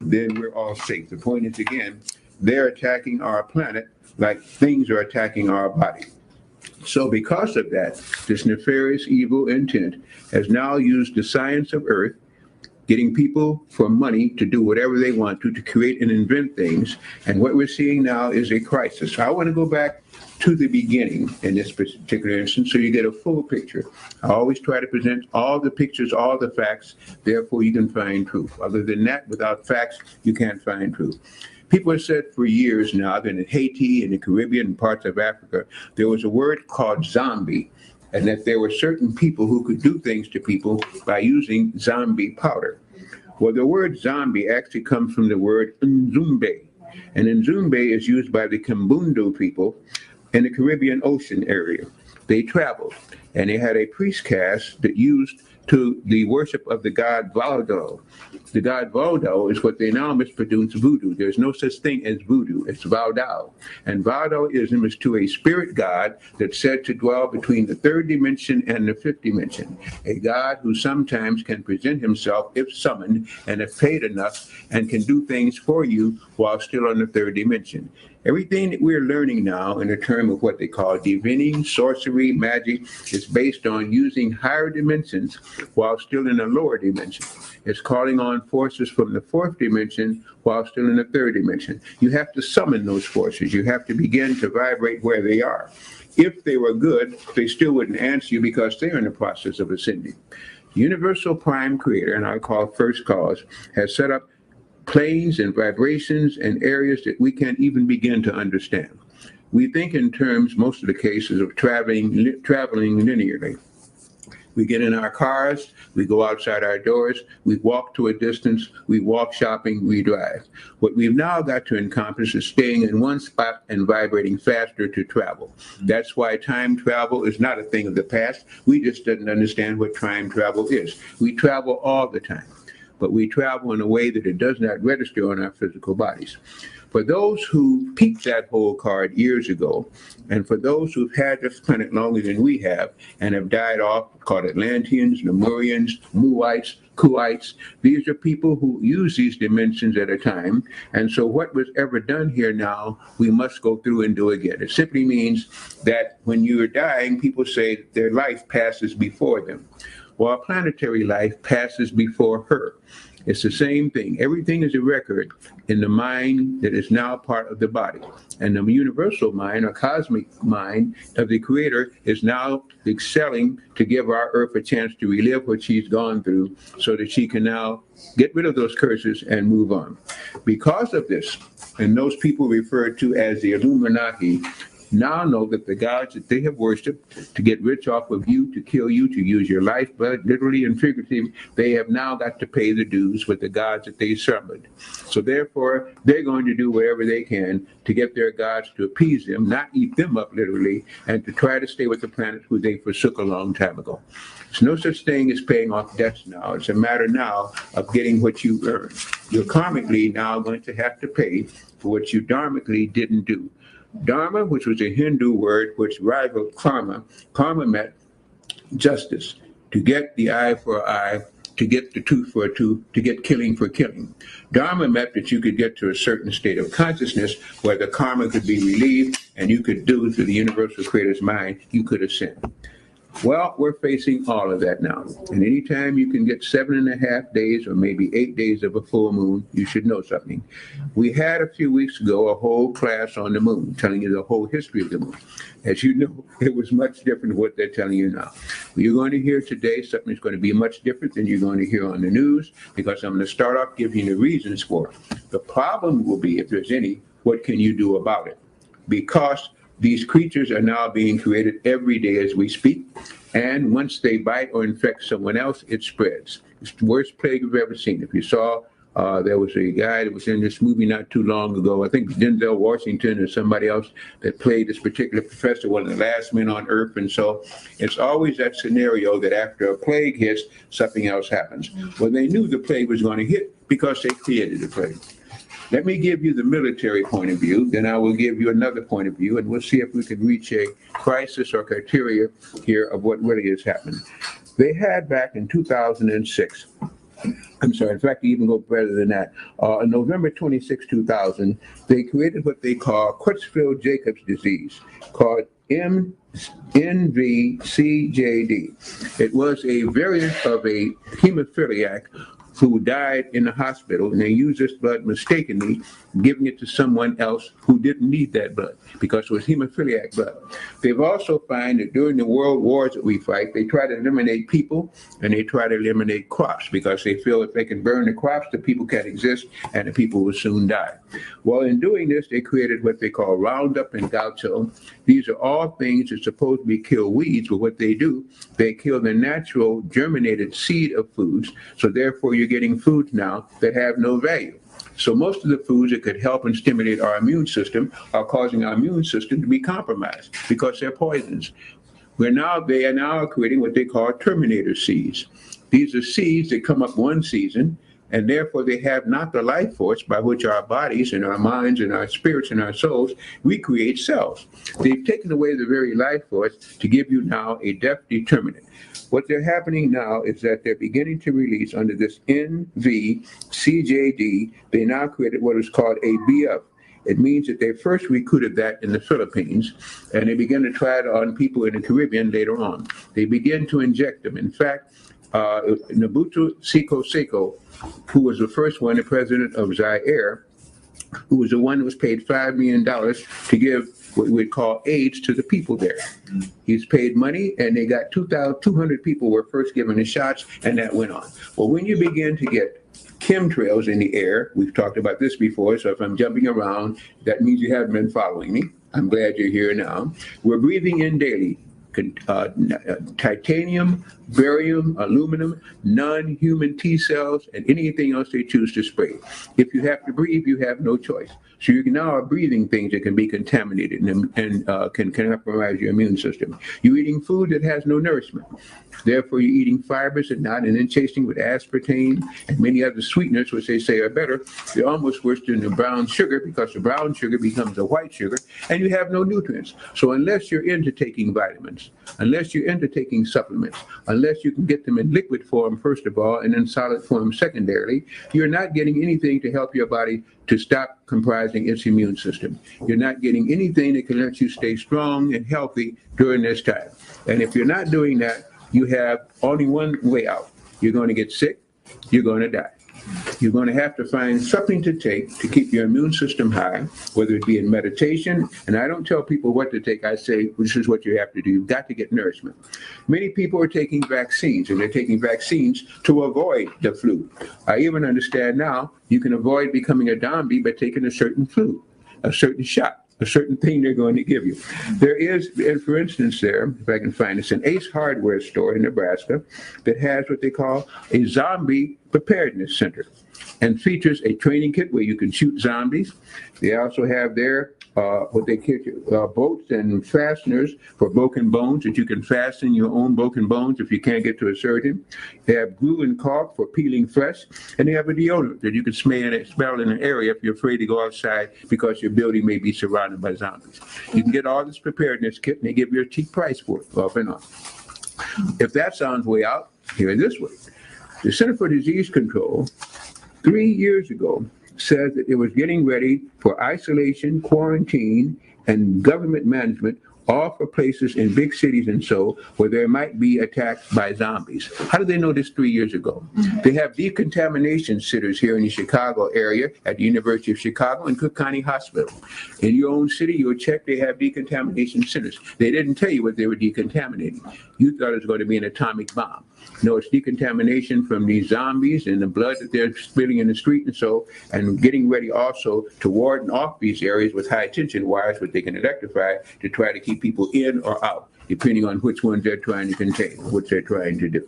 then we're all safe. The point is, again, they're attacking our planet like things are attacking our body. So because of that, this nefarious evil intent has now used the science of earth, getting people for money to do whatever they want to create and invent things. And what we're seeing now is a crisis. So I want to go back to the beginning in this particular instance so you get a full picture. I always try to present all the pictures, all the facts, therefore you can find truth. Other than that, without facts, you can't find truth. People have said for years now that in Haiti, in the Caribbean, and parts of Africa, there was a word called zombie, and that there were certain people who could do things to people by using zombie powder. Well, the word zombie actually comes from the word Nzumbe, and Nzumbe is used by the Kimbundu people in the Caribbean Ocean area. They traveled, and they had a priest caste that used to the worship of the god Valdo. The god Valdo is what they now mispronounce voodoo. There's no such thing as voodoo. It's Valdo. And Valdoism is to a spirit god that's said to dwell between the third dimension and the fifth dimension. A god who sometimes can present himself if summoned and if paid enough and can do things for you while still on the third dimension. Everything that we're learning now in the term of what they call divining, sorcery, magic, is based on using higher dimensions while still in a lower dimension. It's calling on forces from the fourth dimension while still in the third dimension. You have to summon those forces. You have to begin to vibrate where they are. If they were good, they still wouldn't answer you because they're in the process of ascending. Universal Prime Creator, and I call First Cause, has set up planes and vibrations and areas that we can't even begin to understand. We think in terms, most of the cases, of traveling linearly. We get in our cars, we go outside our doors, we walk to a distance, we walk shopping, we drive. What we've now got to encompass is staying in one spot and vibrating faster to travel. That's why time travel is not a thing of the past. We just didn't understand what time travel is. We travel all the time, but we travel in a way that it does not register on our physical bodies. For those who peeped that whole card years ago, and for those who've had this planet longer than we have and have died off, called Atlanteans, Lemurians, Muites, Kuites, these are people who use these dimensions at a time. And so what was ever done here now, we must go through and do again. It simply means that when you're dying, people say their life passes before them. Well, planetary life passes before her. It's the same thing. Everything is a record in the mind that is now part of the body. And the universal mind or cosmic mind of the Creator is now excelling to give our earth a chance to relive what she's gone through so that she can now get rid of those curses and move on. Because of this, and those people referred to as the Illuminati, now know that the gods that they have worshipped to get rich off of you, to kill you, to use your lifeblood, literally and figuratively, they have now got to pay the dues with the gods that they summoned. So therefore, they're going to do whatever they can to get their gods to appease them, not eat them up literally, and to try to stay with the planet who they forsook a long time ago. There's no such thing as paying off debts now. It's a matter now of getting what you earned. You're karmically now going to have to pay for what you dharmically didn't do. Dharma, which was a Hindu word which rivaled karma. Karma meant justice, to get the eye for eye, to get the tooth for a tooth, to get killing for killing. Dharma meant that you could get to a certain state of consciousness where the karma could be relieved and you could do through the universal creator's mind, you could ascend. Well, we're facing all of that now. And anytime you can get 7.5 days or maybe 8 days of a full moon, you should know something. We had a few weeks ago a whole class on the moon, telling you the whole history of the moon. As you know, it was much different than what they're telling you now. What you're going to hear today, something that's going to be much different than you're going to hear on the news, because I'm going to start off giving you the reasons for it. The problem will be, if there's any, what can you do about it? Because these creatures are now being created every day as we speak, and once they bite or infect someone else, it spreads. It's the worst plague you've ever seen. If you saw, there was a guy that was in this movie not too long ago, I think Denzel Washington or somebody else, that played this particular professor, one of the last men on earth. And so it's always that scenario that after a plague hits, something else happens. Well, they knew the plague was going to hit because they created the plague. Let me give you the military point of view, then I will give you another point of view, and we'll see if we can reach a crisis or criteria here of what really is happening. They had back in 2006 I'm sorry, in fact, they even go better than that. On November 26, 2000, they created what they call Creutzfeldt-Jacobs disease, called NVCJD. It was a variant of a hemophiliac who died in the hospital, and they used this blood mistakenly, giving it to someone else who didn't need that blood because it was hemophiliac blood. They've also found that during the world wars that we fight, they try to eliminate people and they try to eliminate crops because they feel if they can burn the crops, the people can't exist and the people will soon die. Well, in doing this, they created what they call Roundup and Gaucho. These are all things that supposedly kill weeds, but what they do, they kill the natural germinated seed of foods. So therefore, you're getting foods now that have no value. So most of the foods that could help and stimulate our immune system are causing our immune system to be compromised because they're poisons. They are now creating what they call Terminator Seeds. These are seeds that come up one season, and therefore they have not the life force by which our bodies and our minds and our spirits and our souls recreate cells. They've taken away the very life force to give you now a death determinant. What they're happening now is that they're beginning to release under this NVCJD, they now created what is called a BF. It means that they first recruited that in the Philippines, and they began to try it on people in the Caribbean later on. They began to inject them. In fact, Mobutu Seko Seko, who was the first one, the president of Zaire, who was the one who was paid $5 million to give what we'd call AIDS to the people there. He's paid money, and they got 2,200 people were first given the shots, and that went on. Well, when you begin to get chemtrails in the air, we've talked about this before, so if I'm jumping around, that means you haven't been following me. I'm glad you're here now. We're breathing in daily titanium, barium, aluminum, non-human T cells, and anything else they choose to spray. If you have to breathe, you have no choice. So you now are breathing things that can be contaminated and can compromise your immune system. You're eating food that has no nourishment. Therefore, you're eating fibers and not, and then chasing with aspartame and many other sweeteners, which they say are better. They're almost worse than the brown sugar because the brown sugar becomes a white sugar, and you have no nutrients. So unless you're into taking vitamins, unless you're into taking supplements, unless you can get them in liquid form, first of all, and in solid form, secondarily, you're not getting anything to help your body to stop comprising its immune system. You're not getting anything that can let you stay strong and healthy during this time. And if you're not doing that, you have only one way out. You're going to get sick, you're going to die. You're going to have to find something to take to keep your immune system high, whether it be in meditation. And I don't tell people what to take. I say, this is what you have to do. You've got to get nourishment. Many people are taking vaccines, and they're taking vaccines to avoid the flu. I even understand now you can avoid becoming a zombie by taking a certain flu, a certain shot, a certain thing they're going to give you. There is, for instance, if I can find this, an Ace Hardware store in Nebraska that has what they call a zombie preparedness center and features a training kit where you can shoot zombies. They also have there what they call bolts and fasteners for broken bones that you can fasten your own broken bones if you can't get to a surgeon. They have glue and caulk for peeling flesh, and they have a deodorant that you can smell in an area if you're afraid to go outside because your building may be surrounded by zombies. You can get all this preparedness kit, and they give you a cheap price for it, off and on. If that sounds way out, hear it this way. The Center for Disease Control 3 years ago said that it was getting ready for isolation, quarantine, and government management, all for places in big cities and so where there might be attacked by zombies. How did they know this 3 years ago? They have decontamination centers here in the Chicago area at the University of Chicago and Cook County Hospital. In your own city, you'll check, they have decontamination centers. They didn't tell you what they were decontaminating. You thought it was going to be an atomic bomb. No, it's decontamination from these zombies and the blood that they're spilling in the street and getting ready also to warden off these areas with high tension wires, which they can electrify to try to keep people in or out, depending on which ones they're trying to contain, what they're trying to do.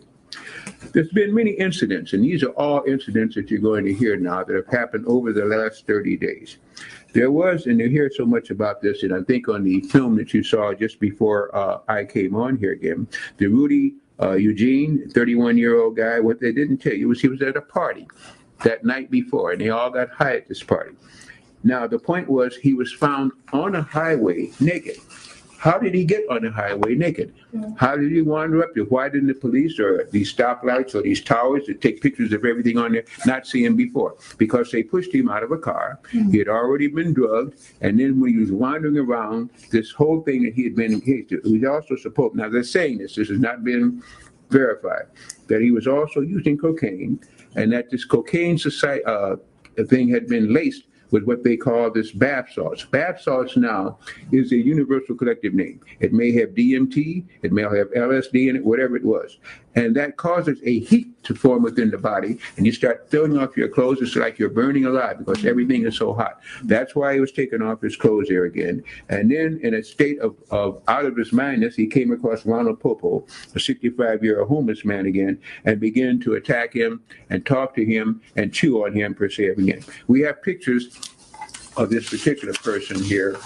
There's been many incidents, and these are all incidents that you're going to hear now that have happened over the last 30 days. There was, and you hear so much about this, and I think on the film that you saw just before I came on here again, the Rudy Eugene, 31-year-old guy, what they didn't tell you was he was at a party that night before, and they all got high at this party. Now, the point was he was found on a highway naked. How did he get on the highway naked? How did he wander up there? Why didn't the police or these stoplights or these towers that take pictures of everything on there not see him before? Because they pushed him out of a car. He had already been drugged. And then when he was wandering around, this whole thing that he had been engaged in, he was also supposed, now they're saying this has not been verified, that he was also using cocaine, and that this cocaine thing had been laced with what they call this bath salts. Bath salts now is a universal collective name. It may have DMT, it may have LSD in it, whatever it was. And that causes a heat to form within the body, and you start throwing off your clothes. It's like you're burning alive because everything is so hot. That's why he was taking off his clothes there again. And then in a state of out of his mindness, he came across Ronald Popo, a 65-year-old homeless man again, and began to attack him and talk to him and chew on him per se again. We have pictures of this particular person here,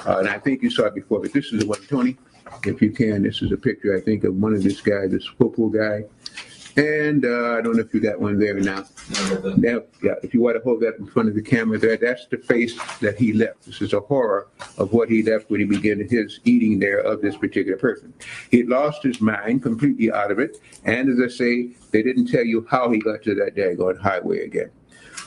and I think you saw it before, but this is the one, Tony. If you can, this is a picture, I think, of one of this guy, this Popo guy. And I don't know if you got one there now. Now, yeah, if you want to hold that in front of the camera there, that's the face that he left. This is a horror of what he left when he began his eating there of this particular person. He lost his mind completely out of it. And as I say, they didn't tell you how he got to that daggone highway again.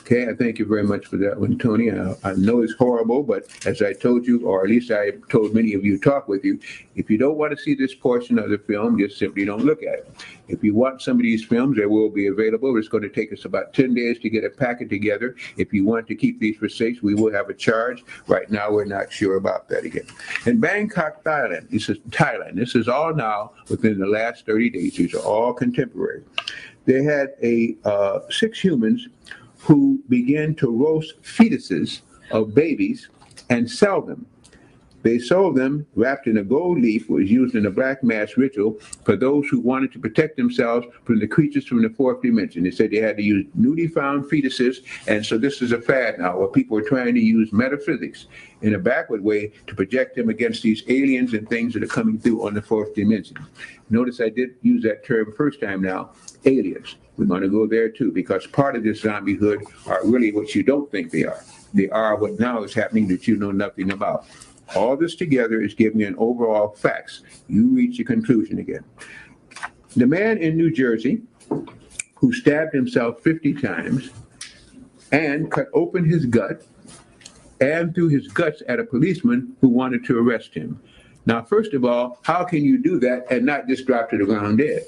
Okay, I thank you very much for that one, Tony. I know it's horrible, but as I told you, or at least I told many of you talk with you, if you don't want to see this portion of the film, just simply don't look at it. If you want some of these films, they will be available. It's going to take us about 10 days to get a packet together. If you want to keep these for sakes, we will have a charge. Right now, we're not sure about that again. In Bangkok, Thailand, this is all now within the last 30 days. These are all contemporary. They had 6 humans who began to roast fetuses of babies and sell them. They sold them wrapped in a gold leaf, was used in a black mass ritual for those who wanted to protect themselves from the creatures from the fourth dimension. They said they had to use newly found fetuses, and so this is a fad now where people are trying to use metaphysics in a backward way to project them against these aliens and things that are coming through on the fourth dimension. Notice I did use that term first time now, aliens. We're going to go there too, because part of this zombie hood are really what you don't think they are. They are what now is happening that you know nothing about. All this together is giving you an overall facts. You reach a conclusion again. The man in New Jersey who stabbed himself 50 times and cut open his gut and threw his guts at a policeman who wanted to arrest him. Now, first of all, how can you do that and not just drop to the ground dead?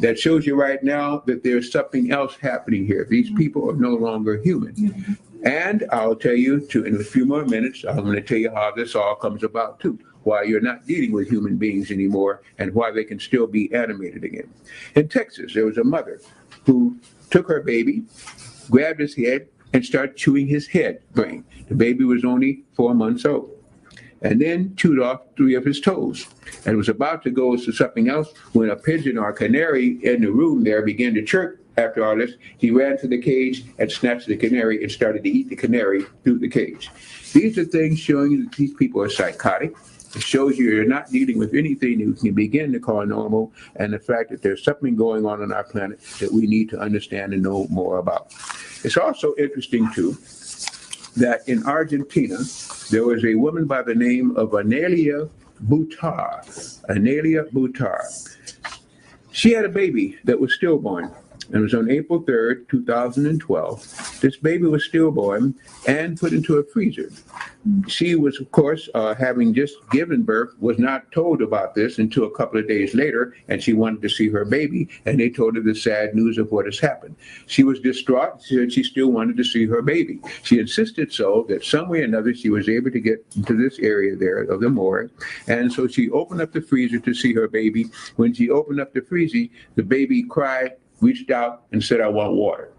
That shows you right now that there's something else happening here. These people are no longer human. And I'll tell you, too, in a few more minutes, I'm going to tell you how this all comes about, too, why you're not dealing with human beings anymore and why they can still be animated again. In Texas, there was a mother who took her baby, grabbed his head, and started chewing his head brain. The baby was only 4 months old. And then chewed off 3 of his toes and was about to go to something else when a pigeon or a canary in the room there began to chirp. After all this, he ran to the cage and snatched the canary and started to eat the canary through the cage. These are things showing you that these people are psychotic. It shows you you're not dealing with anything that we can begin to call normal, and the fact that there's something going on our planet that we need to understand and know more about. It's also interesting, too, that in Argentina, there was a woman by the name of Analia Butar. Analia Butar. She had a baby that was stillborn. And it was on April 3rd, 2012. This baby was stillborn and put into a freezer. She was, of course, having just given birth, was not told about this until a couple of days later, and she wanted to see her baby, and they told her the sad news of what has happened. She was distraught. She said she still wanted to see her baby. She insisted so that some way or another she was able to get into this area there of the morgue, and so she opened up the freezer to see her baby. When she opened up the freezer, the baby cried, reached out and said, "I want water."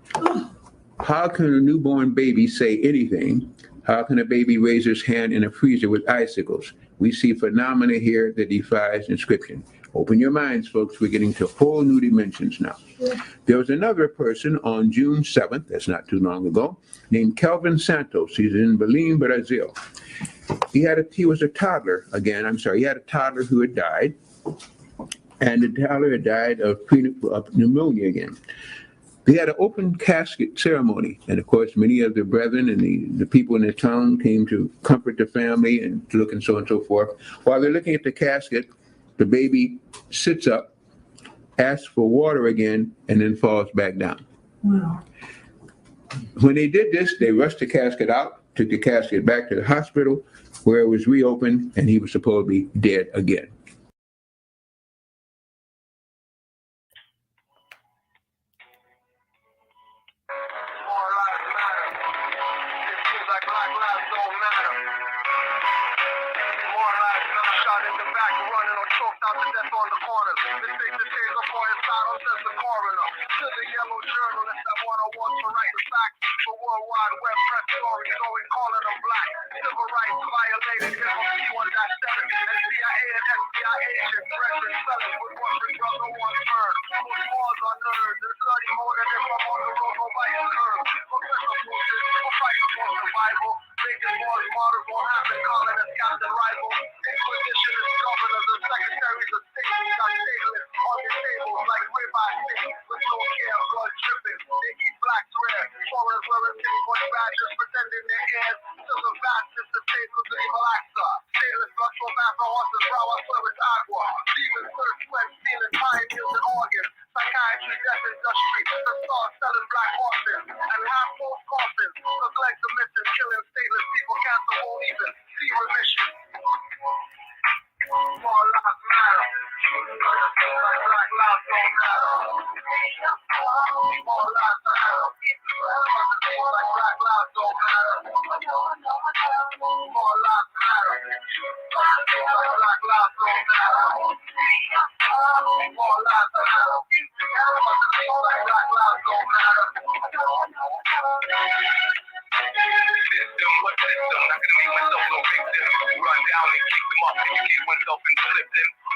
How can a newborn baby say anything? How can a baby raise his hand in a freezer with icicles? We see phenomena here that defies description. Open your minds, folks. We're getting to whole new dimensions now. There was another person on June 7th, that's not too long ago, named Kelvin Santos. He's in Belém, Brazil. He was a toddler he had a toddler who had died. And the toddler had died of pneumonia again. They had an open casket ceremony. And of course, many of the brethren and the people in the town came to comfort the family and to look and so on and so forth. While they're looking at the casket, the baby sits up, asks for water again, and then falls back down. Wow. When they did this, they rushed the casket out, took the casket back to the hospital where it was reopened, and he was supposed to be dead again.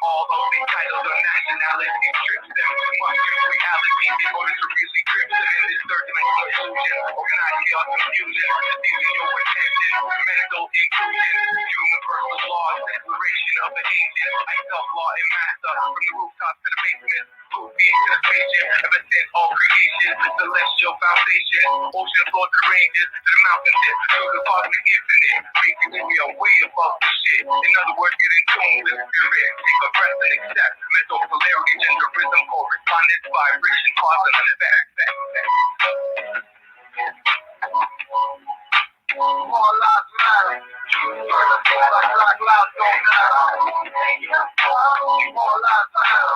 All of these titles or nationality strips them. Must reality in order to really grip them in this third dimensional illusion. Organized chaos confusion, deceiving your attention. Mental inclusion, universal law, declaration of the ancient. I self-law and master from the rooftops to the basement. Goofy to the spaceship, ever since all creation. Celestial foundation, ocean floor to the ranges, to the mountain tip, to the cosmic infinite. Basically, we are way above the shit. In other words, get in tune with spirit. Take a breath and accept mental polarity, gender, rhythm, correspondence, vibration, cause and effect. All lives matter. Black lives don't matter. All lives matter.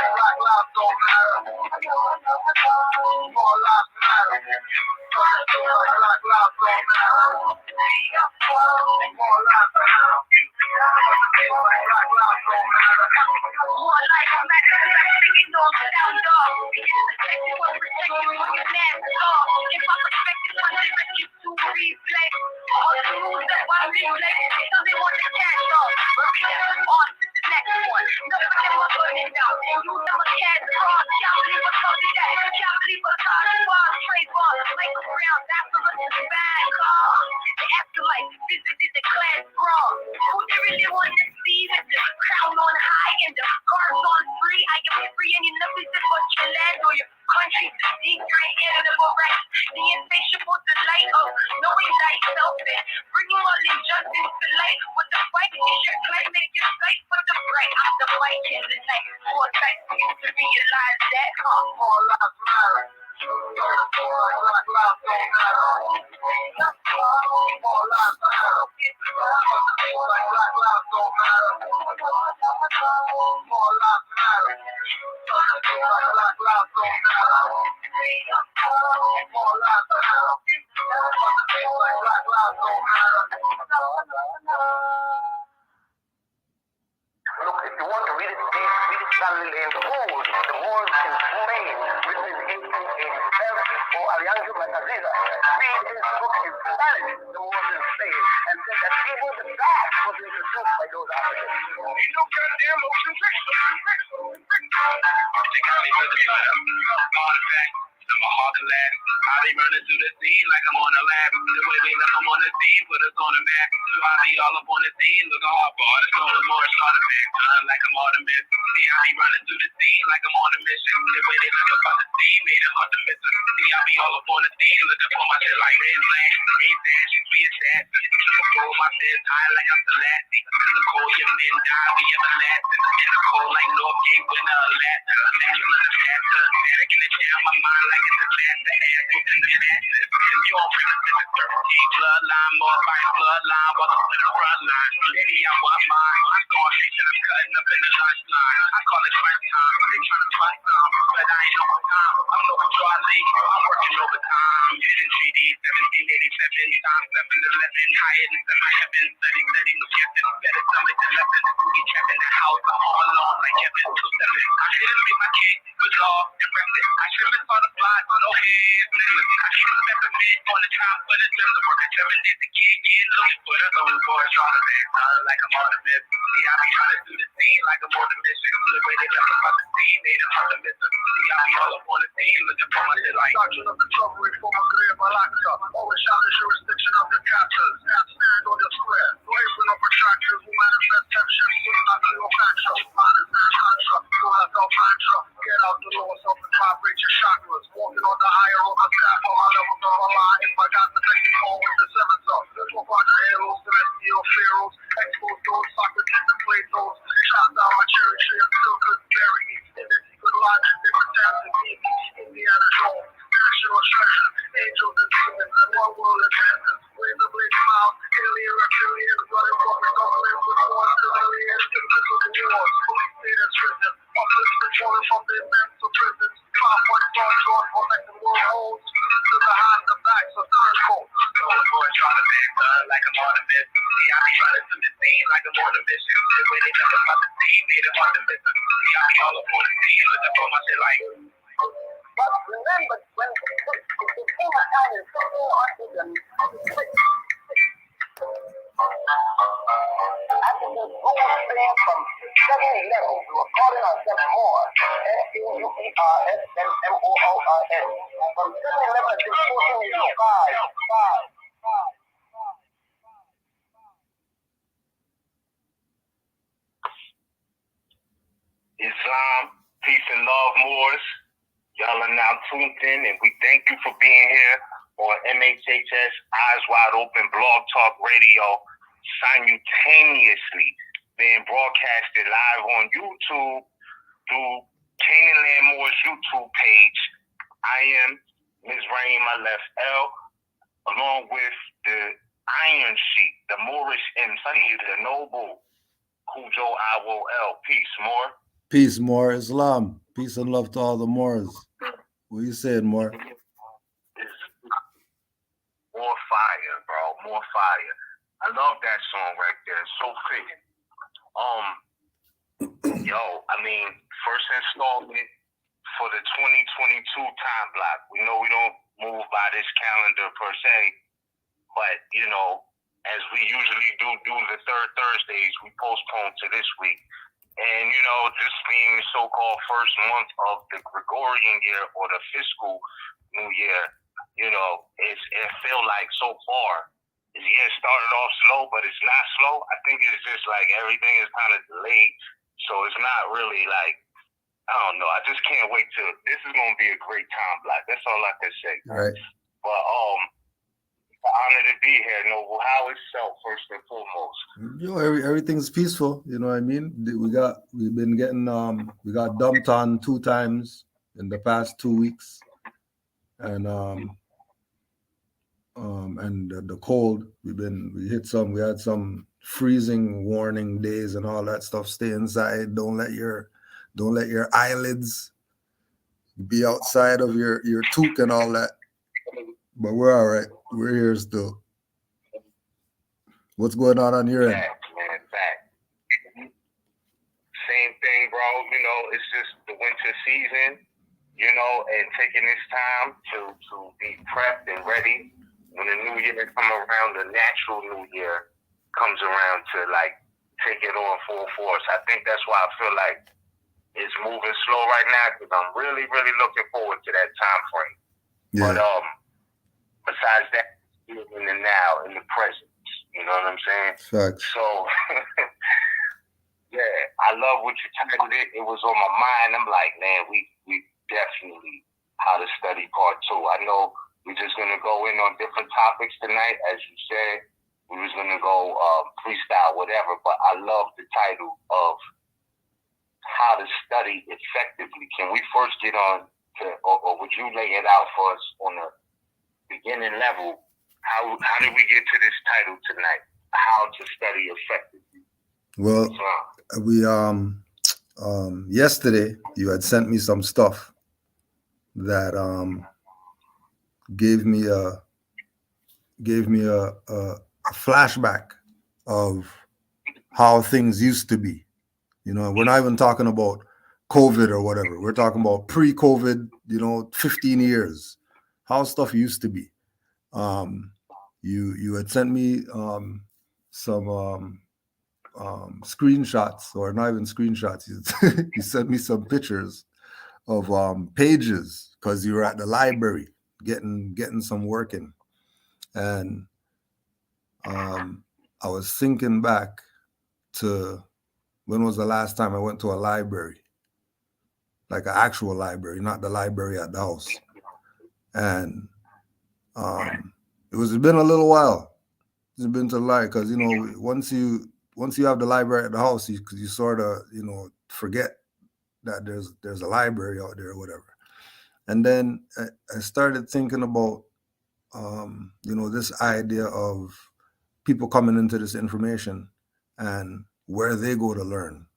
Black lives don't matter. All lives matter. Black lives don't matter. All lives matter. Black lives don't matter. More life matters. Taking on the down dog. Begin to take you and protect you from your nasty dog. In my perspective, one day let you to replay. All the moves that one replay. So they want to catch up. But we never on to the next one. None of them are burning down. And use them as cats cross. Can't believe I told you that. Can't believe I thought it was. Trade ball. Michael Brown. That's the rest of the bad call. The afterlife. Visited the class brawl. Who they really want to see with the crown on high and the guards on free. I am free and you nothing to but your land or your country to seek your inalienable rights. The insatiable delight of knowing thyself and bringing all injustice to light. What the fight is your claim, make your sight for the bright. I'm the light in the night. Foresight for you to realize that all lives matter. Black lives don't matter. All lives matter. Black lives don't matter. All lives matter. Black lives don't matter. All lives matter. Black lives don't matter. Look, if you want to read it deep, read it thoroughly and hold the words in plain, written in 1887 for Alejandro Mataziza. Read his book in Spanish, the words in Spain, and said that even the back was introduced by those Africans. Ain't no goddamn motion picture. They got me to the side of artifact. I'm a hawk lab. I be running through the scene like I'm on a lab. The way they left them on the scene, put us on the map. So I be all up on the scene, looking hard for it. Stolen more, shot a back, like I'm Artemis. See, I be running through the scene like I'm on a mission. The way they left up on the scene, I be all up on the scene, looking for my shit like red flag, red dash, reassassin. Keep a roll my sins high like I'm Selassie. In the cold, your men die, we everlasting. In the cold like Northgate, winner, Alaska. Natural and faster. Attic in the chair, my mind like it's a disaster. Ass within the fastest. Since your premises is 13, bloodline, more by bloodline, while I'm to the front line. Baby, I want mine. I'm throwing shit and I'm cutting up in the lunch line. I call it crunch time. They trying to fight some, but I ain't overtime. I'm no Charlie. I'm working overtime. Hidden GD 1787 times 711. Higher than I have been studying no captain. Better tell me the lesson. We trapped in the house. I'm all alone like Kevin 27. I didn't make my cake with law and rep it. I should have on the fly, no hands, niggas. I keep a peppermint on the top for the gym. The working 7 days a year, looking for the little boy. Trying to back like I'm on the myth. See, I be trying to do the scene like I'm on the mission. The way they left about the scene, they done on the mission. See, I be all up on the scene, looking for my shit like Doctrine of the Recovery for my career, my Alexa. Always shout the jurisdiction of your captors. Stand on your square. No apron of retractors who manifest tension. Not Cleopatra. Minus man mantra. No have no mantra. Get out the lower self and vibrate your chakras. Walking on the higher of my staff on my levels on my line. If I got the second call with the seventh up. There's no partner halos, celestial pharaohs. Expose those, Socrates and Plato's. Shot down my cherry tree and still couldn't bury me. In their secret logic, they pretend to be me. Indiana Jones, national treasure. Angels and demons and one world advances. Razorblade smiles, alien reptilians running from the government with one trillion invisible wars. Police state is risen. Uplifted falling from the mental prisons. 5 points drawn protecting world holes. To the hand, the backs of turncoats. So the boy trying to back like I'm on the myth. See, I be trying to do the scene like I'm on the mission. The way they talk about the scene, made them on the mission. See, I be all up on the scene, looking for my shit like. But remember, when it became a kind of football autism, I think the goal plan from 7 levels to recording on 7 more. SUPRSMMOORS. From 7 levels to 14 Islam, peace and love, Moors. Y'all are now tuned in, and we thank you for being here on MHHS Eyes Wide Open Blog Talk Radio, simultaneously being broadcasted live on YouTube through Canaanland Moore's YouTube page. I am Ms. Raima Left L, along with the Iron Sheik, the Moorish MC, the Noble Cujo Awo L. Peace, Moor. Peace, more Islam. Peace and love to all the Moors. What you saying, more? More fire, bro. More fire. I love that song right there. It's so fitting. I mean, first installment for the 2022 time block. We know we don't move by this calendar per se, but as we usually do the third Thursdays, we postpone to this week. And, this being the so-called first month of the Gregorian year or the fiscal new year, it feel like so far, the year started off slow, but it's not slow. I think it's just like everything is kind of delayed. So it's not really like, I don't know. I just can't wait this is going to be a great time block. That's all I can say. All right. But, it's an honor to be here, Noble. How itself, first and foremost. Everything's peaceful. You know what I mean? We got dumped on 2 times in the past 2 weeks, and the cold. We had some freezing warning days and all that stuff. Stay inside. Don't let your eyelids be outside of your toque and all that. But we're all right. We're here still. What's going on your end? Fact. Same thing, bro. It's just the winter season, and taking this time to be prepped and ready. When the new year comes around, the natural new year comes around to, take it on full force. I think that's why I feel like it's moving slow right now, because I'm really, really looking forward to that time frame. Yeah. But, besides that, in the now, in the present. You know what I'm saying? Facts. So, yeah, I love what you titled it. It was on my mind. I'm like, man, we definitely how to study part 2. I I know we're just going to go in on different topics tonight. As you said, we was going to go freestyle, whatever, but I love the title of How to Study Effectively. Can we first get on to, or would you lay it out for us on the beginning level? How did we get to this title tonight? How to Study Effectively. Well, we yesterday you had sent me some stuff that gave me a flashback of how things used to be. You know, we're not even talking about COVID or whatever. We're talking about pre-COVID, 15 years, how stuff used to be. You had sent me some screenshots, or not even screenshots. You sent me some pictures of pages because you were at the library getting some work in. And I was thinking back to when was the last time I went to a library, like an actual library, not the library at the house. And it's been a little while. It's been to lie because once you have the library at the house, you sort of forget that there's a library out there or whatever. And then I started thinking about this idea of people coming into this information and where they go to learn.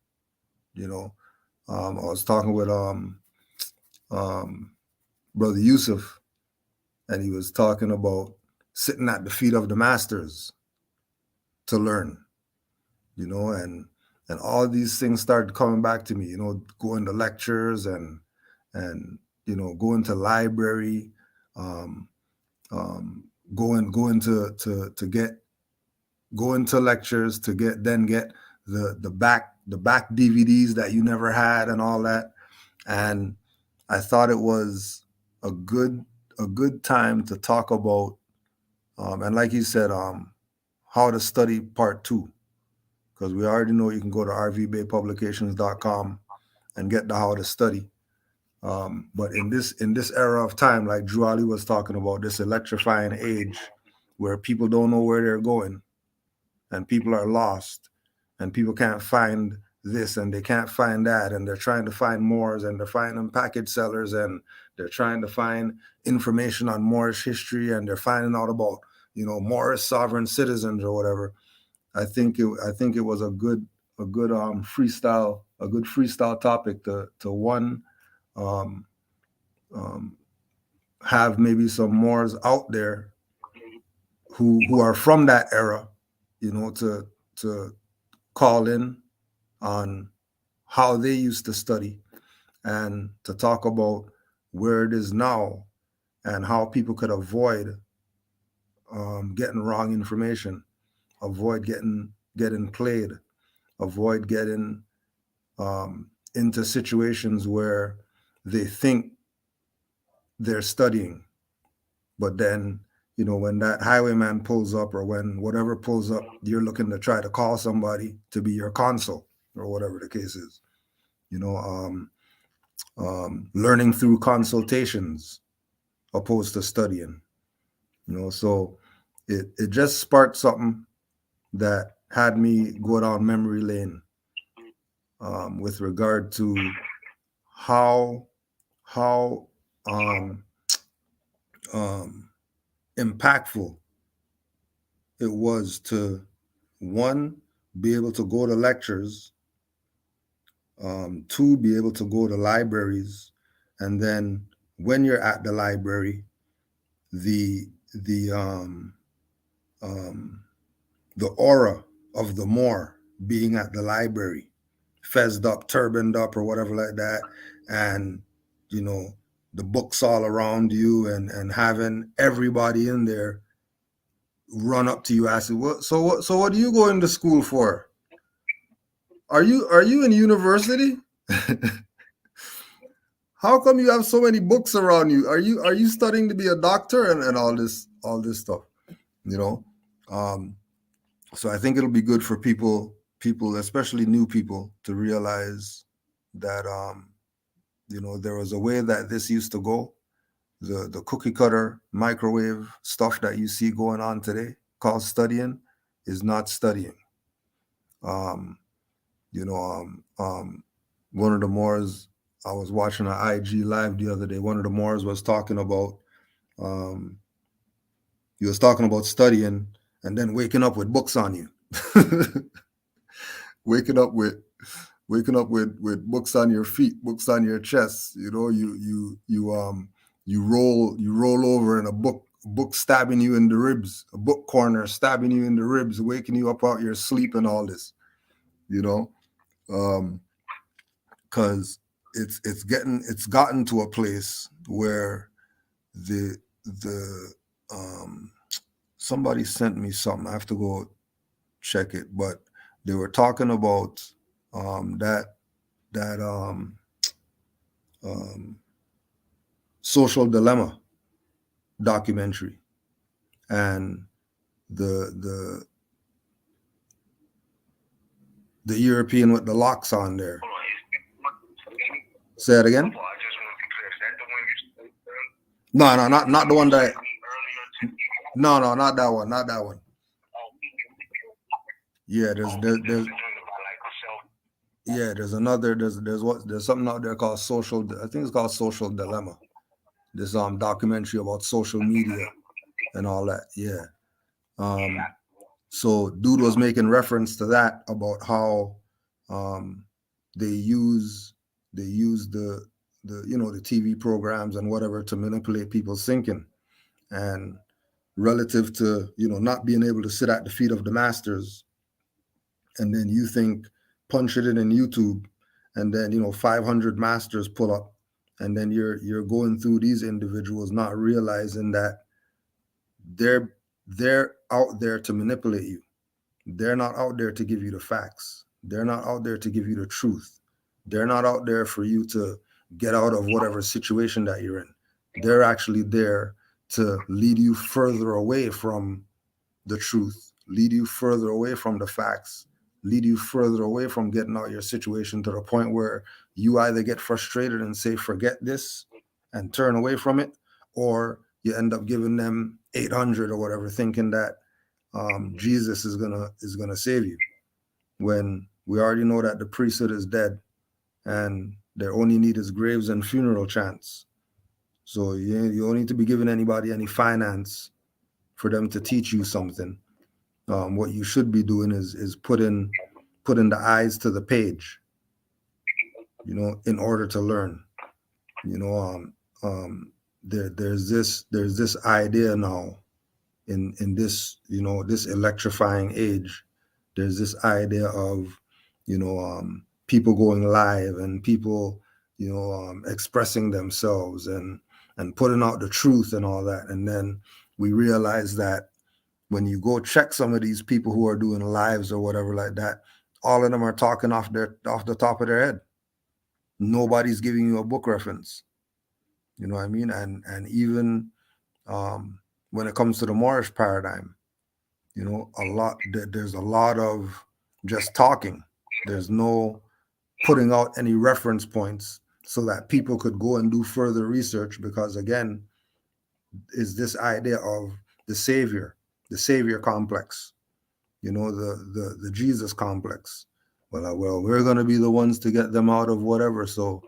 I was talking with Brother Yusuf, and he was talking about sitting at the feet of the masters to learn, and all these things started coming back to me, going to lectures and going to library, going to lectures to get the back DVDs that you never had and all that. And I thought it was a good time to talk about, and like you said, how to study part 2, because we already know you can go to rvbaypublications.com and get the how to study. But in this era of time, like Drew Ali was talking about, this electrifying age where people don't know where they're going and people are lost and people can't find this and they can't find that, and they're trying to find Moors and they're finding package sellers and they're trying to find information on Moorish history and they're finding out about Moorish sovereign citizens or whatever. I think it was a good freestyle topic to one, have maybe some Moors out there who are from that era, to call in on how they used to study and to talk about where it is now and how people could avoid getting wrong information, avoid getting played, avoid getting into situations where they think they're studying, but then when that highwayman pulls up or when whatever pulls up, you're looking to try to call somebody to be your consul or whatever the case is. Learning through consultations opposed to studying. So it just sparked something that had me go down memory lane with regard to how impactful it was to, one, be able to go to lectures, 2, be able to go to libraries, and then when you're at the library, the aura of the Moor being at the library, fezzed up, turbaned up, or whatever like that, and the books all around you, and having everybody in there run up to you asking, what are you going to school for? Are you in university? How come you have so many books around you? Are you studying to be a doctor and all this stuff? So I think it'll be good for people, especially new people, to realize that there was a way that this used to go, the cookie cutter microwave stuff that you see going on today called studying is not studying. Um, one of the Moors, I was watching an IG live the other day. One of the Moors was talking about he was talking about studying and then waking up with books on you. waking up with books on your feet, books on your chest. You roll over and a book stabbing you in the ribs, a book corner stabbing you in the ribs, waking you up out your sleep and all this, because it's gotten to a place where the somebody sent me something. I have to go check it, but they were talking about that social dilemma documentary, and the European with the locks on there. Say it again. No, not the one that. No, not that one. Not that one. Yeah, there's another. There's something out there called social. I think it's called Social Dilemma. This documentary about social media and all that. Yeah. So dude was making reference to that about how they use the the TV programs and whatever to manipulate people's thinking, and relative to not being able to sit at the feet of the masters, and then you think punch it in YouTube, and then 500 masters pull up, and then you're going through these individuals not realizing that they're out there to manipulate you. They're not out there to give you the facts. They're not out there to give you the truth. They're not out there for you to get out of whatever situation that you're in. They're actually there to lead you further away from the truth, lead you further away from the facts, lead you further away from getting out of your situation, to the point where you either get frustrated and say, forget this, and turn away from it, or you end up giving them 800 or whatever, thinking that Jesus is gonna save you, when we already know that the priesthood is dead and their only need is graves and funeral chants. So you don't need to be giving anybody any finance for them to teach you something. What you should be doing is putting the eyes to the page, in order to learn. There's this idea now in this this electrifying age. There's this idea of people going live, and people expressing themselves and putting out the truth and all that. And then we realize that when you go check some of these people who are doing lives or whatever like that, all of them are talking off the top of their head. Nobody's giving you a book reference. You know what I mean? And even when it comes to the Moorish paradigm, there's a lot of just talking. There's no putting out any reference points so that people could go and do further research, because again, is this idea of the savior complex, the Jesus complex. Well, we're going to be the ones to get them out of whatever. So,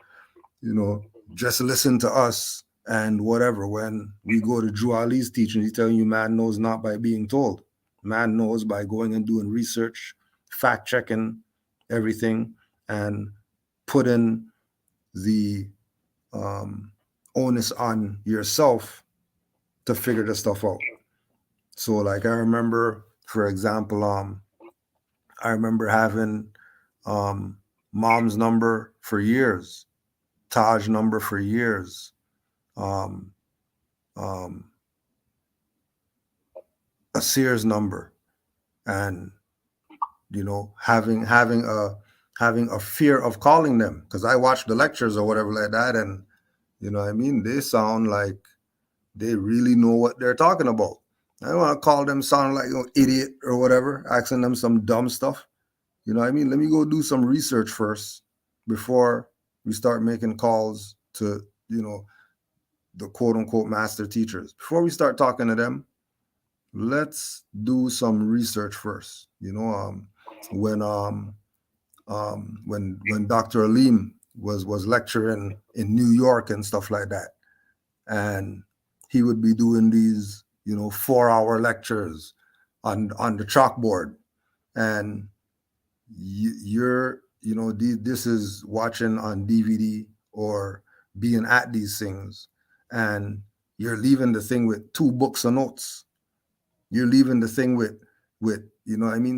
just listen to us and whatever. When we go to Drew Ali's teaching, he's telling you man knows not by being told. Man knows by going and doing research, fact checking everything, and putting the onus on yourself to figure the stuff out. So like I remember, for example, I remember having mom's number for years, Taj number for years, a Sears number, and having a fear of calling them, because I watched the lectures or whatever like that, and they sound like they really know what they're talking about. I don't want to call them sound like idiot or whatever, asking them some dumb stuff. Let me go do some research first before we start making calls to the quote unquote master teachers. Before we start talking to them, let's do some research first. You know, when Dr. Aleem was lecturing in New York and stuff like that, and he would be doing these, 4-hour lectures on the chalkboard, and this is watching on DVD or being at these things, and you're leaving the thing with 2 books of notes. You're leaving the thing with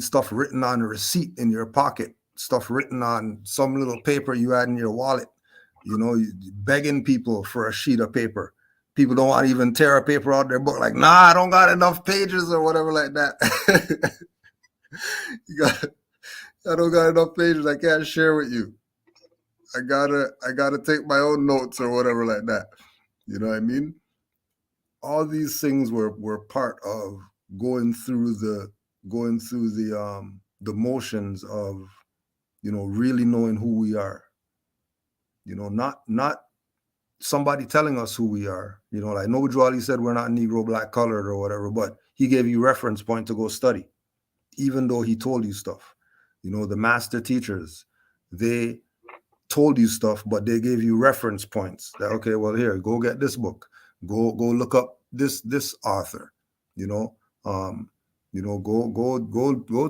stuff written on a receipt in your pocket, stuff written on some little paper you had in your wallet, begging people for a sheet of paper. People don't want to even tear a paper out their book, like, nah, I don't got enough pages or whatever like that. I don't got enough pages, I can't share with you. I gotta take my own notes or whatever like that. You know what I mean? All these things were part of going through the motions of, really knowing who we are. Not somebody telling us who we are. Like Noble Ali said, we're not Negro, black, colored or whatever, but he gave you reference point to go study, even though he told you stuff. The master teachers, they told you stuff, but they gave you reference points that, okay, well, here, go get this book, go look up this author, go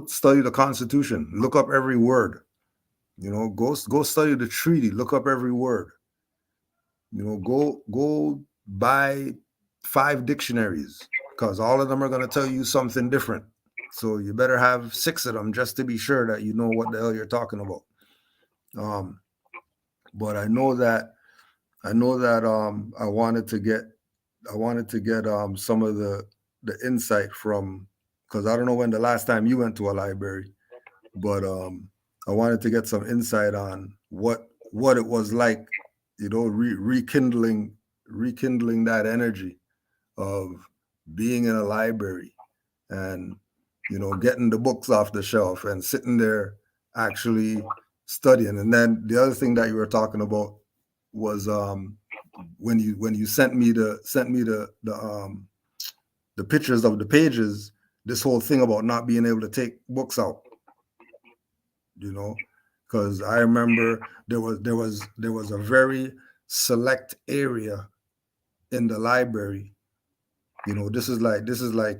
study the Constitution, look up every word, go study the treaty, look up every word, go buy 5 dictionaries, because all of them are going to tell you something different. So you better have 6 of them just to be sure that you know what the hell you're talking about. But I know that I wanted to get some of the insight from, because I don't know when the last time you went to a library, but I wanted to get some insight on what it was like, rekindling that energy of being in a library and getting the books off the shelf and sitting there actually studying. And then the other thing that you were talking about was when you sent me the pictures of the pages, this whole thing about not being able to take books out, because I remember there was a very select area in the library. This is like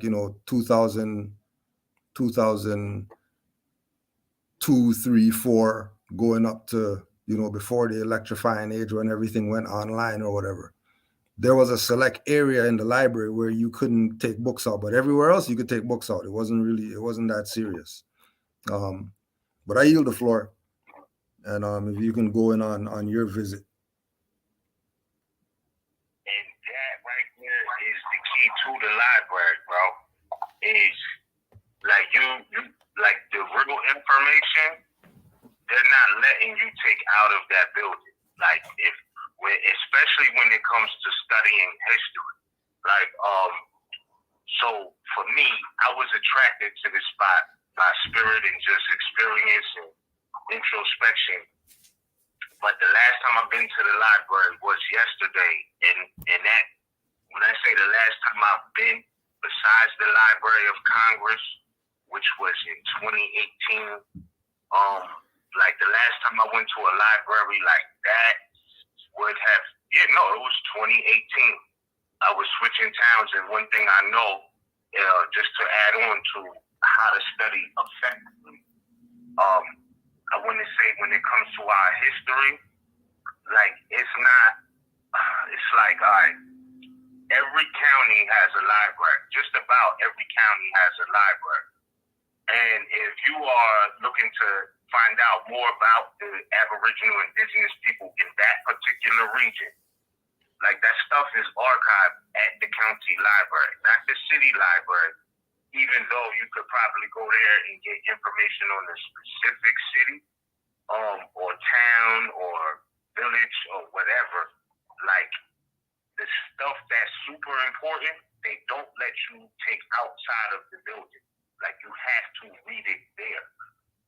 2002, 3, 4, going up to, before the electrifying age when everything went online or whatever. There was a select area in the library where you couldn't take books out, but everywhere else you could take books out. It wasn't that serious. But I yield the floor. And if you can go in on your visit. And that right there is the key to the library, bro. Is like you like the real information, they're not letting you take out of that building. Like especially when it comes to studying history. Like so for me, I was attracted to this spot by spirit and just experience and introspection. But the last time I've been to the library was yesterday, and that, when I say the last time I've been, besides the Library of Congress, which was in 2018, like the last time I went to a library like that it was 2018. I was switching towns, and one thing I know, just to add on to how to study effectively, I want to say when it comes to our history, like it's like, all right, every county has a library. Just about every county has a library. And if you are looking to find out more about the Aboriginal indigenous people in that particular region, like that stuff is archived at the county library, not the city library, even though you could probably go there and get information on the specific city or town or village or whatever. Like the stuff that's super important, they don't let you take outside of the building. Like you have to read it there,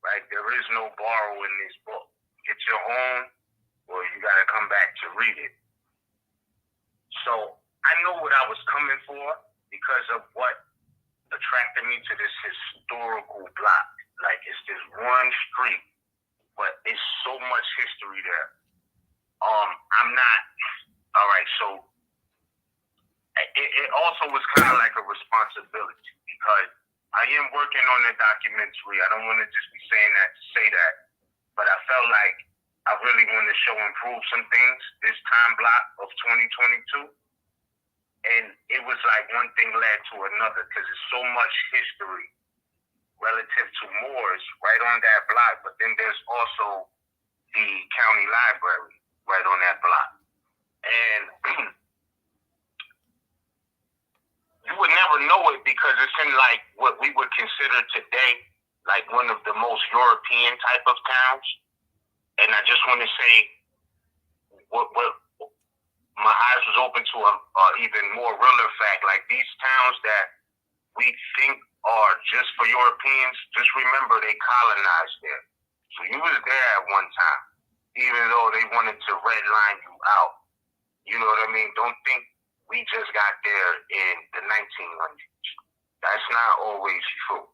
right? There is no borrow in this book. Get your own, or you got to come back to read it. So I know what I was coming for because of what attracted me to this historical block. Like, it's this one street, but it's so much history there. I'm not, all right, so it also was kind of like a responsibility because I am working on a documentary. I don't want to just be saying that to say that, but I felt like I really want to show and prove some things this time block of 2022. And it was like one thing led to another because there's so much history relative to Moors right on that block, but then there's also the county library right on that block. And you would never know it because it's in like what we would consider today like one of the most European type of towns. And I just want to say what my eyes was open to a even more realer fact. Like these towns that we think are just for Europeans, just remember they colonized there. So you was there at one time, even though they wanted to redline you out. You know what I mean? Don't think we just got there in the 1900s. That's not always true.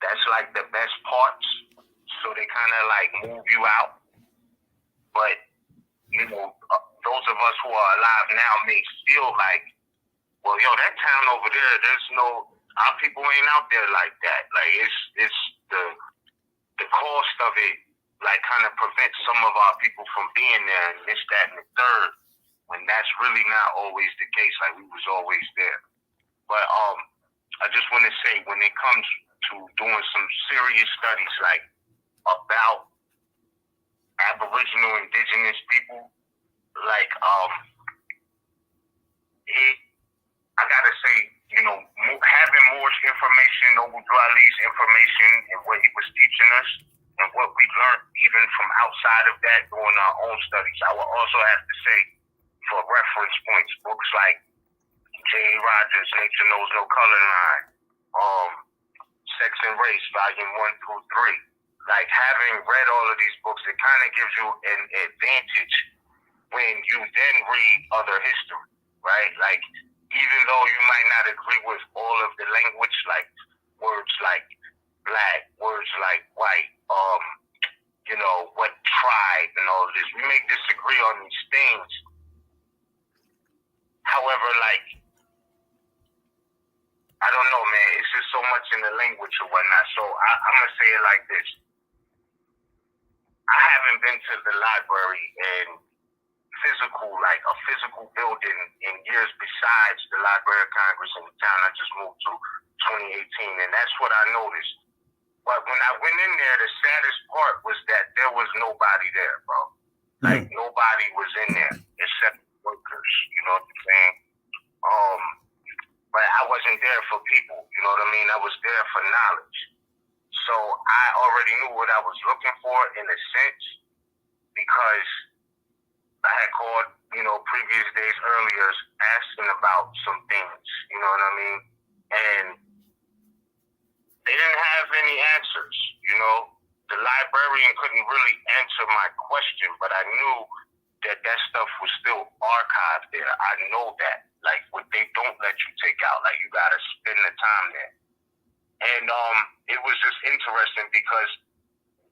That's like the best parts. So they kind of like move you out. But, you know, those of us who are alive now may feel like, well, yo, that town over there, there's no, our people ain't out there like that. Like it's the cost of it, like kind of prevents some of our people from being there and this, that, and the third, when that's really not always the case. Like we was always there. But I just want to say when it comes to doing some serious studies like about Aboriginal indigenous people, like I gotta say, you know, having more information, Noble Dwelly's information and what he was teaching us and what we learned even from outside of that doing our own studies. I will also have to say, for reference points, books like J.A. Rogers, Nature Knows No Color Line, Sex and Race, Volume 1 through 3. Like having read all of these books, it kind of gives you an advantage when you then read other history, right? Like, even though you might not agree with all of the language, like words like black, words like white, you know, what tribe and all of this, we may disagree on these things. However, like, I don't know, man, it's just so much in the language or whatnot. So I'm going to say it like this. I haven't been to the library and like a physical building in years besides the Library of Congress in the town I just moved to 2018, and that's what I noticed. But when I went in there, the saddest part was that there was nobody there, bro. Like nobody was in there except workers, you know what I'm saying? But I wasn't there for people, you know what I mean? I was there for knowledge. So I already knew what I was looking for in a sense because I had called, you know, previous days earlier asking about some things, you know what I mean? And they didn't have any answers, you know? The librarian couldn't really answer my question, but I knew that stuff was still archived there. I know that. Like, what they don't let you take out, like, you got to spend the time there. And it was just interesting because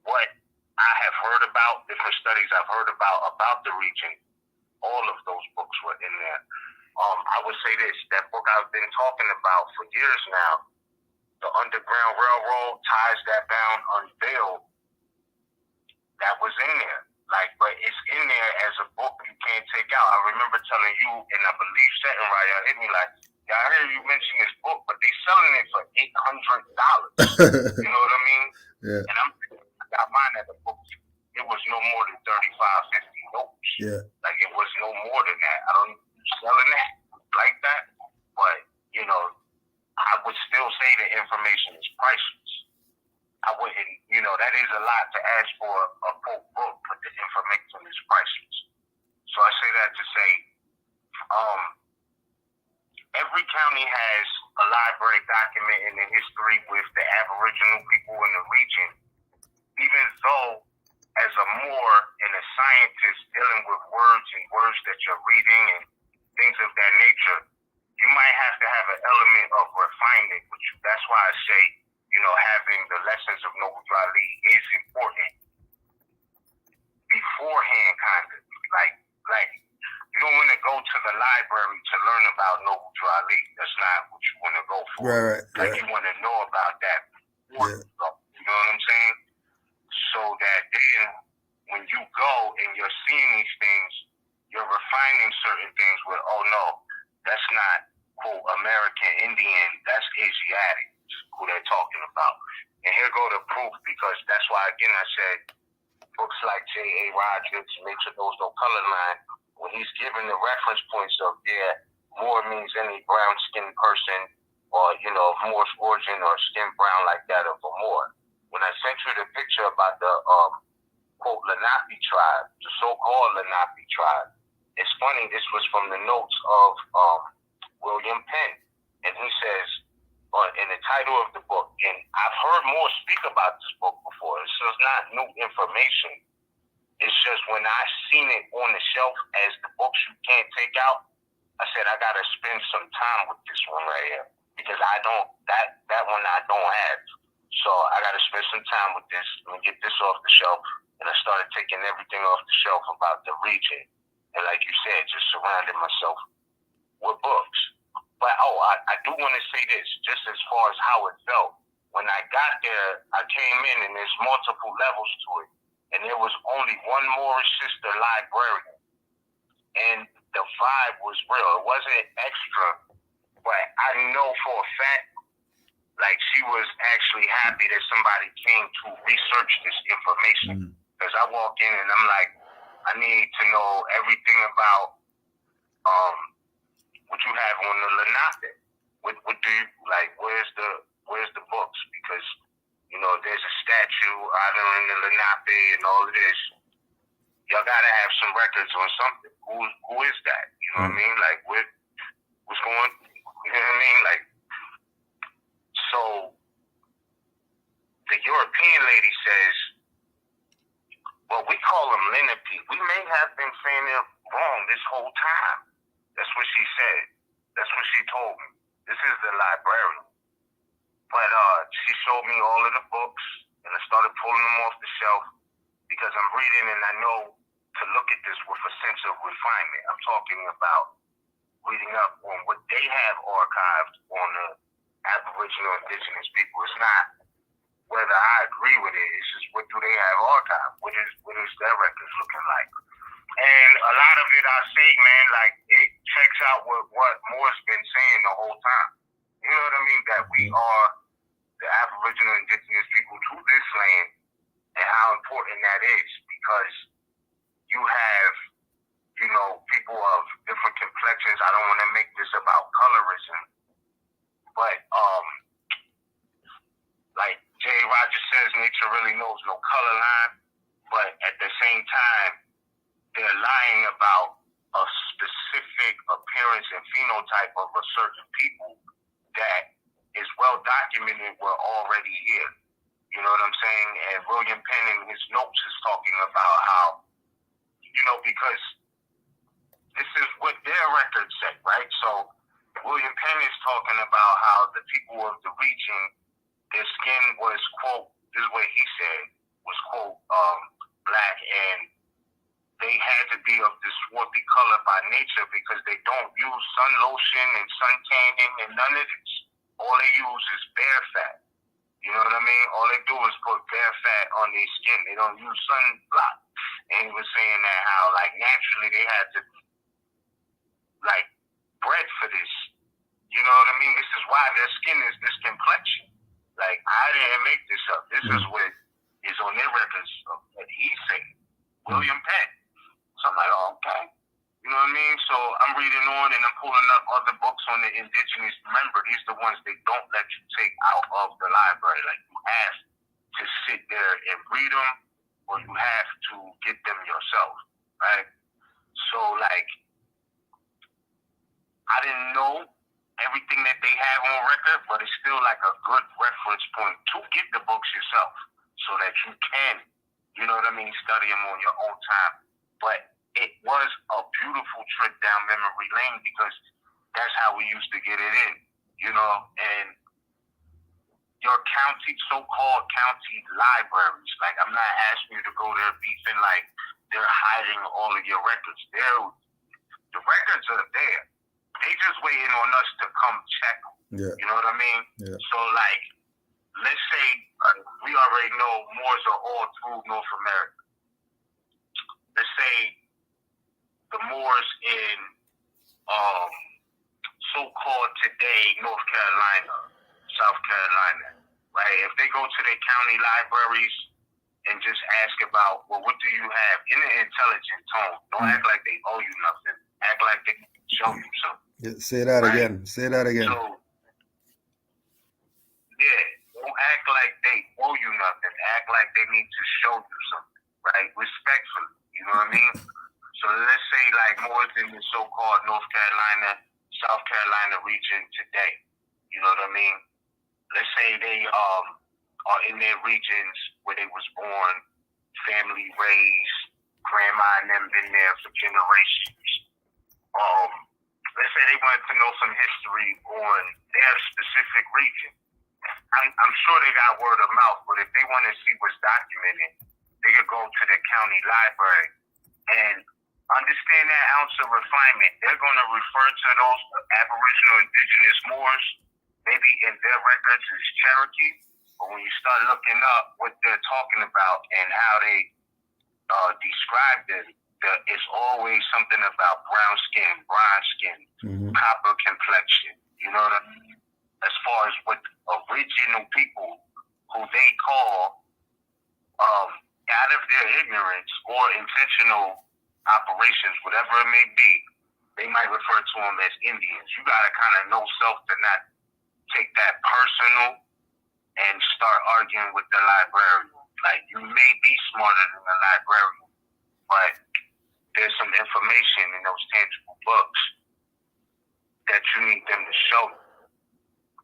what I have heard about, different studies I've heard about the region, all of those books were in there. I would say this, that book I've been talking about for years now, The Underground Railroad, Ties That Bound Unveiled, that was in there. Like, but it's in there as a book you can't take out. I remember telling you, and I believe Setting Raya hit me like, yeah, I heard you mention this book, but they selling it for $800. You know what I mean? Yeah. And I got mine at the book. It was no more than 35, 50 notes. Yeah. Like, it was no more than that. I don't selling that like that, but, you know, I would still say the information is priceless. I wouldn't, you know, that is a lot to ask for a full book, but the information is priceless. So I say that to say, every county has a library documenting the history with the Aboriginal people in the region, even though as a Moor and a scientist dealing with words and words that you're reading and things of that nature, you might have to have an element of refinement with you. That's why I say, having the lessons of Noble Drew Ali is important beforehand, kind of. Like you don't want to go to the library to learn about Noble Drew Ali. That's not what you want to go for. Right. You want to know about that before you go. You know what I'm saying? So that then when you go and you're seeing these things, you're refining certain things with, oh no, that's not, quote, American Indian, that's Asiatic, who they're talking about. And here go the proof, because that's why, again, I said, books like J.A. Rogers, Nature Knows No Color Line, when he's giving the reference points of, Moor means any brown-skinned person, or, of Moor's origin, or skin brown like that of a Moor. When I sent you the picture about the, quote, Lenape tribe, the so-called Lenape tribe, it's funny, this was from the notes of William Penn, and he says, in the title of the book, and I've heard Moore speak about this book before, this is not new information, it's just when I seen it on the shelf as the books you can't take out, I said, I gotta spend some time with this one right here, because I don't, that one I don't have, so I gotta spend some time with this, and get this off the shelf, and I started taking everything off the shelf about the region. And like you said, just surrounding myself with books. But, I do want to say this, just as far as how it felt. When I got there, I came in and there's multiple levels to it. And there was only one Moorish sister librarian. And the vibe was real. It wasn't extra, but I know for a fact, like, she was actually happy that somebody came to research this information. Because I walk in and I'm like, I need to know everything about what you have on the Lenape. What do you like? Where's the books? Because there's a statue honoring the Lenape and all of this. Y'all gotta have some records on something. Who is that? You know what I mean? Like what's going? You know what I mean? Like, so the European lady says, well, we call them Lenape. We may have been saying it wrong this whole time. That's what she said. That's what she told me. This is the librarian. But she showed me all of the books, and I started pulling them off the shelf because I'm reading, and I know to look at this with a sense of refinement. I'm talking about reading up on what they have archived on the Aboriginal Indigenous people. It's not whether I agree with it. It's just what do they have archived? What is their records looking like? And a lot of it, I say, man, like, it checks out with what Moore's been saying the whole time. You know what I mean? That we are the Aboriginal Indigenous people to this land, and how important that is, because you have, people of different complexions. I don't want to make this about colorism, but like J. Rogers says, nature really knows no color line, but at the same time, they're lying about a specific appearance and phenotype of a certain people that is well documented, were already here. You know what I'm saying? And William Penn in his notes is talking about how, because this is what their records say, right? So William Penn is talking about how the people of the region, their skin was, quote, this is what he said, was, quote, black, and they had to be of this swarthy color by nature because they don't use sun lotion and sun tanning and none of this. All they use is bare fat. You know what I mean? All they do is put bare fat on their skin. They don't use sunblock. And he was saying that how, like, naturally they had to, like, bred for this. You know what I mean? This is why their skin is this complexion. Like, I didn't make this up. This is what is on their records of what he said. William Penn. So I'm like, oh, okay. You know what I mean? So I'm reading on and I'm pulling up other books on the indigenous. Remember, these are the ones they don't let you take out of the library. Like, you have to sit there and read them, or you have to get them yourself, right? So, like, I didn't know everything that they have on record, but it's still like a good reference point to get the books yourself so that you can, you know what I mean, study them on your own time. But it was a beautiful trip down memory lane because that's how we used to get it in, you know, and your county, so-called county libraries, like I'm not asking you to go there beefing like they're hiding all of your records. The records are there. They just waiting on us to come check them. Yeah. You know what I mean? Yeah. So like, let's say we already know Moors are all through North America. Let's say the Moors in so-called today North Carolina, South Carolina, right? If they go to their county libraries and just ask about, well, what do you have in an intelligent tone? Don't act like they owe you nothing. Act like they can show you something. Yeah, say that right? again. Say that again. So, yeah, don't act like they owe you nothing. Act like they need to show you something, right? Respectfully, you know what I mean? So let's say like more in the so-called North Carolina, South Carolina region today, you know what I mean? Let's say they are in their regions where they was born, family raised, grandma and them been there for generations. Let's say they wanted to know some history on their specific region. I'm sure they got word of mouth, but if they want to see what's documented, they could go to the county library and understand that ounce of refinement. They're going to refer to those Aboriginal indigenous Moors, maybe in their records as Cherokee, but when you start looking up what they're talking about and how they describe them, it's always something about brown skin, bronze skin, copper complexion. You know what I mean? As far as what original people who they call out of their ignorance or intentional operations, whatever it may be, they might refer to them as Indians. You got to kind of know self to not take that personal and start arguing with the librarian. Like, you may be smarter than the librarian, but there's some information in those tangible books that you need them to show you.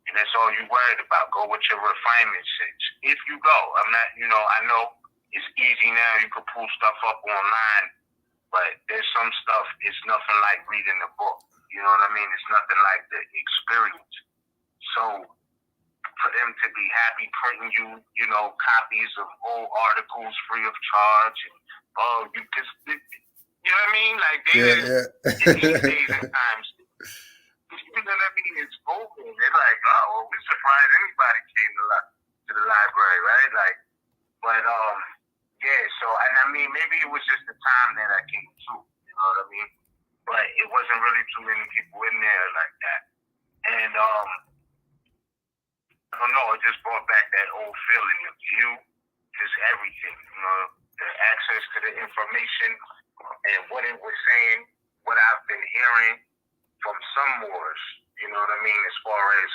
And that's all you worried about. Go with your refinement sense. If you go, I'm not, I know it's easy now. You can pull stuff up online, but there's some stuff, it's nothing like reading a book. You know what I mean? It's nothing like the experience. So for them to be happy printing you, copies of old articles free of charge, and you know what I mean? Like in these days and times, you know what I mean? It's open. They're like, oh, we're surprised anybody came to the library, right? Like, but yeah. So, and I mean, maybe it was just the time that I came to. You know what I mean? But it wasn't really too many people in there like that, and I don't know. It just brought back that old feeling of you, just everything. The access to the information and what it was saying, what I've been hearing from some Moors, you know what I mean, as far as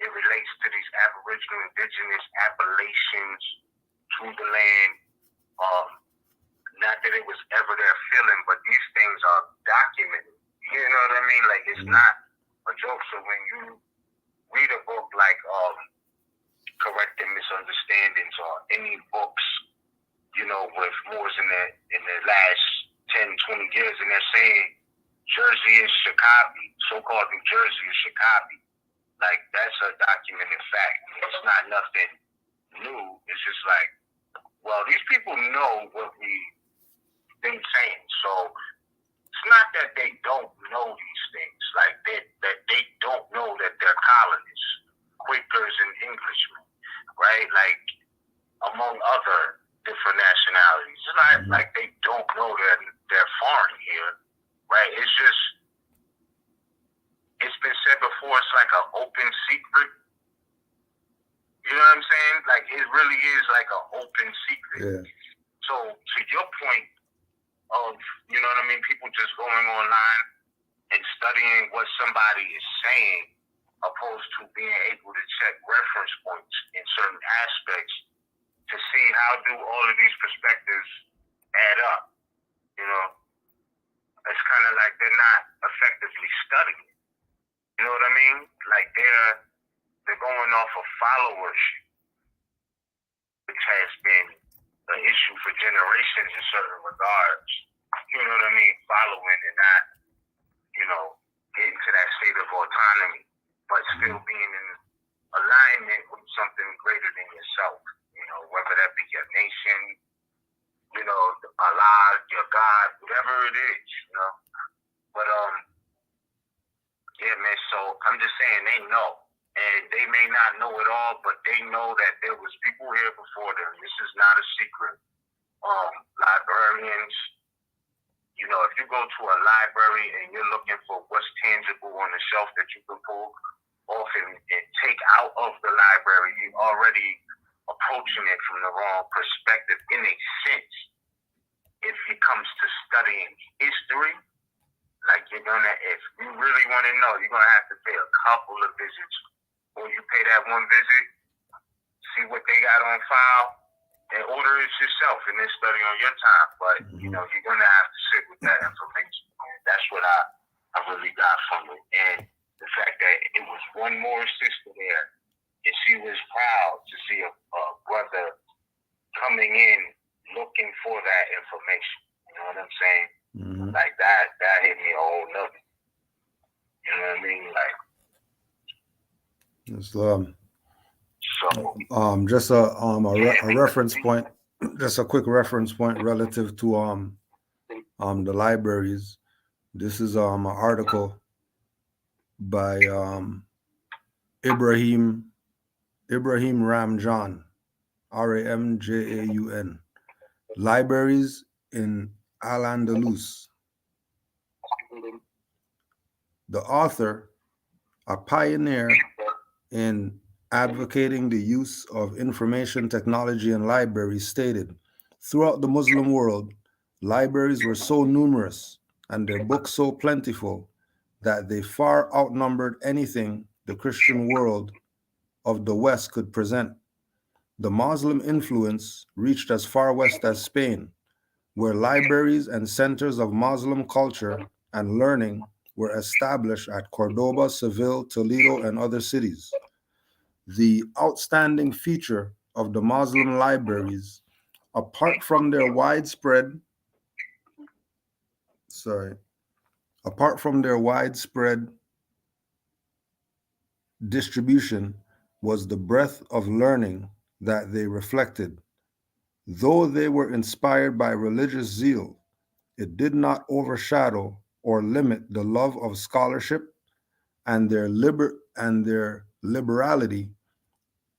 it relates to these Aboriginal, indigenous appellations to the land. Not that it was ever their feeling, but these things are documented. You know what I mean? Like, it's not a joke. So when you read a book like Correcting Misunderstandings or any books, with Moors in the last 10, 20 years, and they're saying Jersey is Chicago, so-called New Jersey is Chicago. Like, that's a documented fact. It's not nothing new. It's just like, well, these people know what we've been saying. So it's not that they don't know these things. Like, that they don't know that they're colonists, Quakers and Englishmen, right? Like, among other different nationalities. It's not like they don't know that they're foreign here, right? It's just, it's been said before, it's like an open secret. You know what I'm saying? Like, it really is like an open secret. Yeah. So, to your point of, you know what I mean, people just going online and studying what somebody is saying, opposed to being able to check reference points in certain aspects to see how do all of these perspectives add up. It's kind of like they're not effectively studying. You know what I mean? Like, they're going off of followership, which has been an issue for generations in certain regards. you know what I mean, following and not, you know, getting to that state of autonomy, but still being in alignment with something greater than yourself, you know, whether that be your nation, you know, Allah, your God, whatever it is, you know. But yeah, man, so I'm just saying they know. And they may not know it all, but they know that there was people here before them. This is not a secret. Librarians, you know, if you go to a library and you're looking for what's tangible on the shelf that you can pull off and take out of the library, you're already approaching it from the wrong perspective in a sense. If it comes to studying history, like you're gonna, if you really want to know, you're gonna have to pay a couple of visits. Or you pay that one visit, see what they got on file, and order it yourself, and then study on your time. But you know, you're gonna have to sit with that information. That's what I really got from it, and the fact that it was one more sister there, and she was proud to see a brother coming in looking for that information. You know what I'm saying? Mm-hmm. Like that hit me a whole nother. You know what I mean? Like. It's, just a reference point, just a quick reference point relative to the libraries. This is an article by Ibrahim Ramjan, Ramjaun, Libraries in Al-Andalus. The author, a pioneer in advocating the use of information technology in libraries, stated, throughout the Muslim world, libraries were so numerous and their books so plentiful that they far outnumbered anything the Christian world of the West could present. The Muslim influence reached as far west as Spain, where libraries and centers of Muslim culture and learning were established at Cordoba, Seville, Toledo, and other cities. The outstanding feature of the Muslim libraries, apart from their widespread distribution, was the breadth of learning that they reflected. Though they were inspired by religious zeal, it did not overshadow or limit the love of scholarship and their liberality.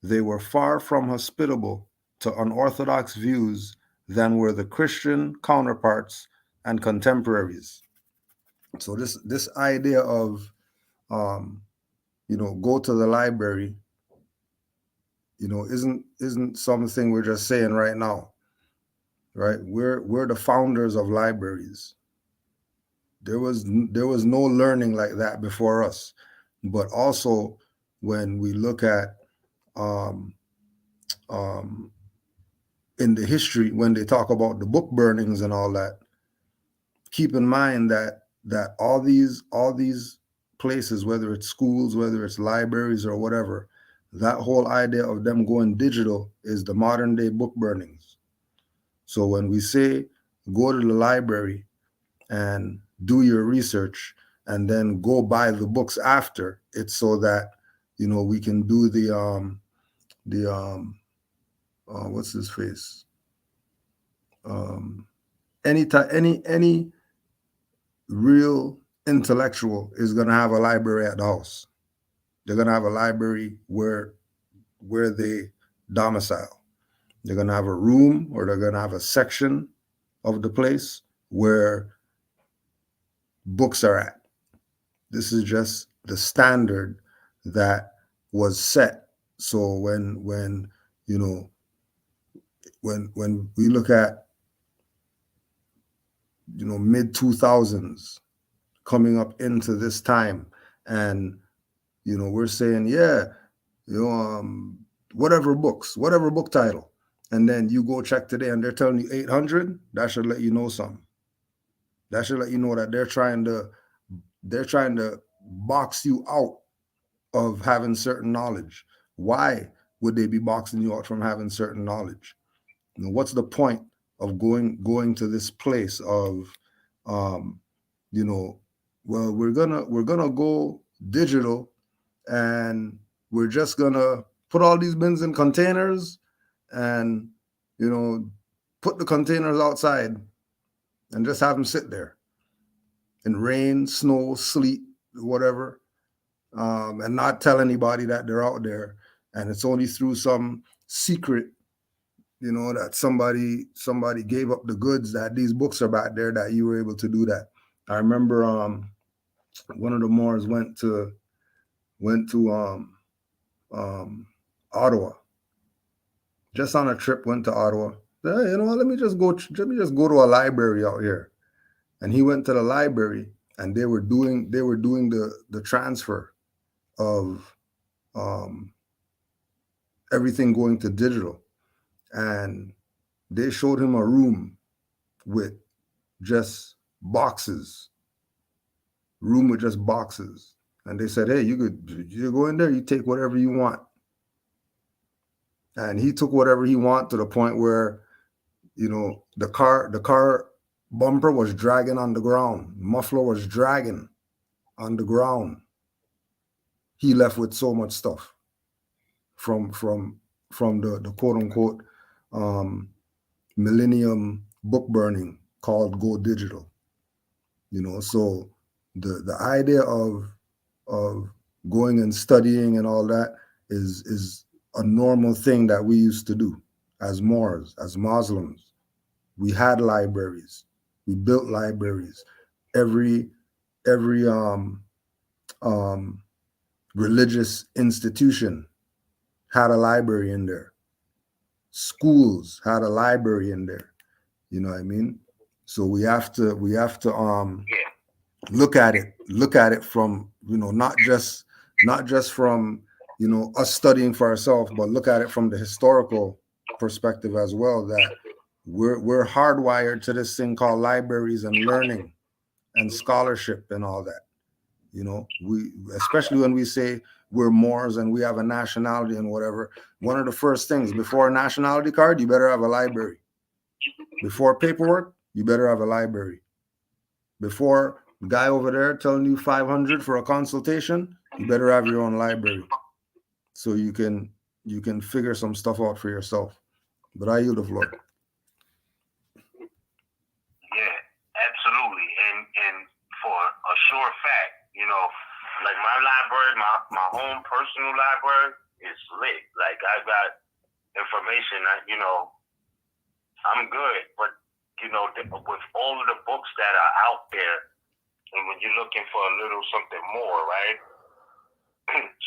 They were far from hospitable to unorthodox views than were the Christian counterparts and contemporaries. So this idea of go to the library, isn't something we're just saying right now, right? We're the founders of libraries. There was no learning like that before us. But also when we look at in the history, when they talk about the book burnings and all that, keep in mind that all these places, whether it's schools, whether it's libraries or whatever, that whole idea of them going digital is the modern day book burnings. So when we say go to the library and do your research and then go buy the books after, it's so that we can do the what's his face, any real intellectual is going to have a library at the house. They're going to have a library where they domicile. They're going to have a room, or they're going to have a section of the place where books are at. This is just the standard that was set. So when we look at mid 2000s coming up into this time, and we're saying whatever book title, and then you go check today and they're telling you 800, that should let you know something. That should let you know that they're trying to box you out of having certain knowledge. Why would they be boxing you out from having certain knowledge? What's the point of going to this place of you know, well, we're gonna go digital, and we're just gonna put all these bins in containers, and you know, put the containers outside and just have them sit there in rain, snow, sleet, whatever, and not tell anybody that they're out there. And it's only through some secret, you know, that somebody gave up the goods that these books are back there, that you were able to do that. I remember one of the Moors went to Ottawa, just on a trip, went to Ottawa. Hey, you know, let me just go to a library out here. And he went to the library, and they were doing the transfer of everything going to digital. And they showed him a room with just boxes, And they said, hey, you go in there, you take whatever you want. And he took whatever he want, to the point where, you know, the car bumper was dragging on the ground, muffler was dragging on the ground. He left with so much stuff from the quote unquote millennium book burning called Go Digital. You know, so the idea of going and studying and all that is a normal thing that we used to do as Moors, as Muslims. We had libraries. We built libraries. Every religious institution had a library in there. Schools had a library in there. You know what I mean? So we have to look at it from, you know, not just from, you know, us studying for ourselves, but look at it from the historical perspective as well, that we're hardwired to this thing called libraries and learning and scholarship and all that. You know, we, especially when we say we're Moors and we have a nationality and whatever, one of the first things before a nationality card, you better have a library. Before paperwork, you better have a library. Before the guy over there telling you $500 for a consultation, you better have your own library, so you can figure some stuff out for yourself. But I yield the floor. Yeah, absolutely. And for a sure fact, you know, like my library, my home personal library is lit. Like I got information that, you know, I'm good. But, you know, with all of the books that are out there, and when you're looking for a little something more, right?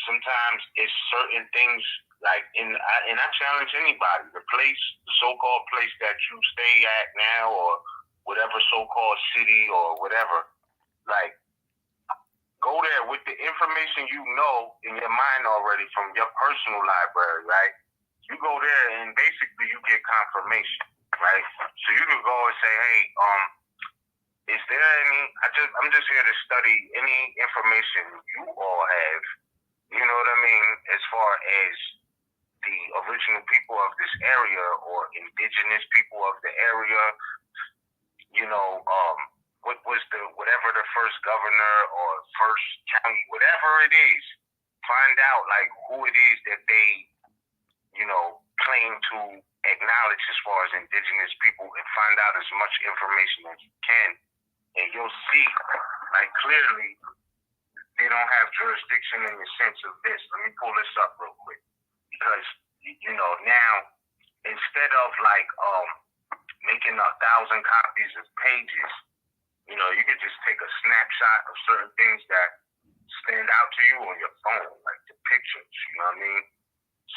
Sometimes it's certain things, like, and I challenge anybody, the so-called place that you stay at now, or whatever so-called city or whatever, like, go there with the information you know in your mind already from your personal library, right? You go there and basically you get confirmation, right? So you can go and say, hey, is there any, I'm just here to study any information you all have, you know what I mean, as far as the original people of this area or indigenous people of the area, you know, what was whatever the first governor or first county, whatever it is, find out like who it is that they, you know, claim to acknowledge as far as indigenous people, and find out as much information as you can. And you'll see, like, clearly, they don't have jurisdiction in the sense of this. Let me pull this up real quick. Because, you know, now, instead of, like, making 1,000 copies of pages, you know, you could just take a snapshot of certain things that stand out to you on your phone, like the pictures, you know what I mean?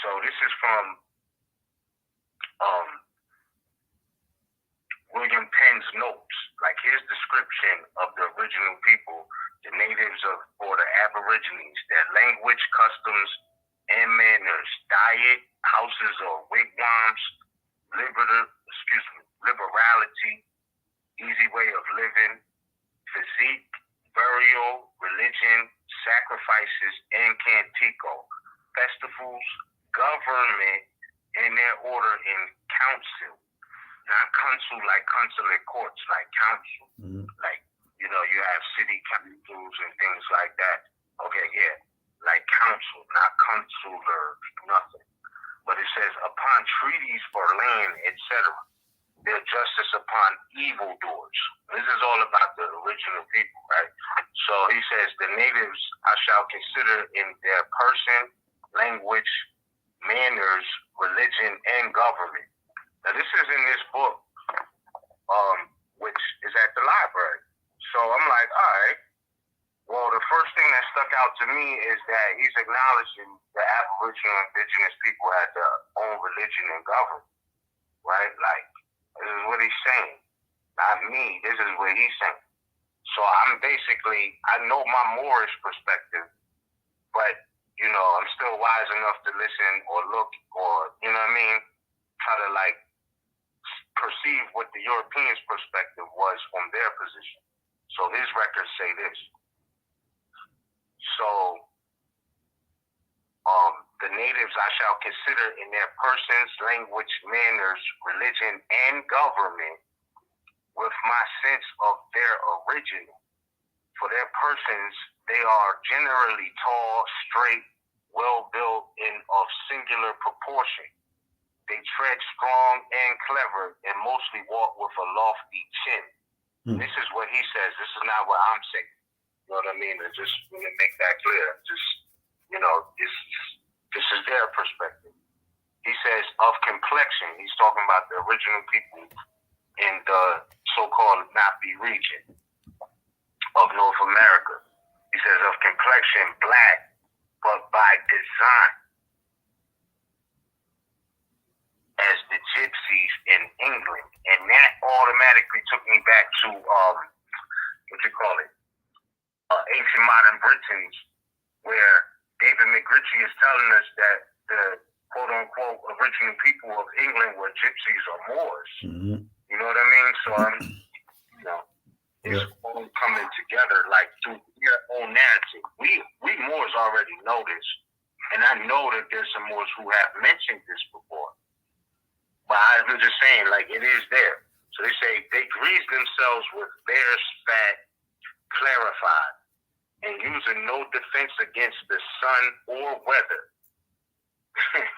So this is from William Penn's notes. Like, his description of the original people, the natives or the Aborigines, their language, customs, and manners, diet, houses or wigwams, liberality, easy way of living, physique, burial, religion, sacrifices, and cantico, festivals, government, and their order in council, not council like consulate courts, like council. Mhm. Like, you know, you have city councils and things like that. Okay, yeah, like council, not consular, nothing. But it says, upon treaties for land, etc., their justice upon evildoers. This is all about the original people, right? So he says, the natives I shall consider in their person, language, manners, religion, and government. Now, this is in this book, which is at the library. So I'm like, all right. Well, the first thing that stuck out to me is that he's acknowledging the Aboriginal indigenous people had their own religion and government, right? Like, this is what he's saying. Not me. This is what he's saying. So I'm basically, I know my Moorish perspective, but, you know, I'm still wise enough to listen or look or, you know what I mean? Try to, like, perceive what the Europeans' perspective was from their position. So his records say this. So, the natives I shall consider in their persons, language, manners, religion, and government with my sense of their origin. For their persons, they are generally tall, straight, well-built, and of singular proportion. They tread strong and clever, and mostly walk with a lofty chin. This is what he says. This is not what I'm saying. You know what I mean? I just want to make that clear. Just, you know, this is their perspective. He says, of complexion, he's talking about the original people in the so-called Napi region of North America. He says, of complexion, black, but by design, as the gypsies in England. And that automatically took me back to, ancient modern Britons, where David McRitchie is telling us that the quote-unquote original people of England were gypsies or Moors. Mhm. You know what I mean? So I'm, you know, it's all coming together like through their own narrative. We Moors already know this, and I know that there's some Moors who have mentioned this before. But I'm just saying, like, it is there. So they say they grease themselves with bear's fat, clarified, and using no defense against the sun or weather.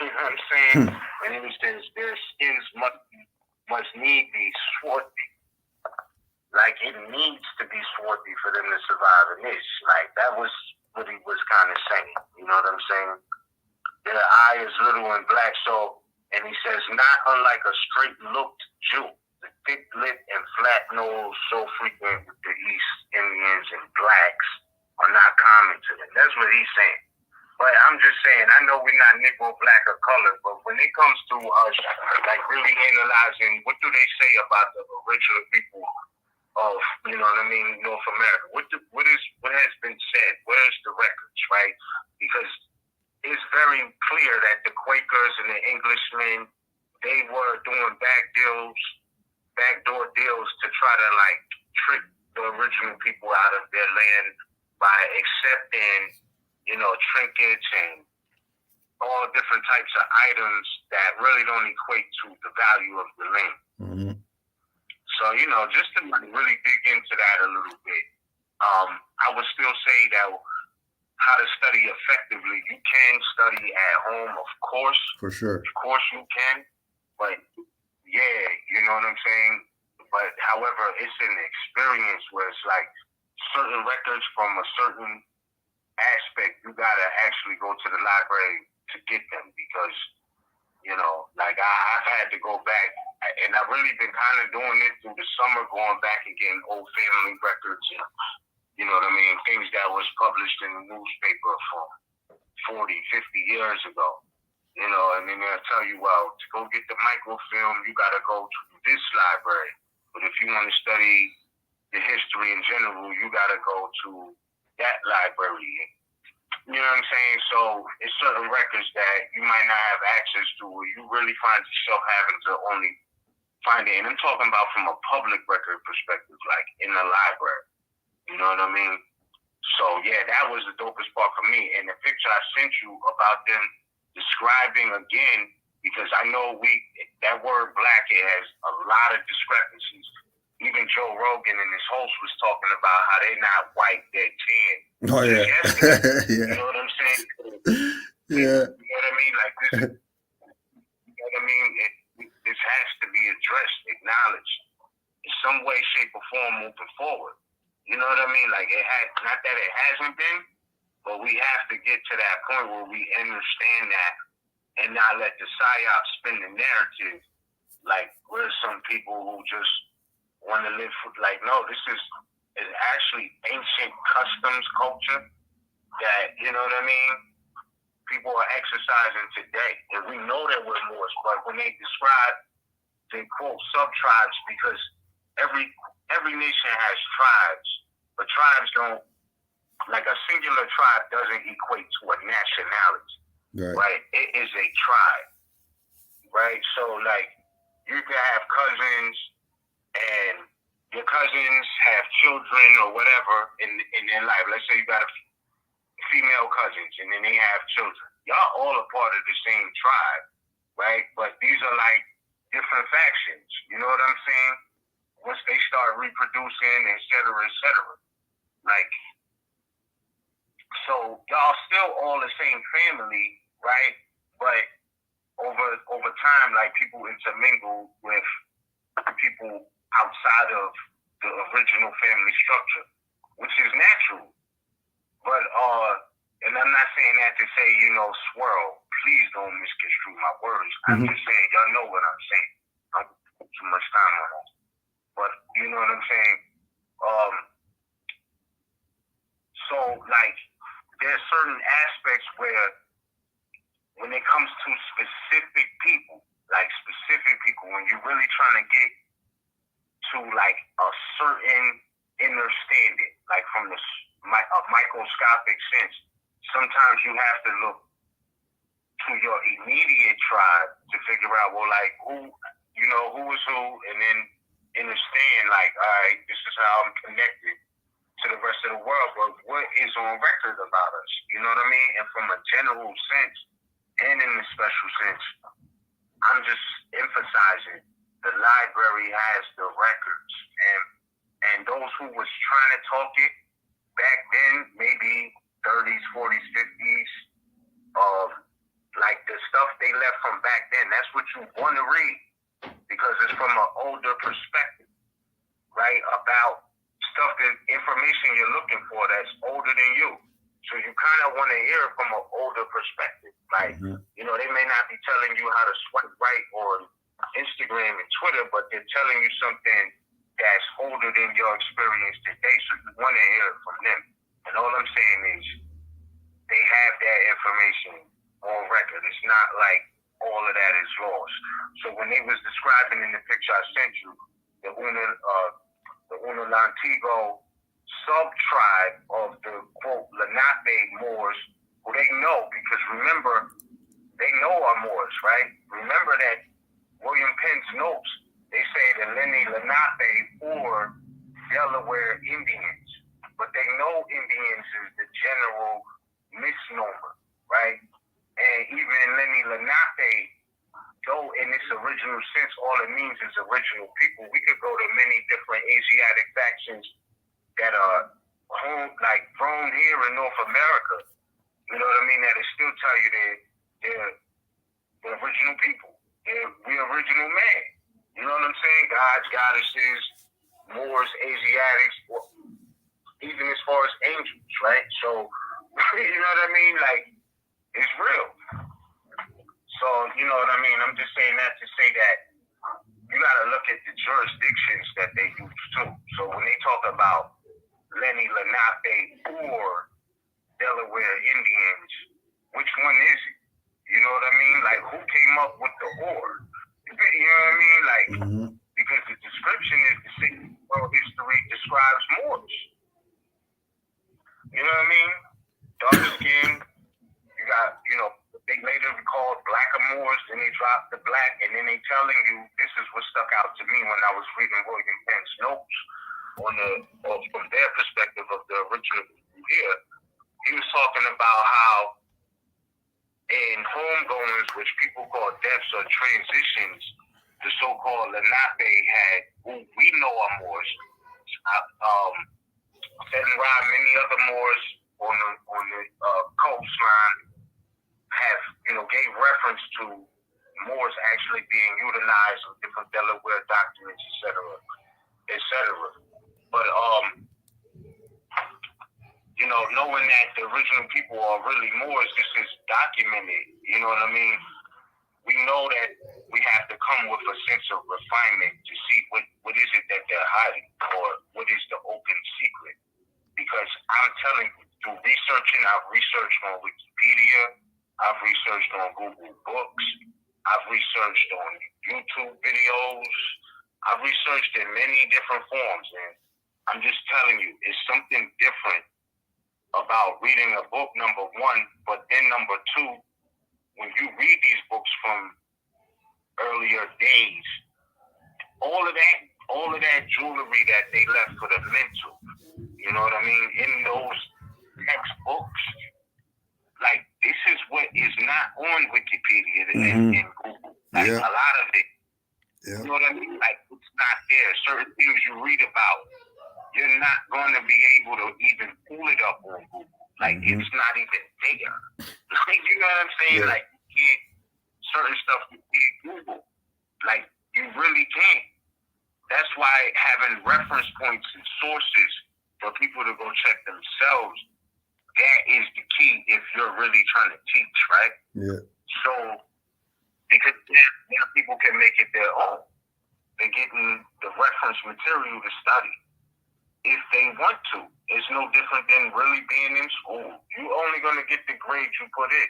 You know what I'm saying? And then he says their skins must need be swarthy. Like, it needs to be swarthy for them to survive in this. Like, that was what he was kind of saying. You know what I'm saying? Their eye is little and black, so, and he says, not unlike a straight-looked Jew. The thick lip and flat nose so frequent with the East Indians and blacks are not common to them. That's what he's saying. But I'm just saying, I know we're not Negro, black, or color, but when it comes to us, like, really analyzing, what do they say about the original people of, you know what I mean, North America? What has been said? Where's the records, right? Because it's very clear that the Quakers and the Englishmen, they were doing backdoor deals to try to, like, trick the original people out of their land by accepting, you know, trinkets and all different types of items that really don't equate to the value of the land. Mhm. So, you know, just to really dig into that a little bit, I would still say that how to study effectively, you can study at home, of course. For sure. Of course you can. But, yeah, you know what I'm saying? But, however, it's an experience where it's like certain records from a certain aspect, you got to actually go to the library to get them because, you know, like I've had to go back, and I've really been kind of doing it through the summer, going back and getting old family records and, you know what I mean, things that was published in the newspaper from 40, 50 years ago. You know, and then they'll tell you, well, to go get the microfilm, you got to go to this library. But if you want to study the history in general, you got to go to that library. You know what I'm saying? So it's certain records that you might not have access to, where you really find yourself having to only find it. And I'm talking about from a public record perspective, like in the library. You know what I mean? So, yeah, that was the dopest part for me. And the picture I sent you about them describing, again, because I know that word black, it has a lot of discrepancies. Even Joe Rogan and his host was talking about how they're not white, they're tan. Oh yeah. You know what I'm saying? Yeah. You know what I mean? Like this, you know what I mean? This has to be addressed, acknowledged in some way, shape, or form moving forward. You know what I mean? Like not that it hasn't been, but we have to get to that point where we understand that and not let the psyop spin the narrative. Like we're some people who just want to live like, no, this is actually ancient customs culture that, you know what I mean, people are exercising today. And we know that we're Moors, but when they describe, they quote sub-tribes because every nation has tribes, but tribes don't, like a singular tribe doesn't equate to a nationality, right? It is a tribe, right? So like you can have cousins and your cousins have children or whatever in their life. Let's say you got a female cousins and then they have children. Y'all all a part of the same tribe, right? But these are like different factions. You know what I'm saying? Once they start reproducing, et cetera, et cetera. Like, so y'all still all the same family, right? But over time, like people intermingle with people outside of the original family structure, which is natural. But and I'm not saying that to say, swirl. Please don't misconstrue my words. I'm just saying, y'all know what I'm saying. I don't put too much time on that. But you know what I'm saying? So like there's certain aspects where when it comes to specific people, when you're really trying to get to like a certain understanding, like from a microscopic sense, sometimes you have to look to your immediate tribe to figure out, well, like who is who, and then understand, like, all right, this is how I'm connected to the rest of the world, but what is on record about us? You know what I mean? And from a general sense and in a special sense, I'm just emphasizing the library has the records, and those who was trying to talk it back then, maybe 30s, 40s, 50s, like the stuff they left from back then, that's what you want to read because it's from an older perspective, right? About stuff, that information you're looking for that's older than you. So you kind of want to hear it from an older perspective. Like, they may not be telling you how to swipe right on Instagram and Twitter, but they're telling you something that's older than your experience today. So you want to hear it from them. And all I'm saying is they have that information on record. It's not like all of that is lost. So when they was describing in the picture I sent you, the Untitled sub-tribe of the, quote, Lenape Moors, who they know, because remember, they know are Moors, right? Remember that William Penn's notes, they say the Lenape or Delaware Indians, but they know Indians is the general misnomer, right? And even Lenni Lenape, though in its original sense, all it means is original people, we could go to many different Asiatic factions that are grown here in North America. You know what I mean? That it still tell you they're the original people. We original man. You know what I'm saying? Gods, goddesses, Moors, Asiatics, even as far as angels, right? So, you know what I mean? Like, it's real. So, you know what I mean? I'm just saying that to say that you got to look at the jurisdictions that they use too. So when they talk about Lenni Lenape or Delaware Indians, which one is it? You know what I mean? Like, who came up with the or? You know what I mean? Like, because the description is the same. World history describes Moors. You know what I mean? Dark skin. You got, they later called black Moors, then they dropped the black, and then they telling you, this is what stuck out to me when I was reading William Penn's notes from their perspective of the original here. He was talking about how in homegoings, which people call deaths or transitions, the so-called Lenape had, who we know are Moors. Fenrod, many other Moors on the coastline have, gave reference to Moors actually being utilized in different Delaware documents, etc. But knowing that the original people are really Moors, this is documented. You know what I mean? We know that we have to come with a sense of refinement to see what is it that they're hiding, or what is the open secret. Because I'm telling you, through researching, I've researched on Wikipedia, I've researched on Google Books, I've researched on YouTube videos, I've researched in many different forms, and I'm just telling you, it's something different about reading a book, number one, but then number two, when you read these books from earlier days, all of that jewelry that they left for the mental, you know what I mean, in those textbooks, like, this is what is not on Wikipedia and Google. Like, a lot of it, you know what I mean? Like, it's not there. Certain things you read about, you're not going to be able to even pull it up on Google. Like, it's not even there. Like, you know what I'm saying? Yeah. Like, you can't, certain stuff you can't Google. Like, you really can't. That's why having reference points and sources for people to go check themselves, that is the key if you're really trying to teach, right? Yeah. So, because then people can make it their own. They're getting the reference material to study if they want to. It's no different than really being in school. You're only going to get the grades you put in,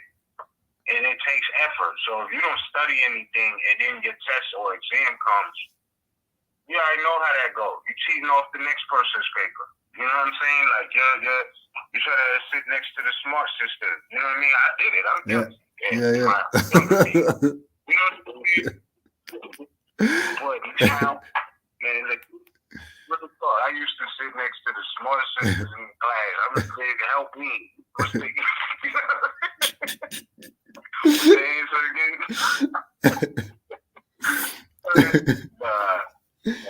and it takes effort. So if you don't study anything and then your test or exam comes, you already know how that goes. You're cheating off the next person's paper. You know what I'm saying? Like, you try to sit next to the smart sister. You know what I mean? I did it. I'm guilty. You know what I mean? But now, man, look, I used to sit next to the smart sisters in class. I was there to help me.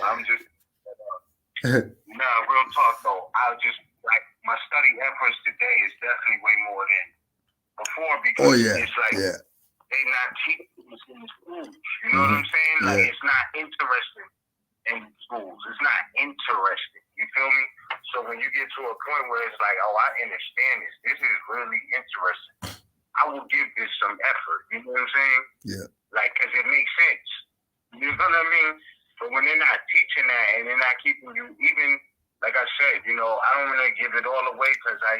I'm just, real talk though. I just, like, my study efforts today is definitely way more than before, because it's like, they not teaching us in schools. You know what I'm saying? Like, it's not interesting in schools. It's not interesting. You feel me? So when you get to a point where it's like, oh, I understand this. This is really interesting. I will give this some effort. You know what I'm saying? Yeah. Like, because it makes sense. You know what I mean? But when they're not teaching that and they're not keeping you, even, like I said, I don't want to give it all away, because I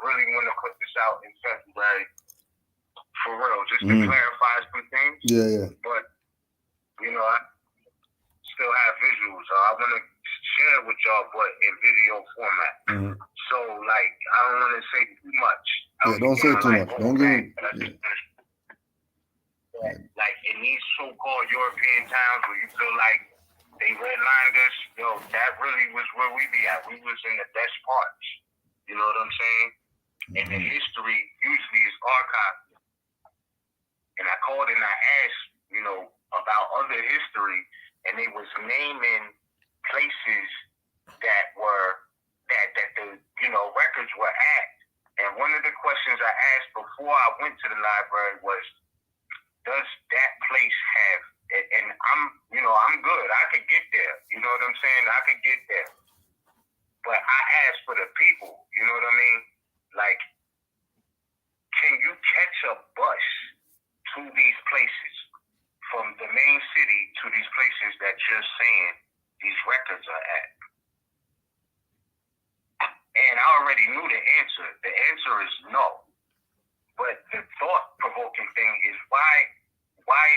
really want to put this out in February, for real, just to clarify some things. Yeah. But, I still have visuals, so I want to share it with y'all, but in video format. So, like, I don't want to say too much. Don't say too much. Don't give it. Like, in these so-called European towns where you feel like they redlined us, that really was where we be at. We was in the best parts. You know what I'm saying? And the history usually is archived. And I called and I asked, about other history, and they was naming places that the records were at. And one of the questions I asked before I went to the library was, does that place have, and I'm good. I could get there. You know what I'm saying? I could get there. But I asked for the people. You know what I mean? Like, can you catch a bus to these places, from the main city to these places that you're saying these records are at? And I already knew the answer. The answer is no. But the thought-provoking thing is, why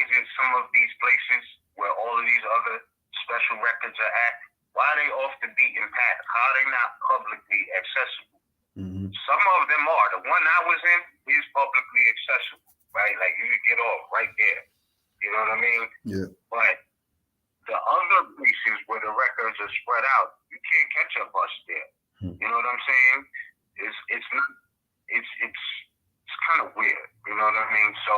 is it some of these places where all of these other special records are at, why are they off the beaten path? How are they not publicly accessible? Some of them are. The one I was in is publicly accessible, right? Like, you could get off right there. You know what I mean? Yeah. But the other places where the records are spread out, you can't catch a bus there. You know what I'm saying? It's kind of weird. You You know what I mean? So,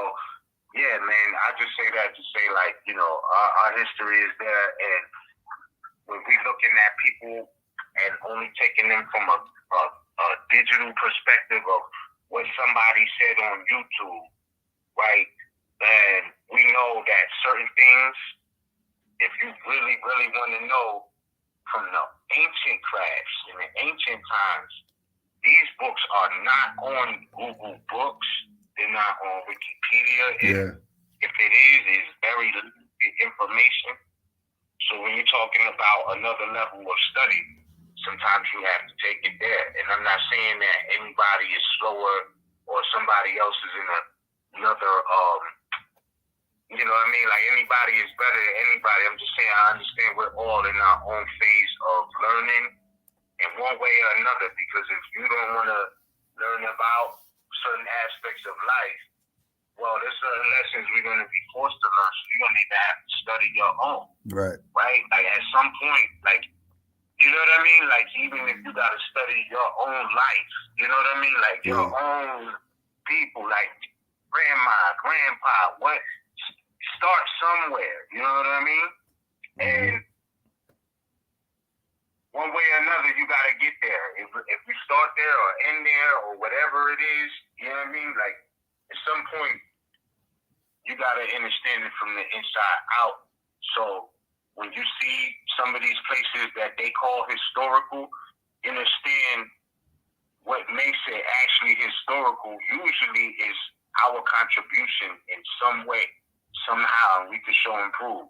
yeah, man, I just say that to say, like, you know, our history is there, and when we looking at people and only taking them from a digital perspective of what somebody said on YouTube, right? And we know that certain things, if you really, really want to know from the ancient crafts in the ancient times, these books are not on Google Books. They're not on Wikipedia. Yeah. If it is, it's very limited information. So when you're talking about another level of study, sometimes you have to take it there. And I'm not saying that anybody is slower or somebody else is in another, you know what I mean? Like anybody is better than anybody. I'm just saying I understand we're all in our own phase of learning in one way or another. Because if you don't want to learn about certain aspects of life, well, there's certain lessons we're going to be forced to learn. So you're going to need to have to study your own. Right. Right? Like at some point, like, you know what I mean? Like even if you got to study your own life, you know what I mean? Like your own people, like grandma, grandpa, what? Start somewhere, you know what I mean? And one way or another, you got to get there. If you start there or end there or whatever it is, you know what I mean? Like at some point, you got to understand it from the inside out. So when you see some of these places that they call historical, understand what makes it actually historical usually is our contribution in some way, somehow, we could show and prove.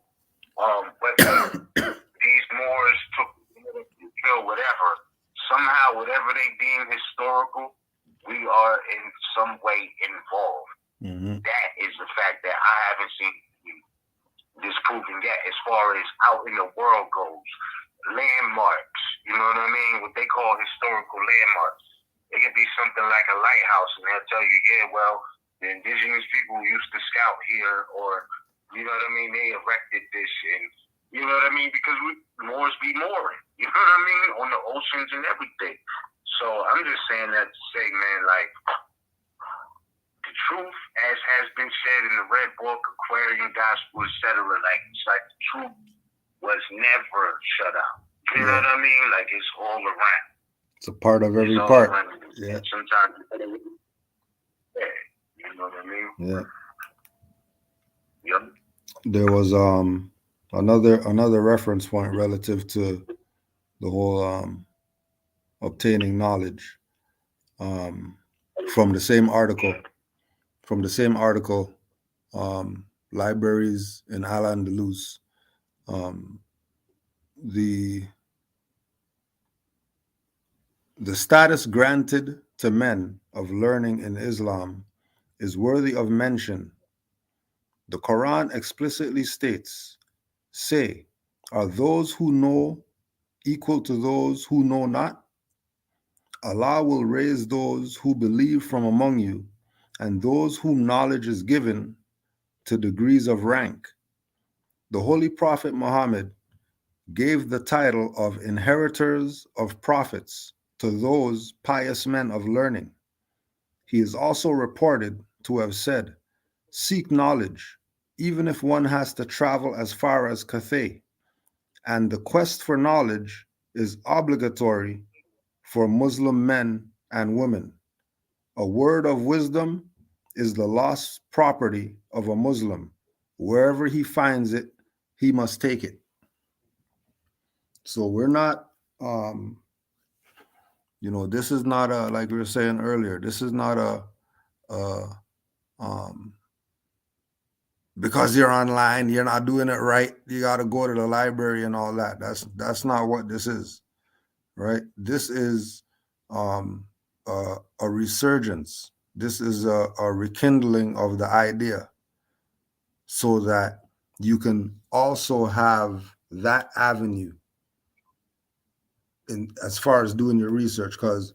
But these Moors took whatever, somehow, whatever they deem historical, we are in some way involved. That is the fact that I haven't seen disproven yet as far as out in the world goes. Landmarks, you know what I mean? What they call historical landmarks. It could be something like a lighthouse, and they'll tell you, yeah, well, the indigenous people used to scout here, or, you know what I mean, they erected this, and, you know what I mean, because Moors be mooring, you know what I mean, on the oceans and everything. So I'm just saying that to say, man, like, the truth, as has been said in the Red Book, Aquarian Gospel, etc., like, it's like the truth was never shut out. You know what I mean? Like, it's all around. It's a part of every part. Yeah. And sometimes, yeah, you know what I mean? Yeah. Yep. There was another reference point relative to the whole obtaining knowledge from the same article. Libraries in Al-Andalus. The status granted to men of learning in Islam is worthy of mention. The Quran explicitly states, "Say, are those who know equal to those who know not? Allah will raise those who believe from among you, and those whom knowledge is given to degrees of rank." The Holy Prophet Muhammad gave the title of inheritors of prophets to those pious men of learning. He is also reported to have said, "Seek knowledge, even if one has to travel as far as Cathay, and the quest for knowledge is obligatory for Muslim men and women. A word of wisdom is the lost property of a Muslim. Wherever he finds it, he must take it." So we're not, this is not like we were saying earlier, this is not because you're online, you're not doing it right, you got to go to the library and all that. That's not what this is, right? This is a resurgence. This is a rekindling of the idea so that you can also have that avenue in as far as doing your research, because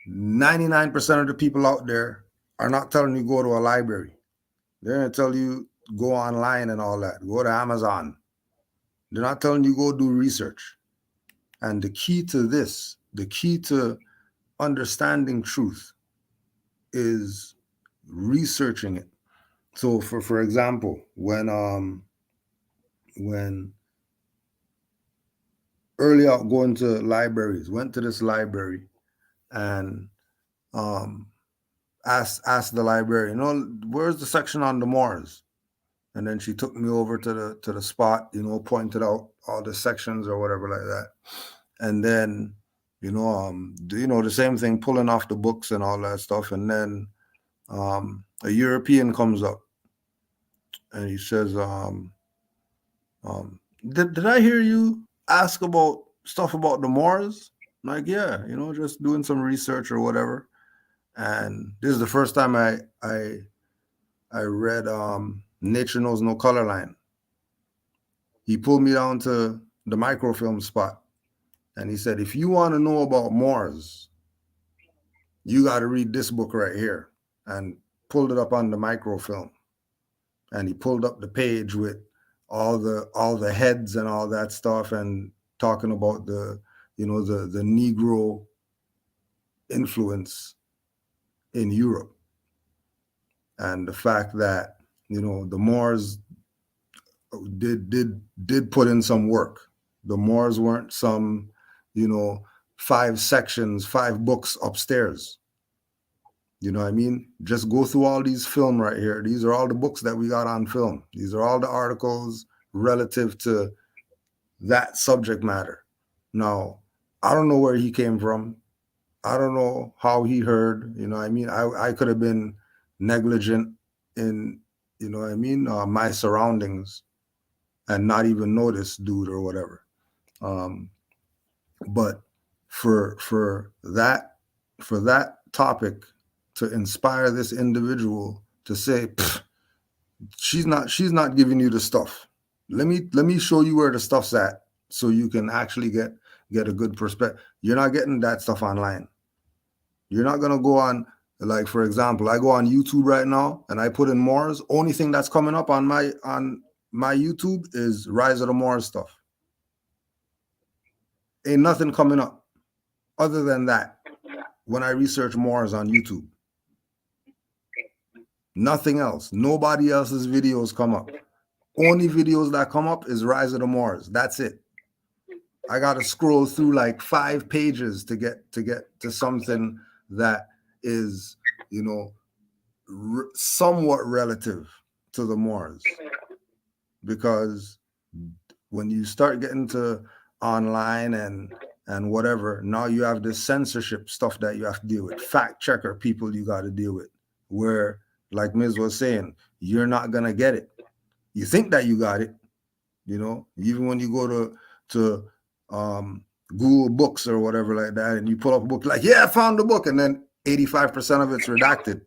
99% of the people out there are not telling you go to a library. They're going to tell you go online and all that. Go to Amazon. They're not telling you go do research. And the key to understanding truth is researching it. So for example, when early out going to libraries, went to this library and asked the librarian, where's the section on the Moors? And then she took me over to the spot, pointed out all the sections or whatever like that. And then, the same thing, pulling off the books and all that stuff. And then a European comes up and he says, did I hear you ask about stuff about the Moors? I'm like, yeah, just doing some research or whatever. And this is the first time I read Nature Knows No Color Line. He pulled me down to the microfilm spot and he said, if you want to know about Moors, you got to read this book right here, and pulled it up on the microfilm. And he pulled up the page with all the heads and all that stuff and talking about the Negro influence in Europe and the fact that, the Moors did put in some work. The Moors weren't some, 5 sections, 5 books upstairs. You know what I mean? Just go through all these film right here. These are all the books that we got on film. These are all the articles relative to that subject matter. Now, I don't know where he came from. I don't know how he heard, I mean? I could have been negligent in, my surroundings and not even know this dude or whatever. But for that topic to inspire this individual to say, she's not giving you the stuff. Let me show you where the stuff's at so you can actually get a good perspective. You're not getting that stuff online. You're not gonna go on, like, for example, I go on YouTube right now and I put in Moors. Only thing that's coming up on my YouTube is Rise of the Moors stuff. Ain't nothing coming up other than that when I research Moors on YouTube. Nothing else. Nobody else's videos come up. Only videos that come up is Rise of the Moors. That's it. I got to scroll through like 5 pages to get to something that is, somewhat relative to the Moors. Because when you start getting to online and whatever, now you have this censorship stuff that you have to deal with. Fact checker people you got to deal with, where, like Ms. was saying, you're not going to get it. You think that you got it, even when you go to Google Books or whatever like that, and you pull up a book, like, yeah, I found the book, and then 85% of it's redacted.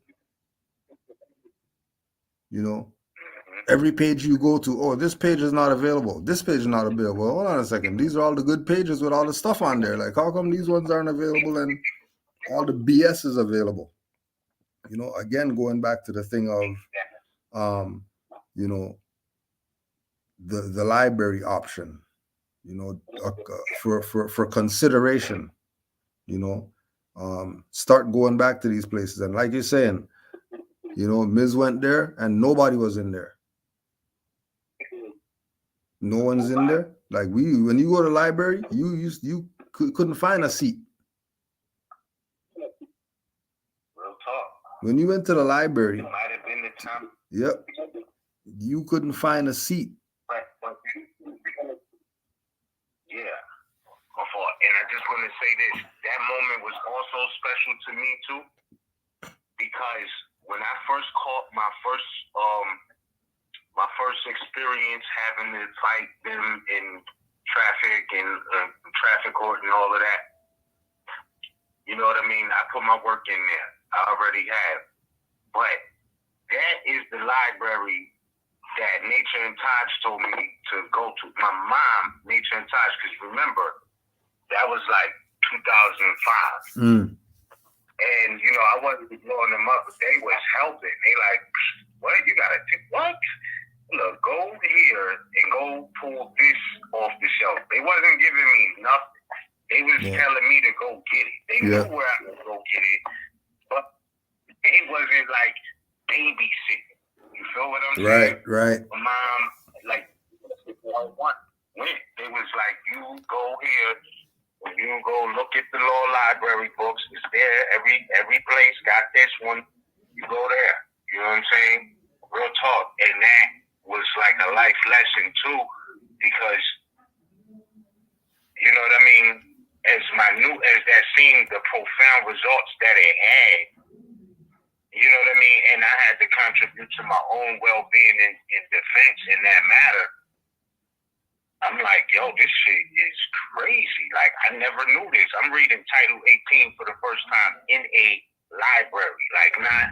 Every page you go to, this page is not available. This page is not available. Hold on a second. These are all the good pages with all the stuff on there. Like, how come these ones aren't available and all the BS is available? Again, going back to the thing of, the library option, for consideration, start going back to these places. And like you're saying, Ms. went there and nobody was in there. No one's in there. Like, when you go to the library, you couldn't find a seat. Real talk. When you went to the library, It might have been the time. Yep, you couldn't find a seat. Yeah. And I just want to say this. That moment was also special to me too, because when I first caught my first experience having to fight them in traffic and traffic court and all of that, you know what I mean? I put my work in there. I already have. But that is the library that Nature and Taj told me to go to. My mom, Nature and Taj, because remember, that was like 2005. And, I wasn't blowing them up, but they was helping. They like, what? You got to do what? Look, go here and go pull this off the shelf. They wasn't giving me nothing. They was telling me to go get it. They knew where I could go get it. But it wasn't like babysit. You feel what I'm saying? Right. My mom, like, when it was like, you go here, when you go look at the law library books, it's there. Every place got this one. You go there. You know what I'm saying? Real talk. And that was like a life lesson too, because you know what I mean? As minute as that seemed, the profound results that it had, you know what I mean? And I had to contribute to my own well-being in defense in that matter. I'm like, yo, this shit is crazy. Like, I never knew this. I'm reading Title 18 for the first time in a library, like not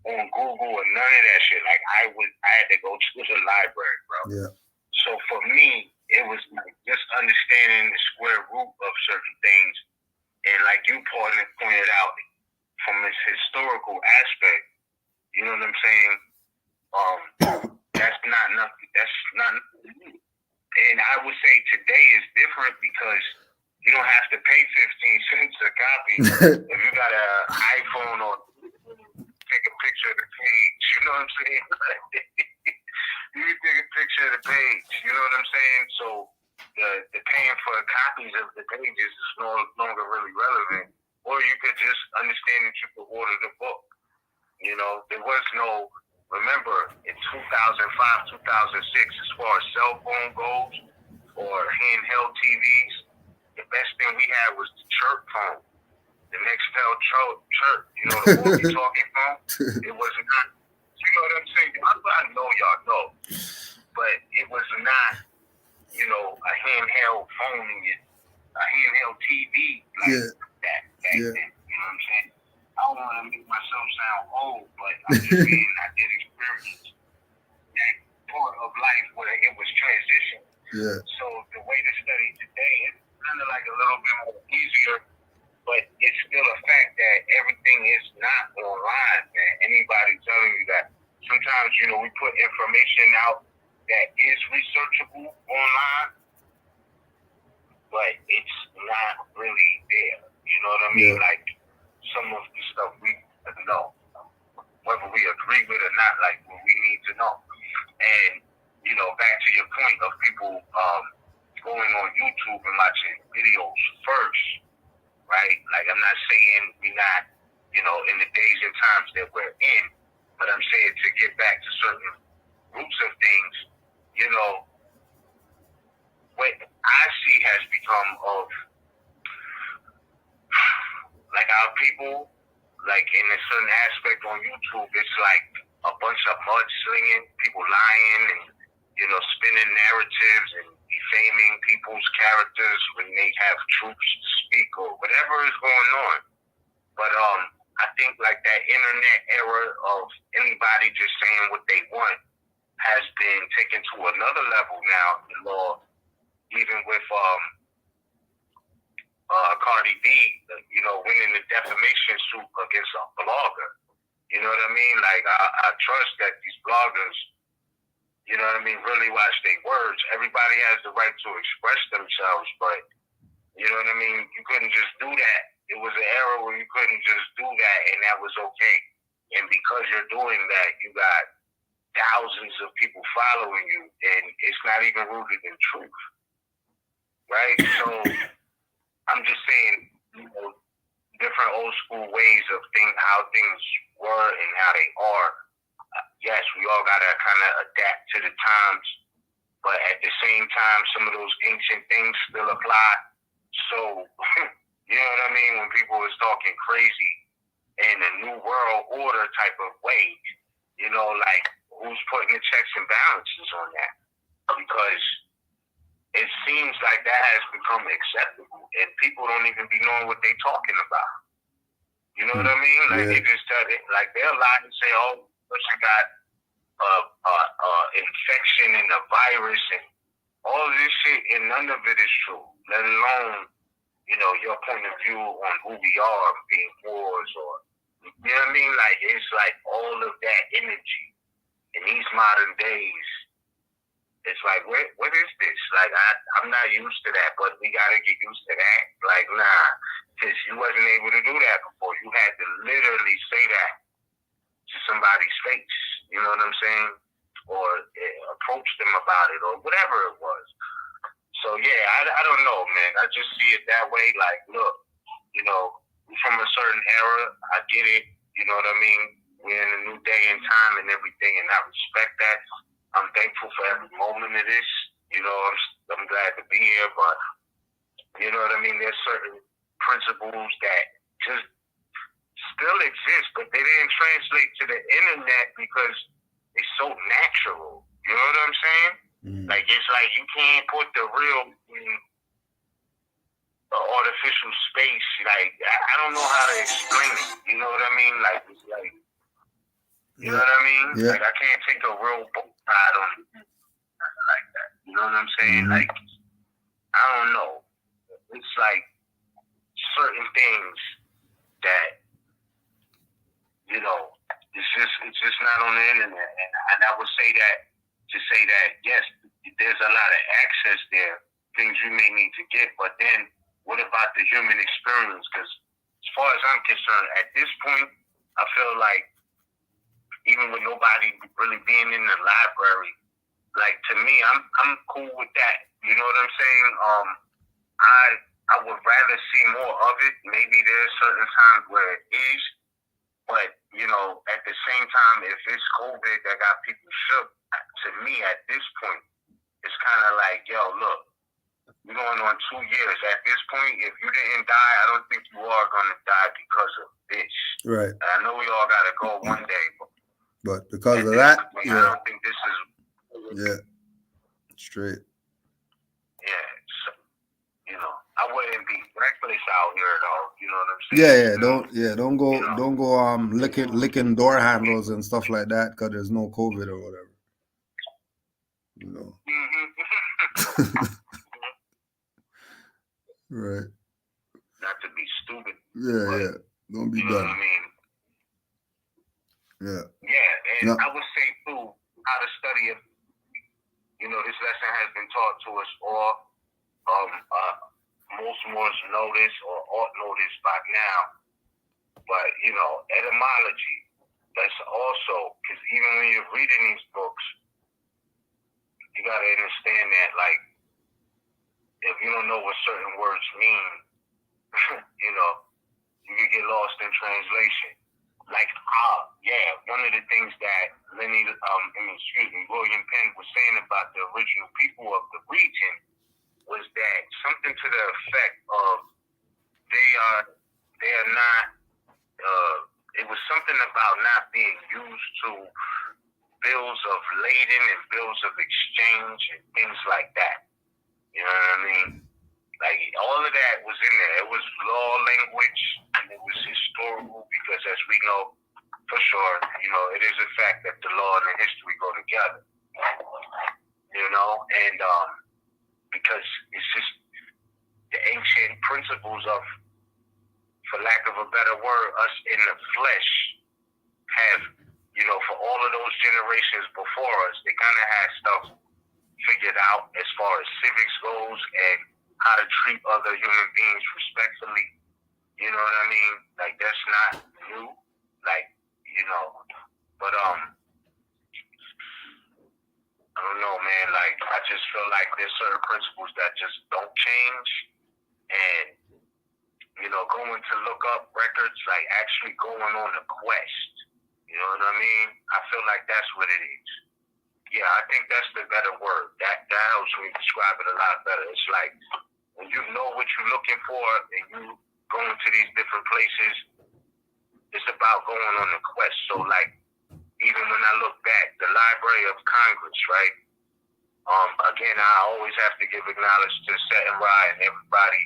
on Google or none of that shit. Like, I had to go to the library, bro. Yeah. So for me, it was like just understanding the square root of certain things. And like you pointed out, from its historical aspect, you know what I'm saying? That's not nothing. That's not nothing. And I would say today is different because you don't have to pay 15 cents a copy if you got an iPhone or take a picture of the page. You know what I'm saying? You can take a picture of the page. You know what I'm saying? So the paying for copies of the pages is no longer really relevant. Or you could just understand that you could order the book. You know, there was no, remember, in 2005, 2006, as far as cell phone goes or handheld TVs, the best thing we had was the chirp phone. The Nextel chirp, you know, the walkie-talkie phone. It was not, you know what I'm saying? I know y'all know, but it was not, you know, a handheld phone, a handheld TV like that back then. You know what I'm saying? I don't want to make myself sound old, but I'm just saying I did experience that part of life where it was transition. Yeah. So the way to study today is kind of like a little bit more easier, but it's still a fact that everything is not online, man. Anybody telling you that sometimes, you know, we put information out that is researchable online, but it's not really there. You know what I mean? Yeah. Like some of the stuff we know, whether we agree with it or not, like what we need to know. And, you know, back to your point of people going on YouTube and watching videos first, right? Like, I'm not saying we're not, you know, in the days and times that we're in, but I'm saying to get back to certain roots of things, you know, what I see has become of, like, our people, like, in a certain aspect on YouTube, it's like a bunch of mudslinging, people lying and, you know, spinning narratives and defaming people's characters when they have truths to speak or whatever is going on. But I think, like, that internet era of anybody just saying what they want has been taken to another level now in law, even with Cardi B, you know, winning the defamation suit against a blogger. You know what I mean? Like, I trust that these bloggers, you know what I mean, really watch their words. Everybody has the right to express themselves, but, you know what I mean, you couldn't just do that. It was an era where you couldn't just do that, and that was okay. And because you're doing that, you got thousands of people following you, and it's not even rooted in truth. Right? So I'm just saying, you know, different old school ways of how things were and how they are. Yes, we all gotta kind of adapt to the times, but at the same time, some of those ancient things still apply. So, you know what I mean? When people was talking crazy in a new world order type of way, you know, like, who's putting the checks and balances on that? Because it seems like that has become acceptable, and people don't even be knowing what they're talking about. You know what I mean? Like, they just tell it, like, they'll lie and say, oh, person got infection and a virus and all of this shit, and none of it is true, let alone, you know, your point of view on who we are, being wars, or, you know what I mean? Like, it's like all of that energy in these modern days. It's like, what is this? Like, I'm not used to that, but we got to get used to that. Like, nah, because you wasn't able to do that before. You had to literally say that to somebody's face. You know what I'm saying? Or approach them about it, or whatever it was. So yeah, I don't know, man. I just see it that way. Like, look, you know, from a certain era, I get it. You know what I mean? We're in a new day and time and everything, and I respect that. I'm thankful for every moment of this. You know, I'm glad to be here, but you know what I mean? There's certain principles that just still exist, but they didn't translate to the internet because it's so natural. You know what I'm saying? Like, it's like you can't put the real artificial space. Like, I don't know how to explain it. You know what I mean? Like, it's like, you know what I mean? Yeah. Like, I can't take a real boat ride on it like that. You know what I'm saying? Like, I don't know. It's like certain things that, you know, it's just not on the internet. And I would say that to say that, yes, there's a lot of access there, things you may need to get, but then what about the human experience? Because as far as I'm concerned, at this point, I feel like even with nobody really being in the library, like, to me, I'm cool with that. You know what I'm saying? I would rather see more of it. Maybe there's certain times where it is, but, you know, at the same time, if it's COVID that got people shook, to me, at this point, it's kind of like, yo, look, we're going on 2 years. At this point, if you didn't die, I don't think you are going to die because of this. Right. And I know we all got to go one day, But because of that, I don't think this is. Yeah. Straight. Yeah. So, you know, I wouldn't be reckless out here, though. You know what I'm saying? Don't go licking door handles and stuff like that because there's no COVID or whatever. You know. Right. Not to be stupid. Yeah. Don't be You know dumb. what I mean? Yeah. Yeah, and No. I would say too, how to study it. You know, this lesson has been taught to us all. Most know this or ought know this by now. But, you know, etymology, that's also, because even when you're reading these books, you got to understand that, like, if you don't know what certain words mean, you know, you can get lost in translation. Like, one of the things that William Penn was saying about the original people of the region was that something to the effect of they are not, it was something about not being used to bills of lading and bills of exchange and things like that. You know what I mean? Like, all of that was in there. It was law language, and it was historical, because as we know, for sure, you know, it is a fact that the law and the history go together. You know, and because it's just the ancient principles of, for lack of a better word, us in the flesh have, you know, for all of those generations before us, they kind of had stuff figured out as far as civics goes and how to treat other human beings respectfully. You know what I mean? Like, that's not new. Like, you know, but I don't know, man. Like, I just feel like there's certain principles that just don't change. And, you know, going to look up records, like actually going on a quest. You know what I mean? I feel like that's what it is. Yeah, I think that's the better word. That helps me describe it a lot better. It's like, when you know what you're looking for and you going to these different places, it's about going on a quest. So, like, even when I look back, the Library of Congress, right? Again, I always have to give acknowledgement to Set and Rye and everybody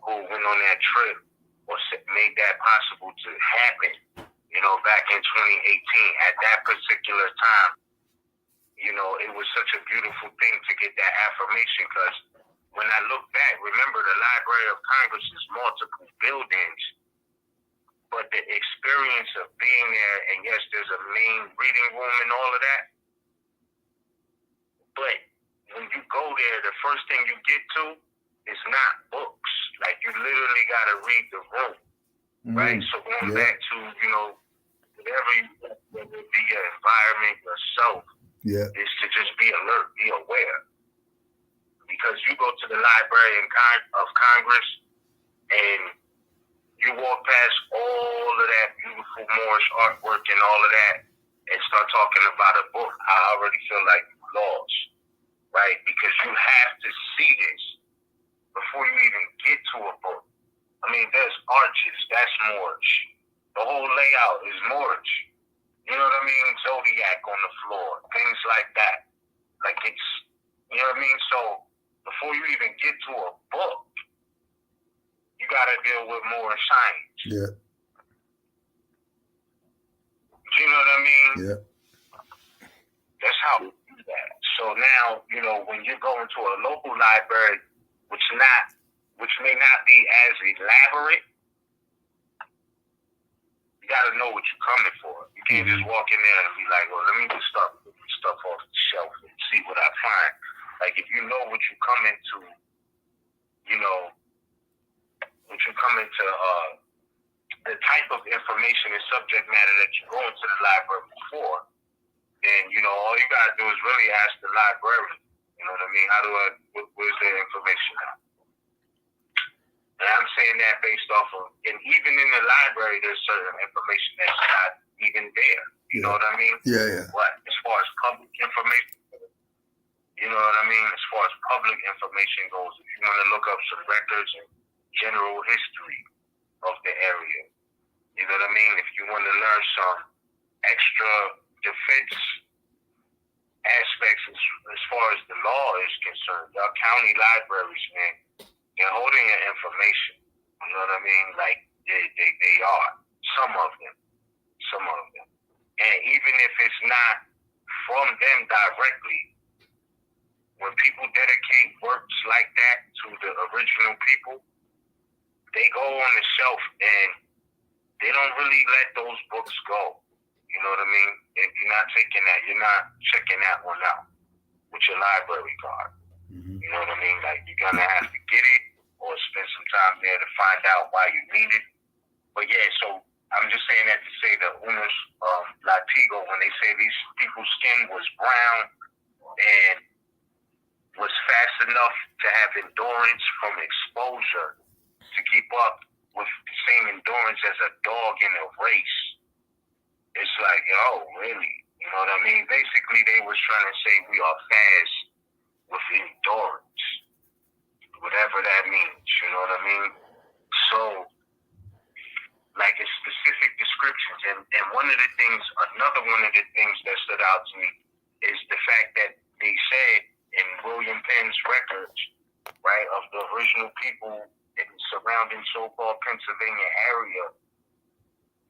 who went on that trip or made that possible to happen, you know, back in 2018. At that particular time, you know, it was such a beautiful thing to get that affirmation, because when I look back, remember, the Library of Congress is multiple buildings, but the experience of being there, and yes, there's a main reading room and all of that, but when you go there, the first thing you get to is not books. Like, you literally got to read the room, right? So going back to, you know, whatever you do, whether it be your environment, yourself, Yeah. is to just be alert, be aware. Because you go to the Library of Congress and you walk past all of that beautiful Moorish artwork and all of that and start talking about a book, I already feel like you lost, right? Because you have to see this before you even get to a book. I mean, there's arches, that's Moorish. The whole layout is Moorish. You know what I mean? Zodiac on the floor, things like that. Like it's, you know what I mean? So before you even get to a book, you got to deal with more science. Yeah. You know what I mean? Yeah. That's how we do that. So now, you know, when you go into a local library, which may not be as elaborate, you got to know what you're coming for. You can't just walk in there and be like, well, let me just start putting stuff off the shelf and see what I find. Like, if you know what you come into, you know, what you come into, the type of information and subject matter that you go into the library for, then, you know, all you got to do is really ask the librarian. You know what I mean? Where's the information at? And I'm saying that based off of, and even in the library, there's certain information that's not even there. You know what I mean? Yeah, yeah. But as far as public information, you know what I mean? As far as public information goes, if you want to look up some records and general history of the area, you know what I mean? If you want to learn some extra defense aspects as far as the law is concerned, our county libraries, man, they're holding your information. You know what I mean? Like they are. Some of them. And even if it's not from them directly, when people dedicate works like that to the original people, they go on the shelf and they don't really let those books go. You know what I mean? If you're not taking that, you're not checking that one out with your library card. You know what I mean? Like, you're going to have to get it or spend some time there to find out why you need it. But yeah, so I'm just saying that to say the Unos Latigo, when they say these people's skin was brown and was fast enough to have endurance from exposure to keep up with the same endurance as a dog in a race. It's like, oh, really? You know what I mean? Basically, they was trying to say we are fast with endurance, whatever that means. You know what I mean? So, like, it's specific descriptions. And another one of the things that stood out to me is the fact that they said in William Penn's records, right, of the original people in the surrounding so-called Pennsylvania area,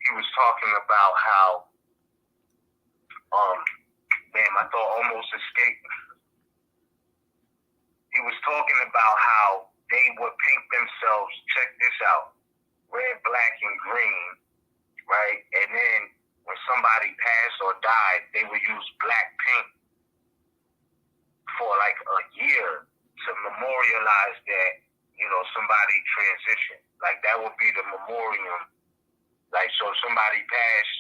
he was talking about how, my thought almost escaped. He was talking about how they would paint themselves, check this out, red, black, and green, right? And then when somebody passed or died, they would use black paint for like a year to memorialize that, you know, somebody transitioned. Like, that would be the memoriam. Like, so if somebody passed,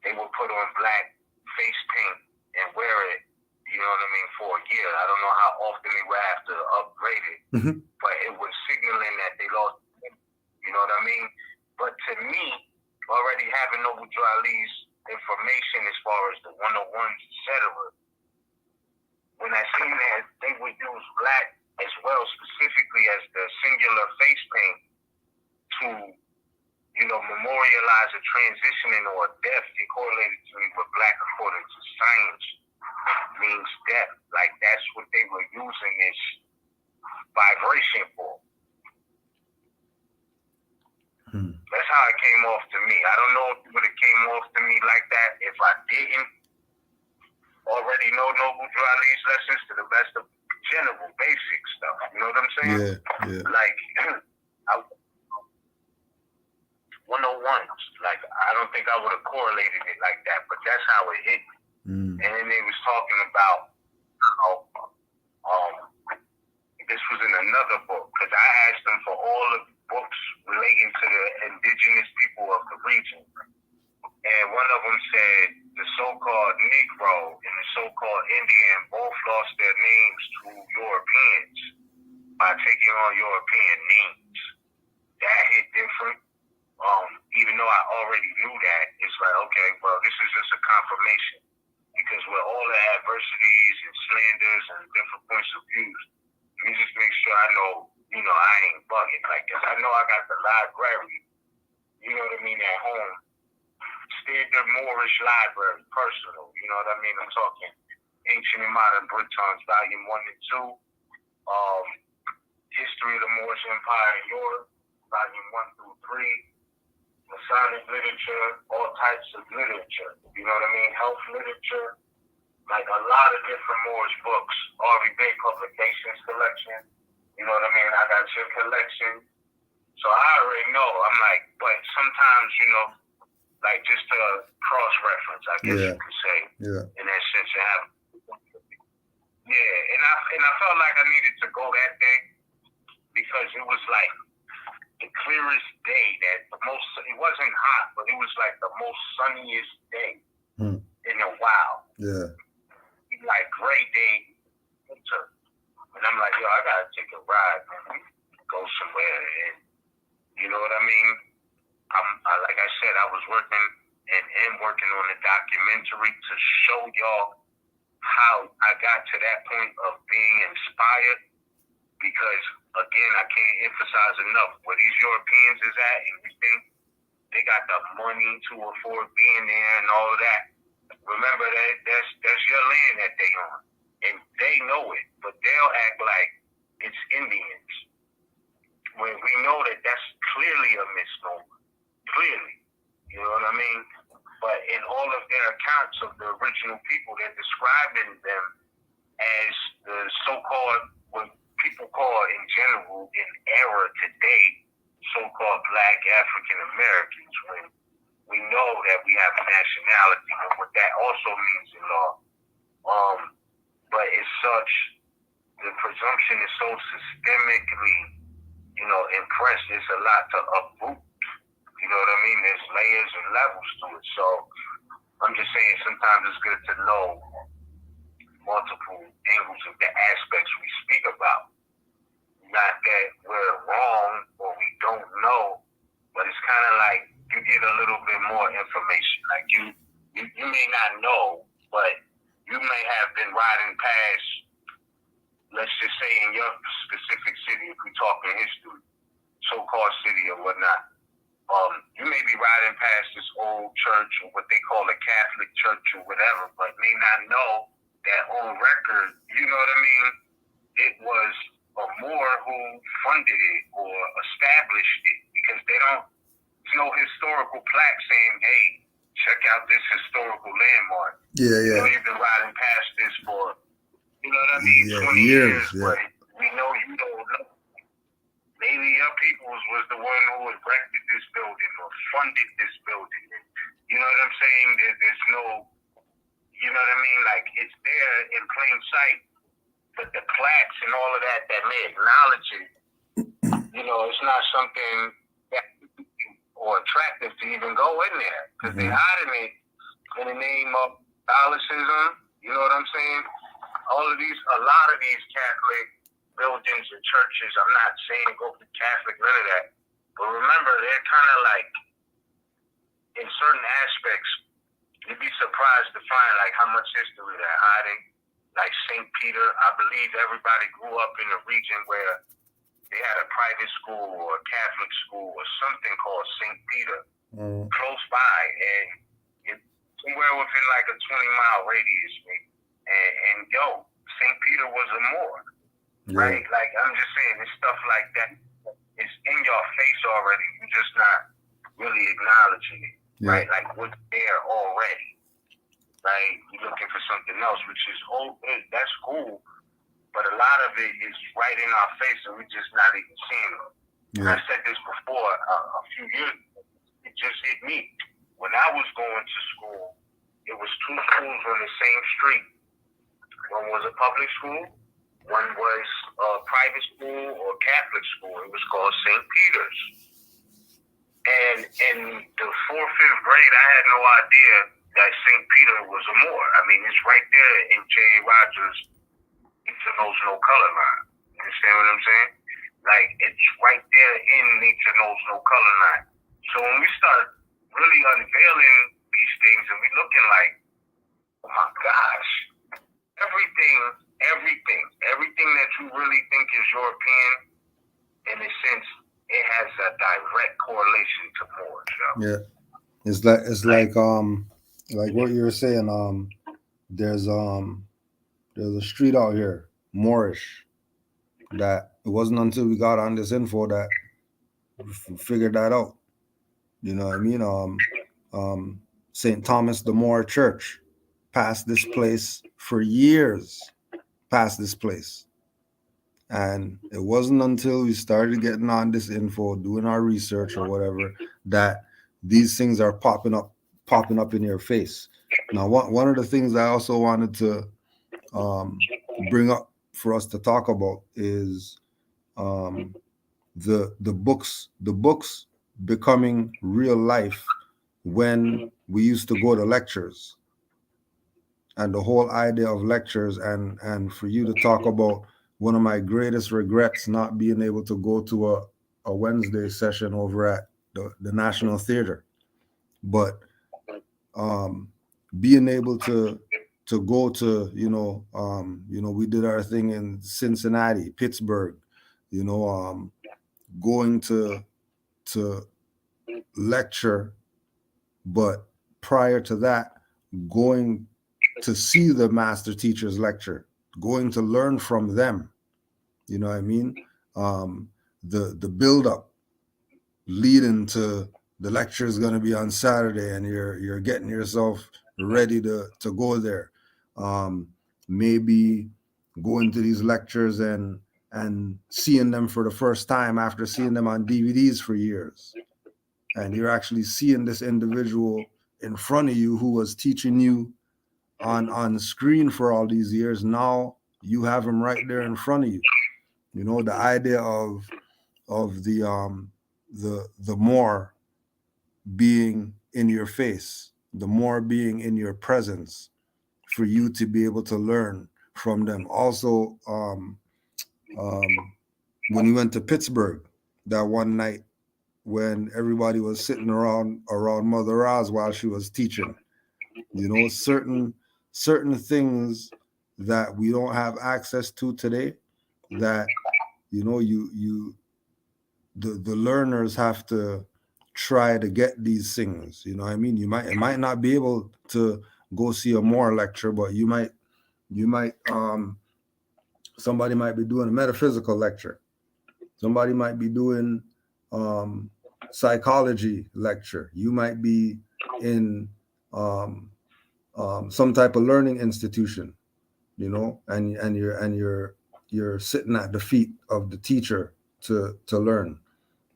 they would put on black face paint and wear it, you know what I mean, for a year. I don't know how often they would have to upgrade it, but it was signaling that they lost, you know what I mean? But to me, already having Noble Drew Ali's information as far as the 101s, etc., when I seen that they would use black as well, specifically as the singular face paint to, you know, memorialize a transitioning or a death, it correlated to me with black according to science means death. Like, that's what they were using this vibration for. That's how it came off to me. I don't know if it would have came off to me like that if I didn't already know Noble Drew Ali's lessons to the best of general basic stuff. You know what I'm saying? Yeah. Like, 101s. Like, I don't think I would have correlated it like that, but that's how it hit me. And then they was talking about how this was in another book, because I asked them for all of the books relating to the indigenous people of the region. and one of them said the so-called Negro and the so-called Indian both lost their names to Europeans by taking on European names. That hit different. Even though I already knew that, it's like, okay, well, this is just a confirmation. Because with all the adversities and slanders and different points of views, let me just make sure I know, I ain't bugging. Like, 'cause I know I got the library, you know what I mean, at home. Standard Moorish Library, personal, you know what I mean? I'm talking Ancient and Modern Britons, Volume 1 and 2. History of the Moorish Empire in Europe, Volume 1 through 3. Masonic literature, all types of literature, you know what I mean? Health literature, like a lot of different Moorish books. Harvey Bay Publications collection, you know what I mean? I got your collection. So I already know. I'm like, but sometimes, like just to cross-reference, I guess you could say, in that sense, you have. Yeah, and I felt like I needed to go that day because it was like the clearest day it wasn't hot, but it was like the most sunniest day in a while. Yeah. Like gray day, winter. And I'm like, yo, I gotta take a ride, man. Go somewhere, and you know what I mean? Like I said, I was working and am working on a documentary to show y'all how I got to that point of being inspired. Because again, I can't emphasize enough where these Europeans is at, and you think they got the money to afford being there and all of that. Remember that that's your land that they on, and they know it, but they'll act like it's Indians when we know that that's clearly a misnomer. Clearly, you know what I mean? But in all of their accounts of the original people, they're describing them as the so-called, what people call in general, in era today, so-called Black African Americans, when we know that we have a nationality and what that also means in law. But it's such, the presumption is so systemically, impressed. There's a lot to uproot. You know what I mean? There's layers and levels to it. So I'm just saying sometimes it's good to know multiple angles of the aspects we speak about. Not that we're wrong or we don't know, but it's kind of like you get a little bit more information. Like you may not know, but you may have been riding past, let's just say in your specific city, if we talk in history, so-called city or whatnot. You may be riding past this old church or what they call a Catholic church or whatever, but may not know that on record, you know what I mean? It was a Moor who funded it or established it because there's no historical plaque saying, hey, check out this historical landmark. Yeah. You've been riding past this for, 20 years, but we know you don't know. Maybe your peoples was the one who erected this building or funded this building. You know what I'm saying? There's no, you know what I mean? Like, it's there in plain sight, but the plaques and all of that may acknowledge it. It's not something that or attractive to even go in there because they're hiding it in the name of Catholicism. You know what I'm saying? A lot of these Catholic buildings and churches, I'm not saying go to Catholic, none of that. But remember, they're kind of like, in certain aspects, you'd be surprised to find like how much history they're hiding. Like St. Peter, I believe everybody grew up in a region where they had a private school or a Catholic school or something called St. Peter close by, and it's somewhere within like a 20-mile radius, maybe. And St. Peter was a Moor. Right? Like, I'm just saying, it's stuff like that. It's in your face already. You're just not really acknowledging it. Right? Like, what's there already. Right? You're looking for something else, which is, that's cool. But a lot of it is right in our face, and we're just not even seeing it. I said this before, a few years ago. It just hit me. When I was going to school, it was two schools on the same street. One was a public school. One was a private school or Catholic school. It was called St. Peter's. And in the 4th, 5th grade, I had no idea that St. Peter was a Moor. I mean, it's right there in J.A. Rogers' Nature Knows No Color line. You understand what I'm saying? Like, it's right there in Nature Knows No Color line. So when we start really unveiling these things and we looking like, oh my gosh, everything that you really think is European, in a sense, it has a direct correlation to Moors. Yeah, it's like what you were saying. There's a street out here, Moorish, that it wasn't until we got on this info that we figured that out. You know what I mean? St. Thomas the More Church passed this place for years, past this place. And it wasn't until we started getting on this info, doing our research or whatever, that these things are popping up in your face. Now, one of the things I also wanted to bring up for us to talk about is the books becoming real life when we used to go to lectures, and the whole idea of lectures, and for you to talk about one of my greatest regrets not being able to go to a Wednesday session over at the National Theater, but being able to go to we did our thing in Cincinnati, Pittsburgh, going to lecture, but prior to that, going to see the master teachers lecture, going to learn from them. You know what I mean? The build up leading to the lecture is going to be on Saturday, and you're getting yourself ready to go there. Maybe going to these lectures and seeing them for the first time after seeing them on DVDs for years. And you're actually seeing this individual in front of you who was teaching you on screen for all these years. Now you have him right there in front of you. You know, the idea of the more being in your face, the more being in your presence, for you to be able to learn from them. Also, when we went to Pittsburgh that one night, when everybody was sitting around Mother Oz while she was teaching, certain things that we don't have access to today, that the learners have to try to get these things. You know what I mean? It might not be able to go see a Moore lecture, but you might somebody might be doing a metaphysical lecture. Somebody might be doing psychology lecture. You might be in some type of learning institution, and you're sitting at the feet of the teacher to learn.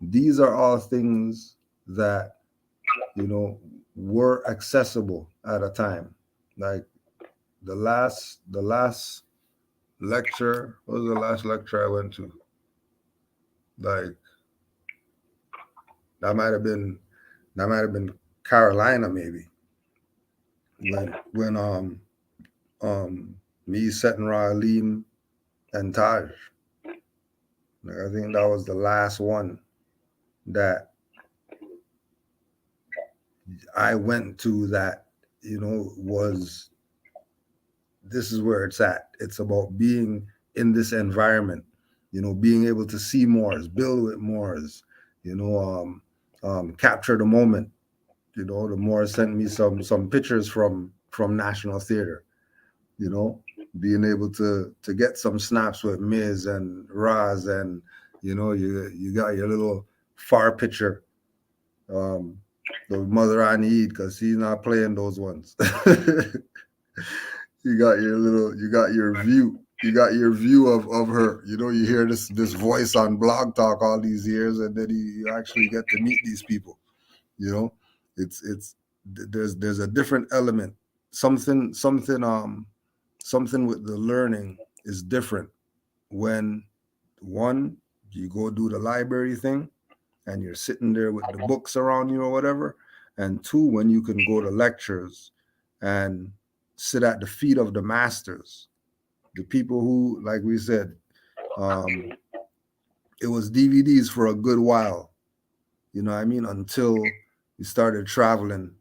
These are all things that were accessible at a time. Like the last lecture, what was the last lecture I went to? Like that might have been Carolina, maybe. When me, Seton Raheem, and Taj. I think that was the last one that I went to that, was, this is where it's at. It's about being in this environment, being able to see Moors, build with Moors, capture the moment. The Moors sent me some pictures from National Theater, being able to get some snaps with Miz and Raz, and you got your little far picture, the Mother Anid, because he's not playing those ones. you got your view of her. You hear this voice on Blog Talk all these years, and then you actually get to meet these people. It's there's a different element. Something with the learning is different when, one, you go do the library thing, and you're sitting there with the books around you or whatever, and two, when you can go to lectures and sit at the feet of the masters, the people who, like we said, it was DVDs for a good while, you know what I mean, until we started traveling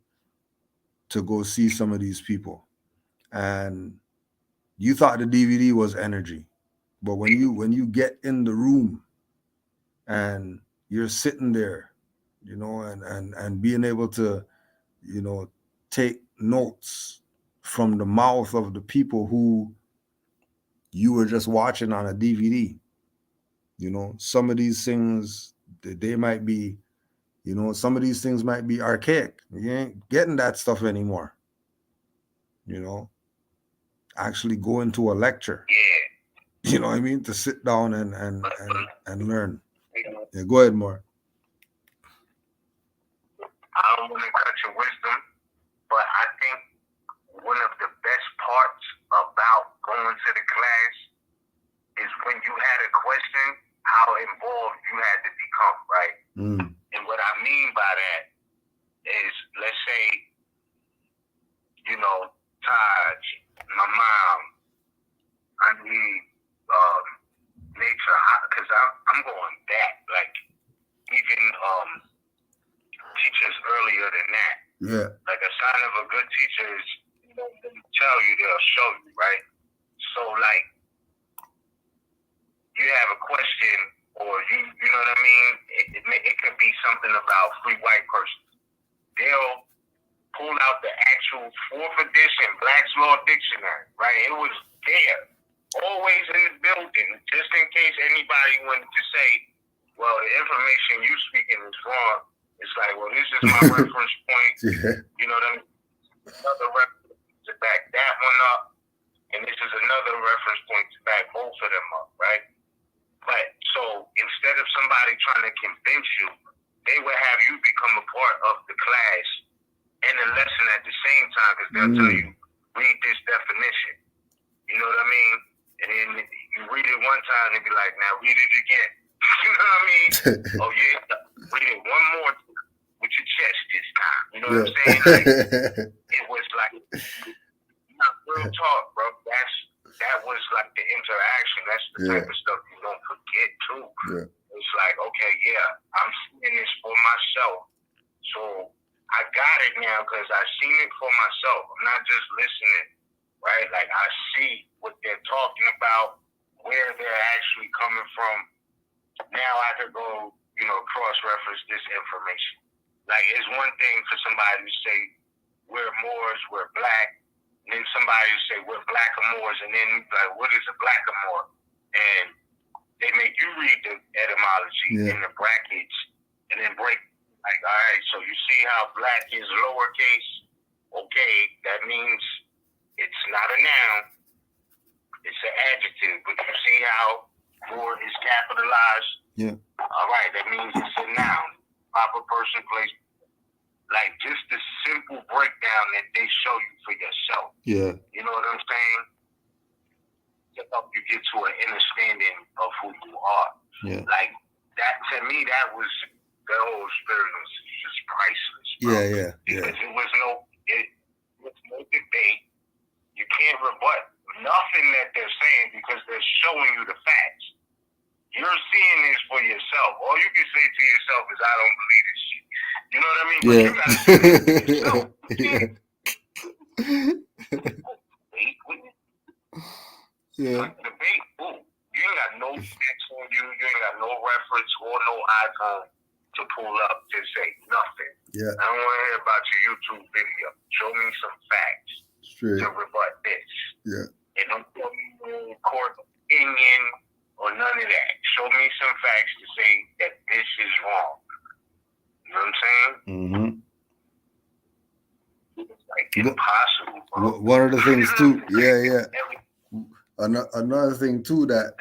to go see some of these people. And you thought the DVD was energy, but when you get in the room and you're sitting there, you know, and being able to, you know, take notes from the mouth of the people who you were just watching on a DVD, you know, some of these things, they might be, you know, some of these things might be archaic. You ain't getting that stuff anymore, you know. Actually going to a lecture, you know what I mean, to sit down and learn. Yeah, go ahead, more. I don't want to cut your wisdom, but I think one of the best parts about going to the class is when you had a question, how involved you had to become, right? And what I mean by that is, let's say, you know, Taj, my mom, I need nature, because I'm going back, like even teachers earlier than that. Yeah. Like a sign of a good teacher is, you know, they tell you, they'll show you, right? So like, you have a question, or you know what I mean? It could be something about free white persons. They'll pull out the actual 4th edition Black's Law Dictionary, right? It was there, always in the building, just in case anybody wanted to say, well, the information you speaking is wrong. It's like, well, this is my reference point. Yeah. You know what I mean? Another reference to back that one up, and this is another reference point to back both of them up, right? But so instead of somebody trying to convince you, they will have you become a part of the class and the lesson at the same time, because they'll tell you, read this definition. You know what I mean? And then you read it one time and be like, now read it again. You know what I mean? Oh yeah, read it one more with your chest this time. You know what I'm saying? Like, it was like, not real talk, bro. That was like the interaction. That's the type of stuff you don't forget too. Yeah. It's like, okay, yeah, I'm seeing this for myself. So I got it now because I've seen it for myself. I'm not just listening, right? Like, I see what they're talking about, where they're actually coming from. Now I could go, you know, cross-reference this information. Like, it's one thing for somebody to say, we're Moors, we're black, and then somebody will say, we're blackamoors, and then like, what is a blackamoor? And they make you read the etymology in the brackets, and then break, like, all right, so you see how black is lowercase? Okay, that means it's not a noun, it's an adjective, but you see how Moor is capitalized? Yeah. All right, that means it's a noun, proper person, place. Like, just the simple breakdown that they show you for yourself. Yeah. You know what I'm saying? To help you get to an understanding of who you are. Yeah. Like, that, to me, that was, the whole experience is just priceless, bro. Yeah. Because it was no debate. You can't rebut nothing that they're saying because they're showing you the facts. You're seeing this for yourself. All you can say to yourself is, I don't believe this shit. You know what I mean? But you gotta see it for yourself. Debate, ooh, you ain't got no facts on you. You ain't got no reference or no iPhone to pull up to say nothing. Yeah. I don't want to hear about your YouTube video. Show me some facts to rebut this. Yeah. And don't tell me no court opinion or none of that. Show me some facts to say that this is wrong. You know what I'm saying? Mm-hmm. It's like impossible, bro. One of the things too, yeah. Another thing too that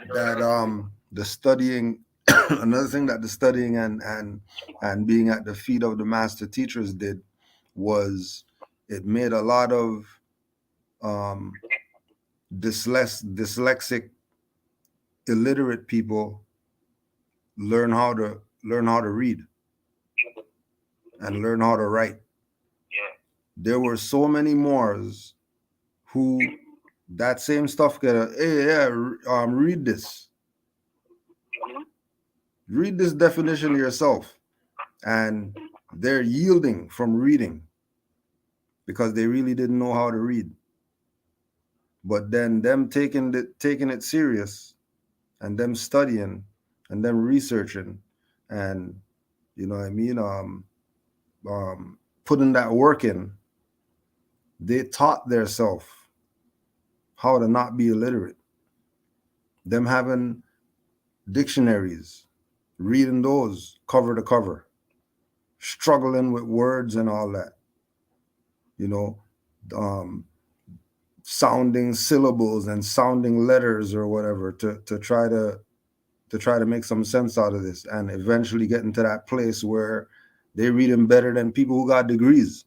the studying, another thing that the studying and being at the feet of the master teachers did was it made a lot of dyslexic, illiterate people learn how to read. and learn how to write. Yeah. There were so many Moors who that same stuff read this. Read this definition yourself. And they're yielding from reading because they really didn't know how to read. But then them taking it serious and them studying and them researching and you know what I mean, putting that work in, they taught theirself how to not be illiterate. Them having dictionaries, reading those cover to cover, struggling with words and all that, you know, sounding syllables and sounding letters or whatever to try to make some sense out of this, and eventually getting to that place where they're reading better than people who got degrees.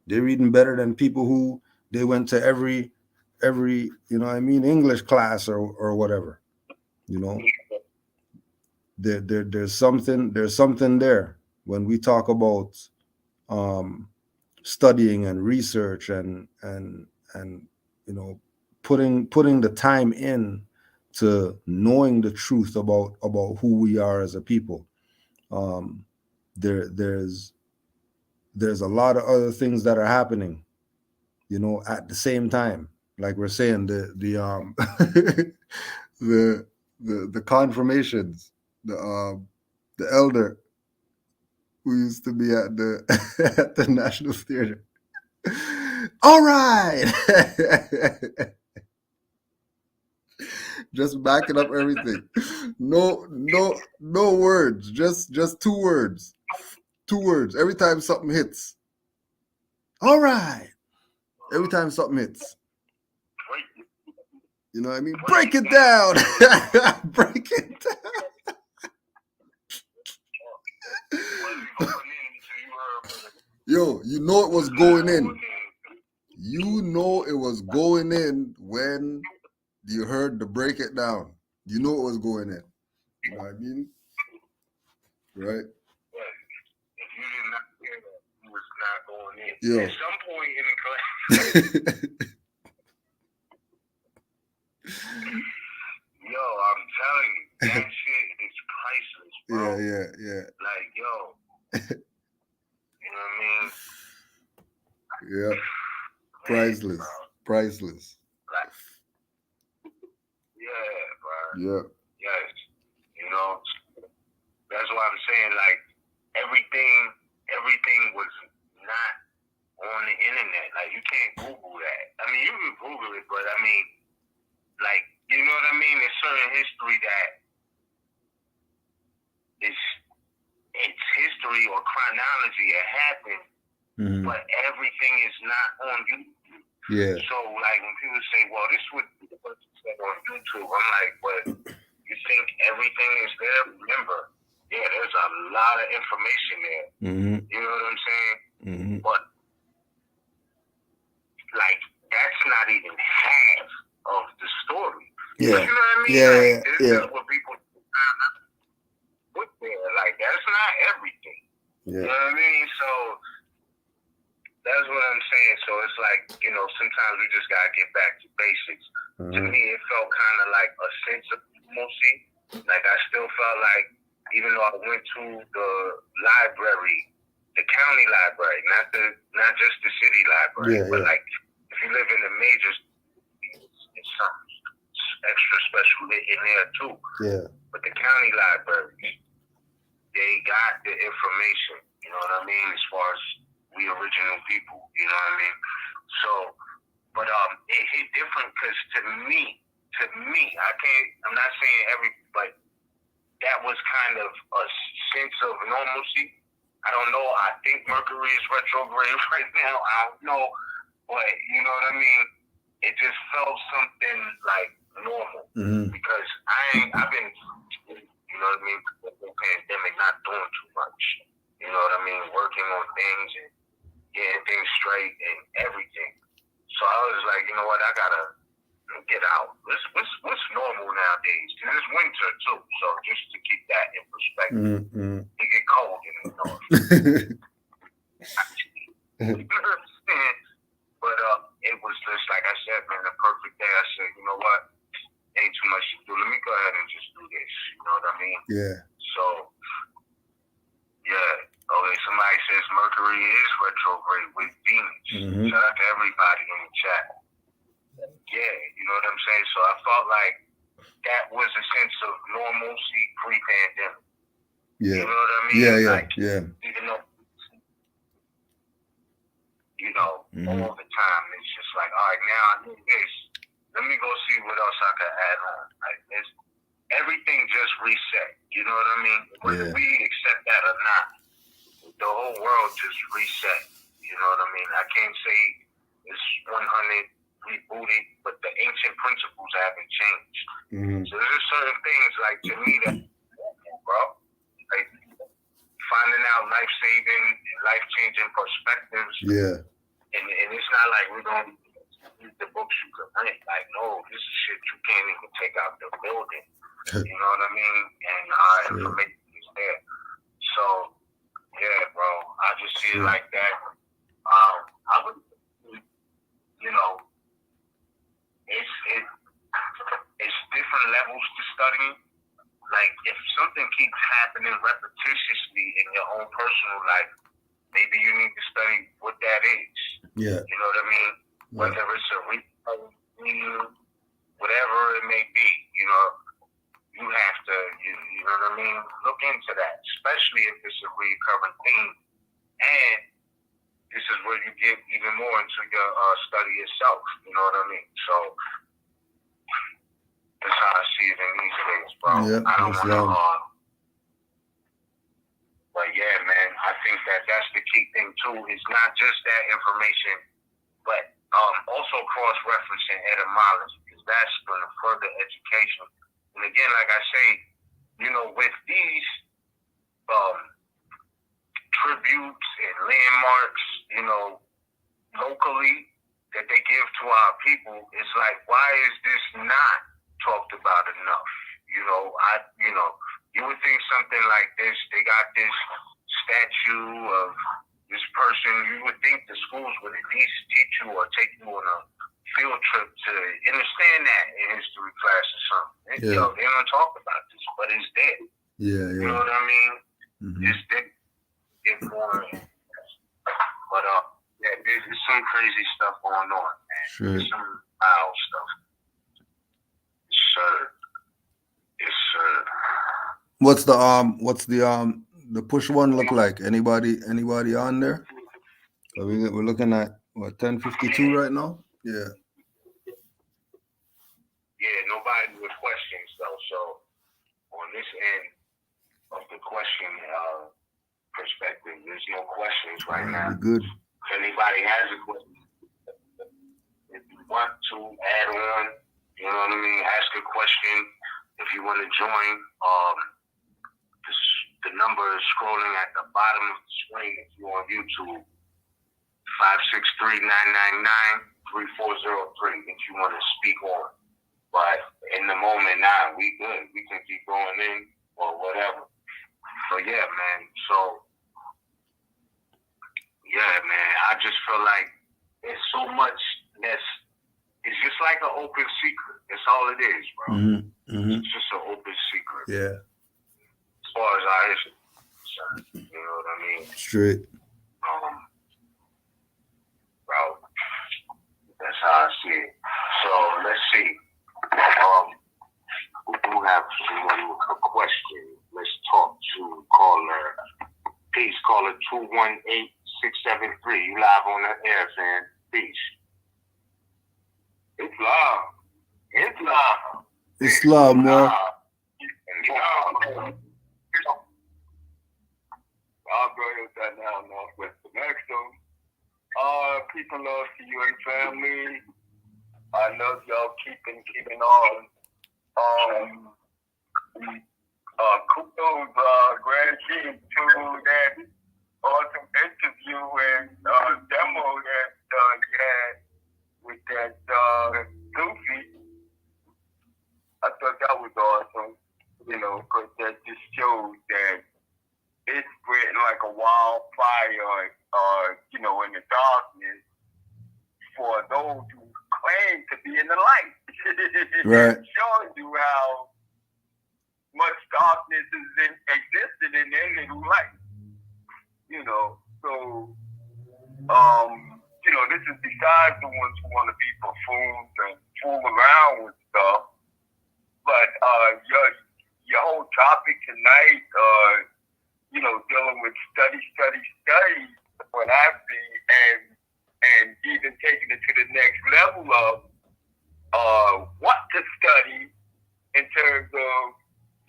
They're reading better than people who they went to every you know what I mean, English class or whatever. You know, there's something there when we talk about studying and research and you know, putting the time in to knowing the truth about who we are as a people. There's a lot of other things that are happening, you know, at the same time. Like we're saying, the the confirmations, the elder who used to be at the at the National Theater. All right. Just backing up everything. No words. Just 2 words. 2 words. Every time something hits. All right. Every time something hits. You know what I mean? Break it down. Break it down. Yo, you know it was going in. You know it was going in when you heard the break it down. You know it was going in. You know what I mean? Right? If you did not hear that, you was not going in. Yo. At some point in the class. Yo, I'm telling you, that shit is priceless, bro. Yeah. Like, yo. You know what I mean? Yeah. Priceless. Priceless. Like, yeah, bro. Yeah. Yes. You know, that's why I'm saying, like, everything was not on the internet. Like, you can't Google that. I mean, you can Google it, but I mean, like, you know what I mean? There's certain history that it's history or chronology. It happened, but everything is not on YouTube. Yeah. So, like, when people say, well, this would be the person said on YouTube, I'm like, but you think everything is there? Remember, yeah, there's a lot of information there. You know what I'm saying? But, like, that's not even half of the story. Yeah. You know what I mean? Yeah, like, this yeah. is what people put there. Like, that's not everything. Yeah. You know what I mean? So, that's what I'm saying. So, it's like, you know, sometimes we just got to get back to basics. To me, it felt kind of like a sense of normalcy. Like, I still felt like, even though I went to the library, the county library, not just the city library, but like, if you live in the major, it's something extra special in there too. Yeah. But the county libraries, they got the information, you know what I mean, as far as we original people, you know what I mean? So, but it hit different because to me, I'm not saying but that was kind of a sense of normalcy. I don't know. I think Mercury is retrograde right now. I don't know. But, you know what I mean? It just felt something like normal. Because I've been, you know what I mean, the pandemic, not doing too much. You know what I mean? Working on things and getting things straight and everything. So I was like, you know what? I gotta get out. What's normal nowadays? Because it's winter too, so just to keep that in perspective, it get cold in the north. You know what I'm saying? But it was just like I said, man, the perfect day. I said, you know what? Ain't too much to do. Let me go ahead and just do this. You know what I mean? Yeah. So, yeah. Okay, somebody says Mercury is retrograde with Venus. Shout out to everybody in the chat. Yeah, you know what I'm saying? So I felt like that was a sense of normalcy pre-pandemic. Yeah. You know what I mean? Yeah. Like, Yeah. even though, you know, all the time, it's just like, all right, now I do this. Let me go see what else I can add on. Like, everything just reset. You know what I mean? Whether we accept that or not, the whole world just reset. You know what I mean? I can't say it's 100 rebooted, but the ancient principles haven't changed. So there's certain things, like, to me, that, bro, like, finding out life-saving, life-changing perspectives. Yeah. And it's not like we're going to read the books you can rent. Like, no, this is shit you can't even take out the building. You know what I mean? And our information is there. So, yeah, bro, I just see it like that. I would, you know, it's different levels to studying. Like, if something keeps happening repetitiously in your own personal life, maybe you need to study what that is. Yeah. You know what I mean? Whether it's a whatever it may be, you know, you have to, you know what I mean? Look into that, especially if it's a recurring theme. And this is where you get even more into your study itself. You know what I mean? So that's how I see it in these days, bro. Yeah, I don't want to. But yeah, man, I think that's the key thing too. It's not just that information, but also cross-referencing etymology, because that's going to further education. And again, like I say, you know, with these tributes and landmarks, you know, locally that they give to our people, it's like, why is this not talked about enough? You know, you would think something like this, they got this statue of this person, you would think the schools would at least teach you or take you on a field trip to understand that in history class or something. Yeah. Yo, they don't talk about this, but it's there. Yeah. You know what I mean? It's there. It's more. But yeah, there's some crazy stuff going on, man. Sure. There's some wild stuff. Yes, sir. What's the push one look like? Anybody on there? So we're looking at what, 10:52 right now? Yeah. Yeah, nobody with questions though. So on this end of the question perspective, there's no questions right now. Good. If anybody has a question, if you want to add on, you know what I mean, ask a question. If you want to join, the number is scrolling at the bottom of the screen. If you're on YouTube, 563-999-3403 if you want to speak on. But in the moment now, we good. We can keep going in or whatever. So yeah, man. So yeah, man. I just feel like there's so much it's just like an open secret. That's all it is, bro. It's just an open secret. Yeah. As far as our history is concerned, you know what I mean? Straight. Bro, that's how I see it. So let's see. We do have someone with a question. Let's talk to caller. Peace, caller 218-673. You live on the air, fam. Peace. Islam. Islam, man. I'll go ahead with that now, with the next one. Peace and love to you and family. I love y'all keeping on. Kudos, Grand Chief, to that awesome interview and demo that you had with that Goofy. just shows that it's spreading like a wildfire, in the darkness for those who claim to be in the light. Right. Showing you how much darkness is existed in their little light. So this is besides the ones who want to be buffoons and fool around with stuff. But your whole topic tonight, dealing with study, what I see, and even taking it to the next level of what to study in terms of,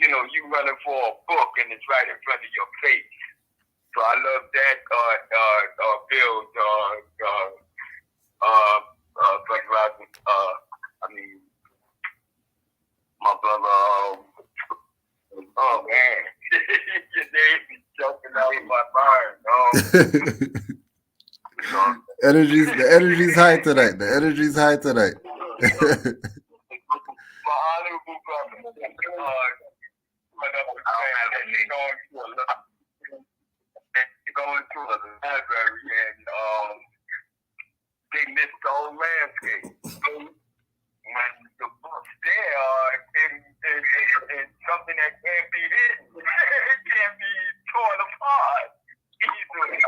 you running for a book and it's right in front of your face. So I love that, Bill, Brother Roger, my brother, oh man, your name is jumping out of my mind. The energy's high tonight. The energy's high tonight. My honorable brother, going through a library and they missed the whole landscape. When the book's there, it's something that can't be hidden. It can't be torn apart easily.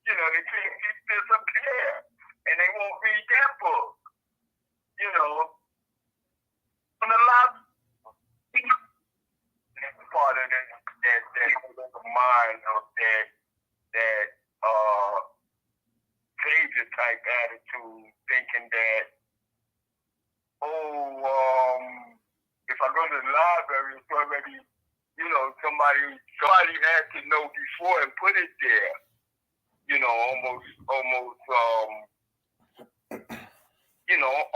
They can't disappear, and they won't read that book. And a lot of part of that mind of that savior type attitude, thinking that, if I go to the library, it's already, somebody had to know before and put it there.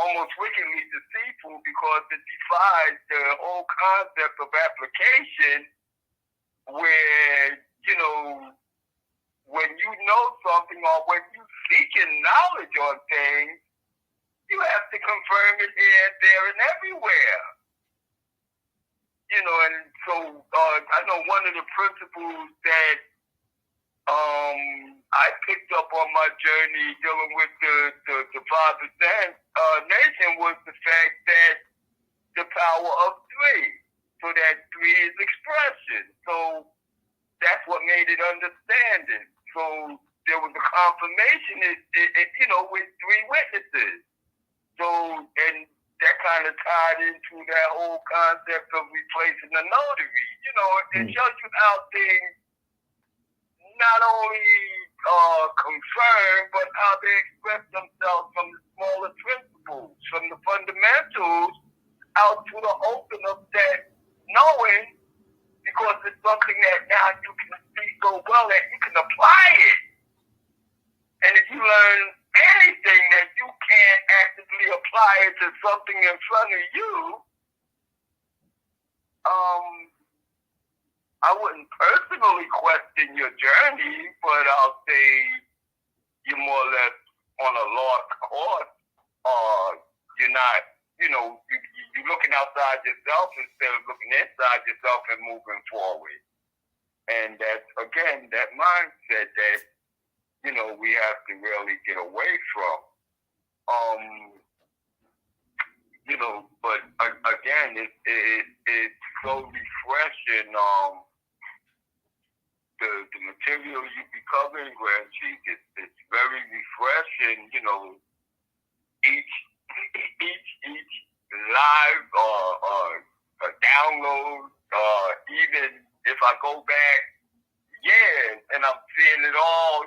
Almost wickedly deceitful, because it defies the whole concept of application, where, when you know something or when you seeking knowledge on things, you have to confirm it here, there, and everywhere. And so I know one of the principles that I picked up on my journey dealing with the Father's nation was the fact that the power of three. So that three is expression. So that's what made it understanding. So there was a confirmation, with three witnesses. So, and that kind of tied into that whole concept of replacing the notary. It shows you how things not only confirm, but how they express themselves from the smaller principles, from the fundamentals, out to the open of that knowing, because it's something that now you can see so well that you can apply it. And if you learn anything that you can't actively apply it to something in front of you, I wouldn't personally question your journey, but I'll say you're more or less on a lost course, or you're not, you're looking outside yourself instead of looking inside yourself and moving forward. And that's, again, that mindset that, we have to really get away from. But again, it's so refreshing. The material you be covering, Grand Chief, it's very refreshing. Each live or download, even if I go back years and I'm seeing it all,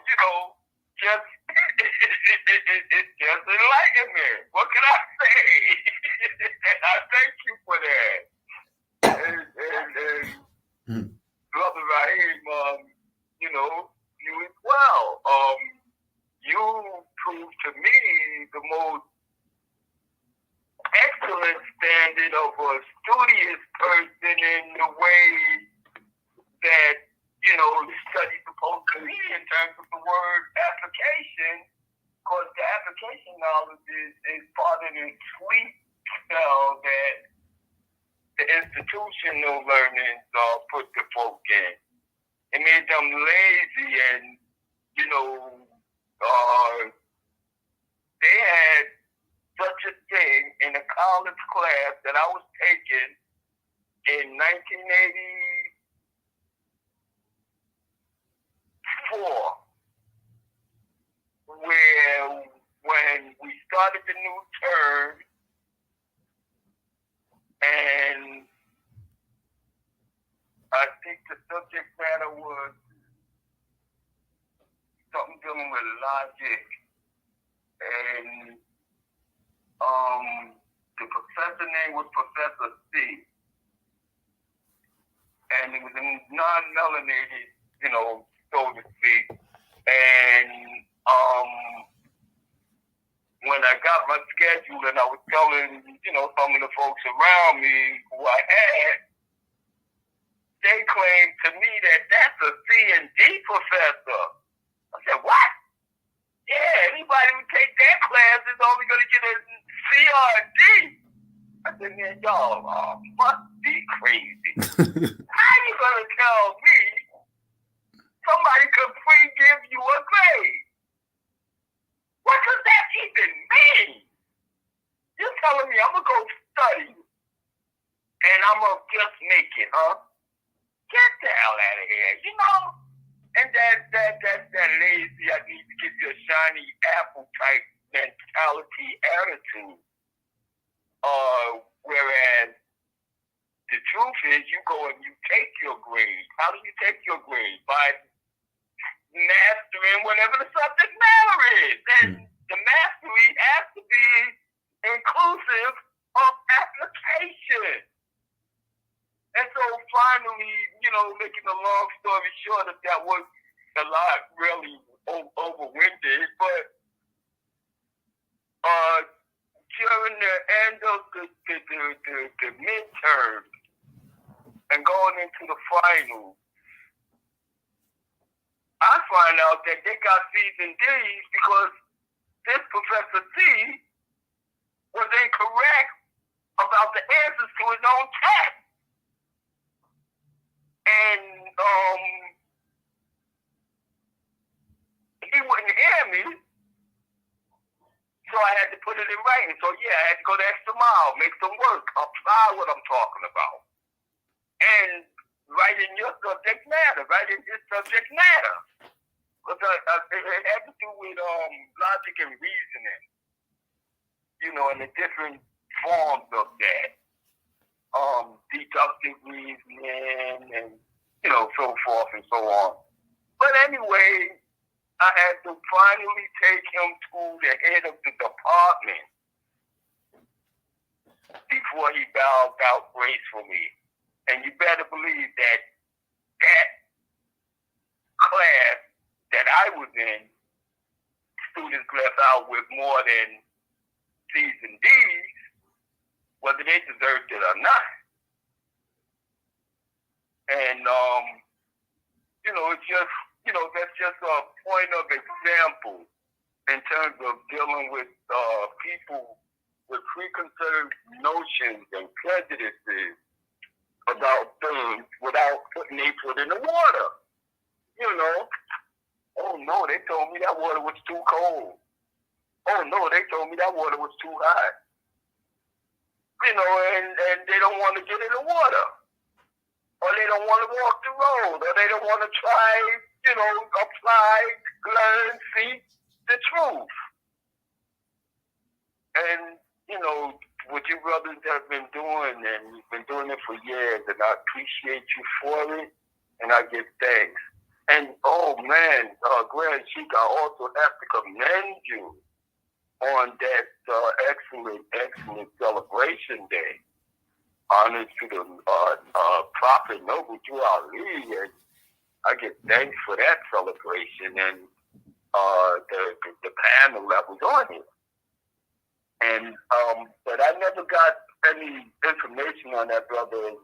just it's just enlightenment. What can I say? And I thank you for that. And Brother Raheem, you as well. You proved to me the most excellent standard of a studious person in the way that, study's supposed to be in terms of the word application, because the application knowledge is part of the sweet spell that the institution institutional learnings put the folk in. It made them lazy, and they had such a thing in a college class that I was taking in 1984, where when we started the new term, and I think the subject matter was something dealing with logic, and the professor name was Professor C, and it was a non-melanated, so to speak, and when I got my schedule and I was telling, some of the folks around me who I had, they claimed to me that that's a C and D professor. I said, what? Yeah, anybody who takes that class is only going to get a C or a D. I said, man, y'all must be crazy. How you going to tell me somebody could pre-give you a grade? What does that even mean? You're telling me I'm going to go study and I'm going to just make it, huh? Get the hell out of here, And that lazy, I need to give you a shiny apple type mentality attitude. Whereas the truth is you go and you take your grade. How do you take your grade? By mastering whatever the subject matter is. And the mastery has to be inclusive of application. And so finally, making a long story short, that was a lot really overwinded, but during the end of the midterm and going into the final, I find out that they got C's and D's because this Professor C was incorrect about the answers to his own test. And he wouldn't hear me, so I had to put it in writing. So yeah, I had to go the extra mile, make some work, apply what I'm talking about, and write in your subject matter, write in this subject matter. Because it had to do with logic and reasoning, and the different forms of that. Deductive reasoning and, so forth and so on. But anyway, I had to finally take him to the head of the department before he bowed out gracefully. And you better believe that class that I was in, students left out with more than C's and D's, whether they deserved it or not. And, it's just, that's just a point of example in terms of dealing with people with preconceived notions and prejudices about things without putting their foot in the water. Oh no, they told me that water was too cold. Oh no, they told me that water was too hot. And they don't want to get in the water. Or they don't want to walk the road. Or they don't want to try, apply, learn, see the truth. And, what you brothers have been doing, and you've been doing it for years, and I appreciate you for it, and I give thanks. And, oh man, Grand Sheik, I also have to commend you on that excellent celebration day. Honors to the Prophet Noble Jew Ali, and I give thanks for that celebration and the panel that was on it. And but I never got any information on that brother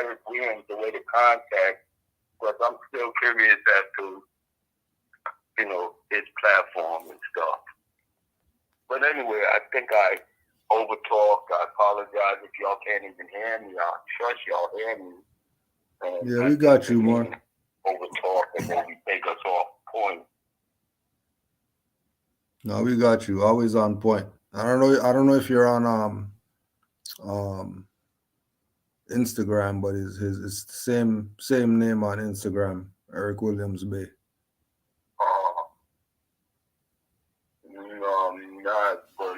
Eric Williams, the way to contact, because I'm still curious as to his platform and stuff. But anyway, I think I overtalked. I apologize. apologize if y'all can't even hear me. I trust y'all hear me. And Yeah, we got you, man. Over talk and then we take us off point. No, we got you. Always on point. I don't know if you're on Instagram, but it's the same name on Instagram, Eric Williams Bay. No, I'm not, but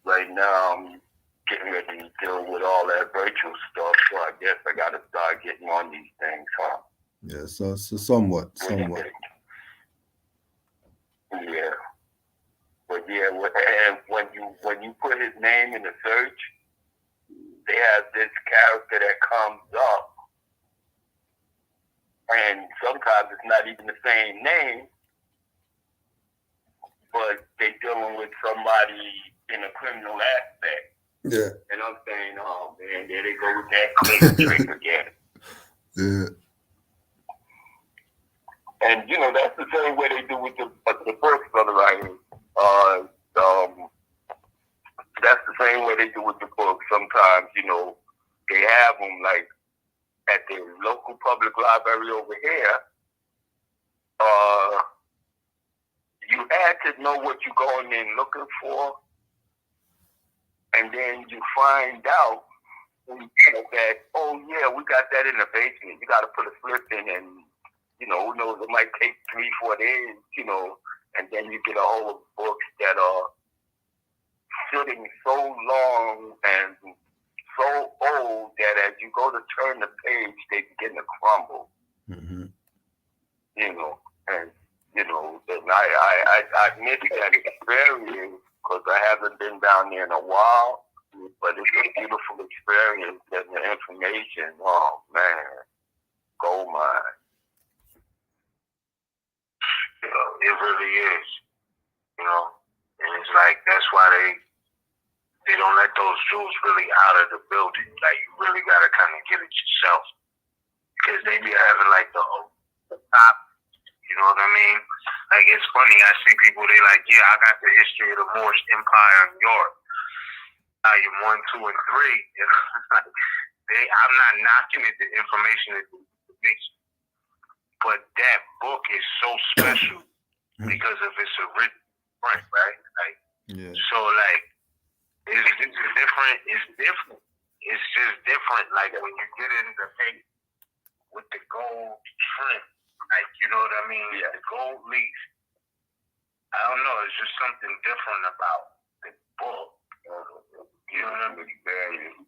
right now I'm getting ready to deal with all that virtual stuff, so I guess I gotta start getting on these things, huh? Yeah, so somewhat. Yeah. But yeah, and when you put his name in the search, they have this character that comes up, and sometimes it's not even the same name, but they're dealing with somebody in a criminal aspect. Yeah. And I'm saying, oh man, there they go with that click trick again. Yeah. And you know, that's the same way they do with the books, brother writing. That's the same way they do with the books. Sometimes, you know, they have them like at the local public library over here. You had to know what you're going in looking for, and then you find out that, oh yeah, we got that in the basement. You got to put a slip in, and you know, who knows, it might take 3-4 days, you know, and then you get a whole of books that are sitting so long and so old that as you go to turn the page, they begin to crumble. Mm-hmm. You know, and you know, and I missed that experience because I haven't been down there in a while. But it's a beautiful experience, and the information, oh man, gold mine. You know, it really is. You know, and it's like that's why they don't let those jewels really out of the building. Like you really gotta kind of get it yourself because they be having like the top. You know what I mean? Like it's funny. I see people. They like, yeah, I got the history of the Moorish Empire in Europe. Volume 1, 2, and 3. You know, I'm not knocking it. The information is information, but that book is so special because of its original print, right? Like, Yeah. so like, it's different. It's different. It's just different. Like when you get in the page with the gold trim, like you know what I mean? Yeah. The gold leaf. I don't know. It's just something different about the book. You know what I mean?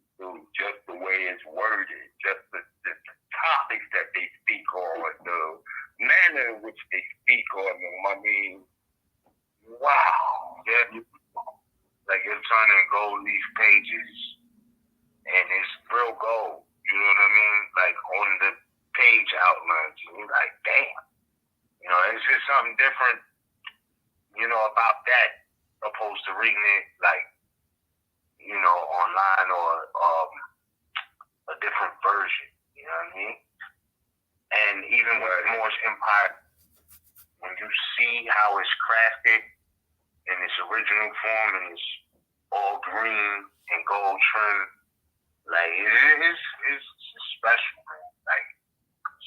Just the way it's worded, just the topics that they speak on, the manner in which they speak on them. I mean, wow. Yeah. Like you're turning gold leaf pages, and it's real gold. You know what I mean? Like on the page outlines, and you're like, damn. You know, it's just something different. You know about that, opposed to reading it like, you know, online or a different version. You know what I mean? And even with the Moorish Empire, when you see how it's crafted in its original form and it's all green and gold trim, like it's special, man. Like,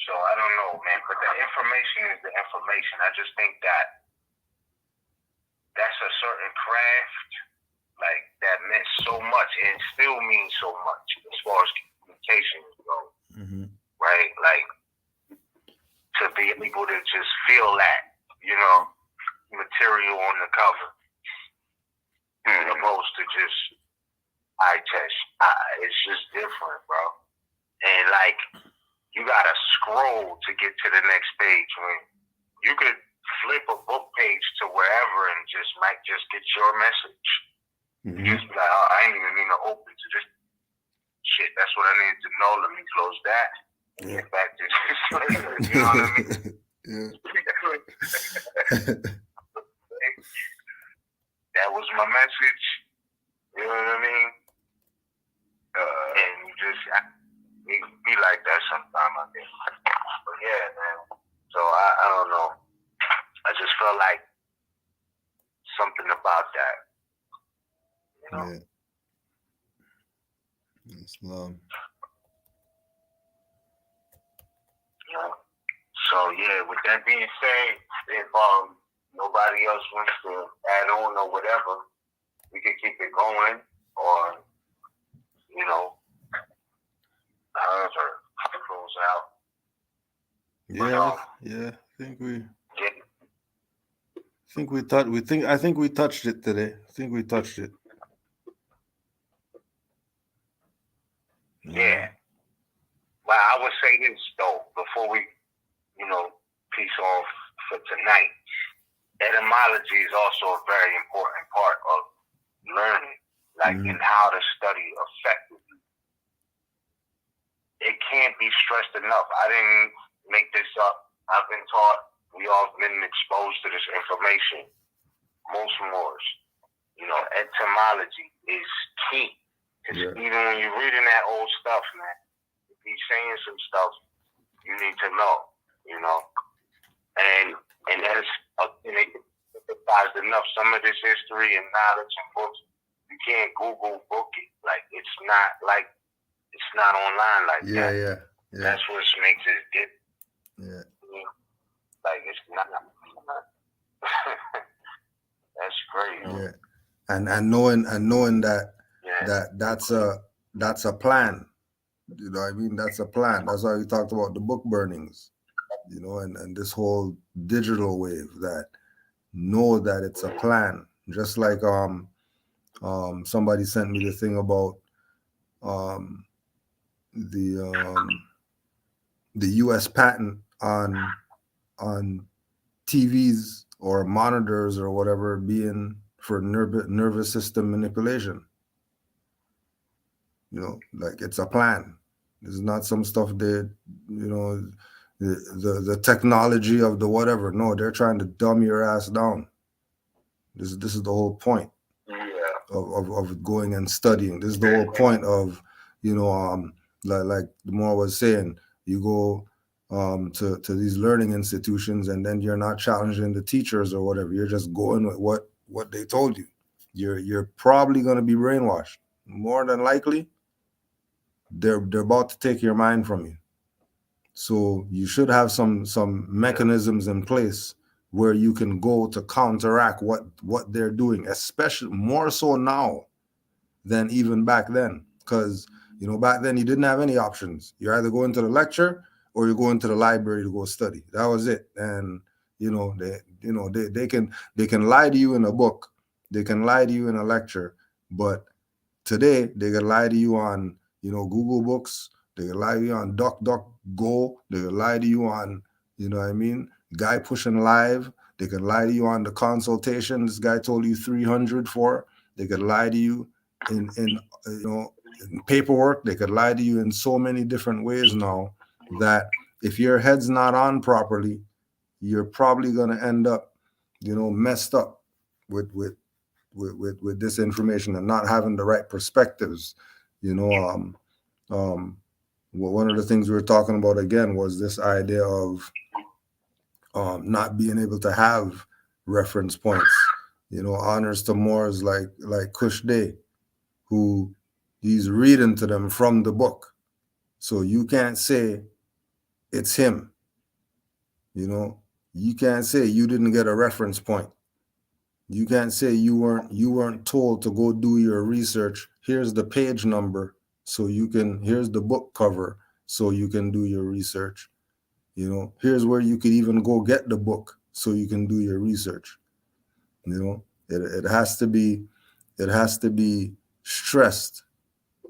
so I don't know, man. But the information is the information. I just think that that's a certain craft. Like that meant so much and still means so much as far as communication goes, right? Like to be able to just feel that, you know, material on the cover, as opposed to just eye test. It's just different, bro. And like you gotta scroll to get to the next page. When you could flip a book page to wherever and might just get your message. Mm-hmm. Just be like, oh, I ain't even mean to open to this shit. That's what I needed to know. Let me close that and get back to this later. You know what I mean? Yeah. That was my message. You know what I mean? And you just, it could be like that sometime, I think. But yeah, man. So I don't know. I just felt like something about that. You know? Yeah. Islam. So yeah, with that being said, if nobody else wants to add on or whatever, we can keep it going, or however it goes out. Yeah. Yeah. I think we touched it today. I think we touched it. Yeah. Well, I would say this though, before we, peace off for tonight. Etymology is also a very important part of learning, like in how to study effectively. It can't be stressed enough. I didn't make this up. I've been taught. We all been exposed to this information. Most Moors, etymology is key. Because even when you're reading that old stuff, man, if he's saying some stuff, you need to know, and that's emphasized enough. Some of this history and knowledge and books, you can't Google book it. Like it's not online like that. Yeah. That's what makes it good. Yeah. Like it's not. That's crazy. Yeah. And knowing that that's a plan. You know what I mean? That's a plan. That's why we talked about the book burnings, and this whole digital wave, that know that it's a plan. Just like somebody sent me the thing about the US patent on TVs or monitors or whatever being for nervous system manipulation. Like it's a plan. This is not some stuff that, the technology of the whatever. No, they're trying to dumb your ass down. This is the whole point of going and studying. This is the whole point of, like the more was saying, you go to these learning institutions and then you're not challenging the teachers or whatever. You're just going with what they told you. You're probably going to be brainwashed. More than likely, they're about to take your mind from you. So you should have some mechanisms in place where you can go to counteract what they're doing, especially more so now than even back then. Because back then you didn't have any options. You're either going to the lecture or you're going to the library to go study. That was it. And they can lie to you in a book, they can lie to you in a lecture, but today they can lie to you on Google Books, they can lie to you on DuckDuckGo, they can lie to you on Guy Pushing Live, they can lie to you on the consultation this guy told you 300 for, they could lie to you in paperwork, they could lie to you in so many different ways now that if your head's not on properly, you're probably going to end up messed up with this information and not having the right perspectives. One of the things we were talking about again was this idea of not being able to have reference points. Honors to Moors like Kush Day, who he's reading to them from the book. So you can't say it's him. You can't say you didn't get a reference point. You can't say you weren't told to go do your research. Here's the page number, here's the book cover, so you can do your research. Here's where you could even go get the book so you can do your research. It has to be stressed.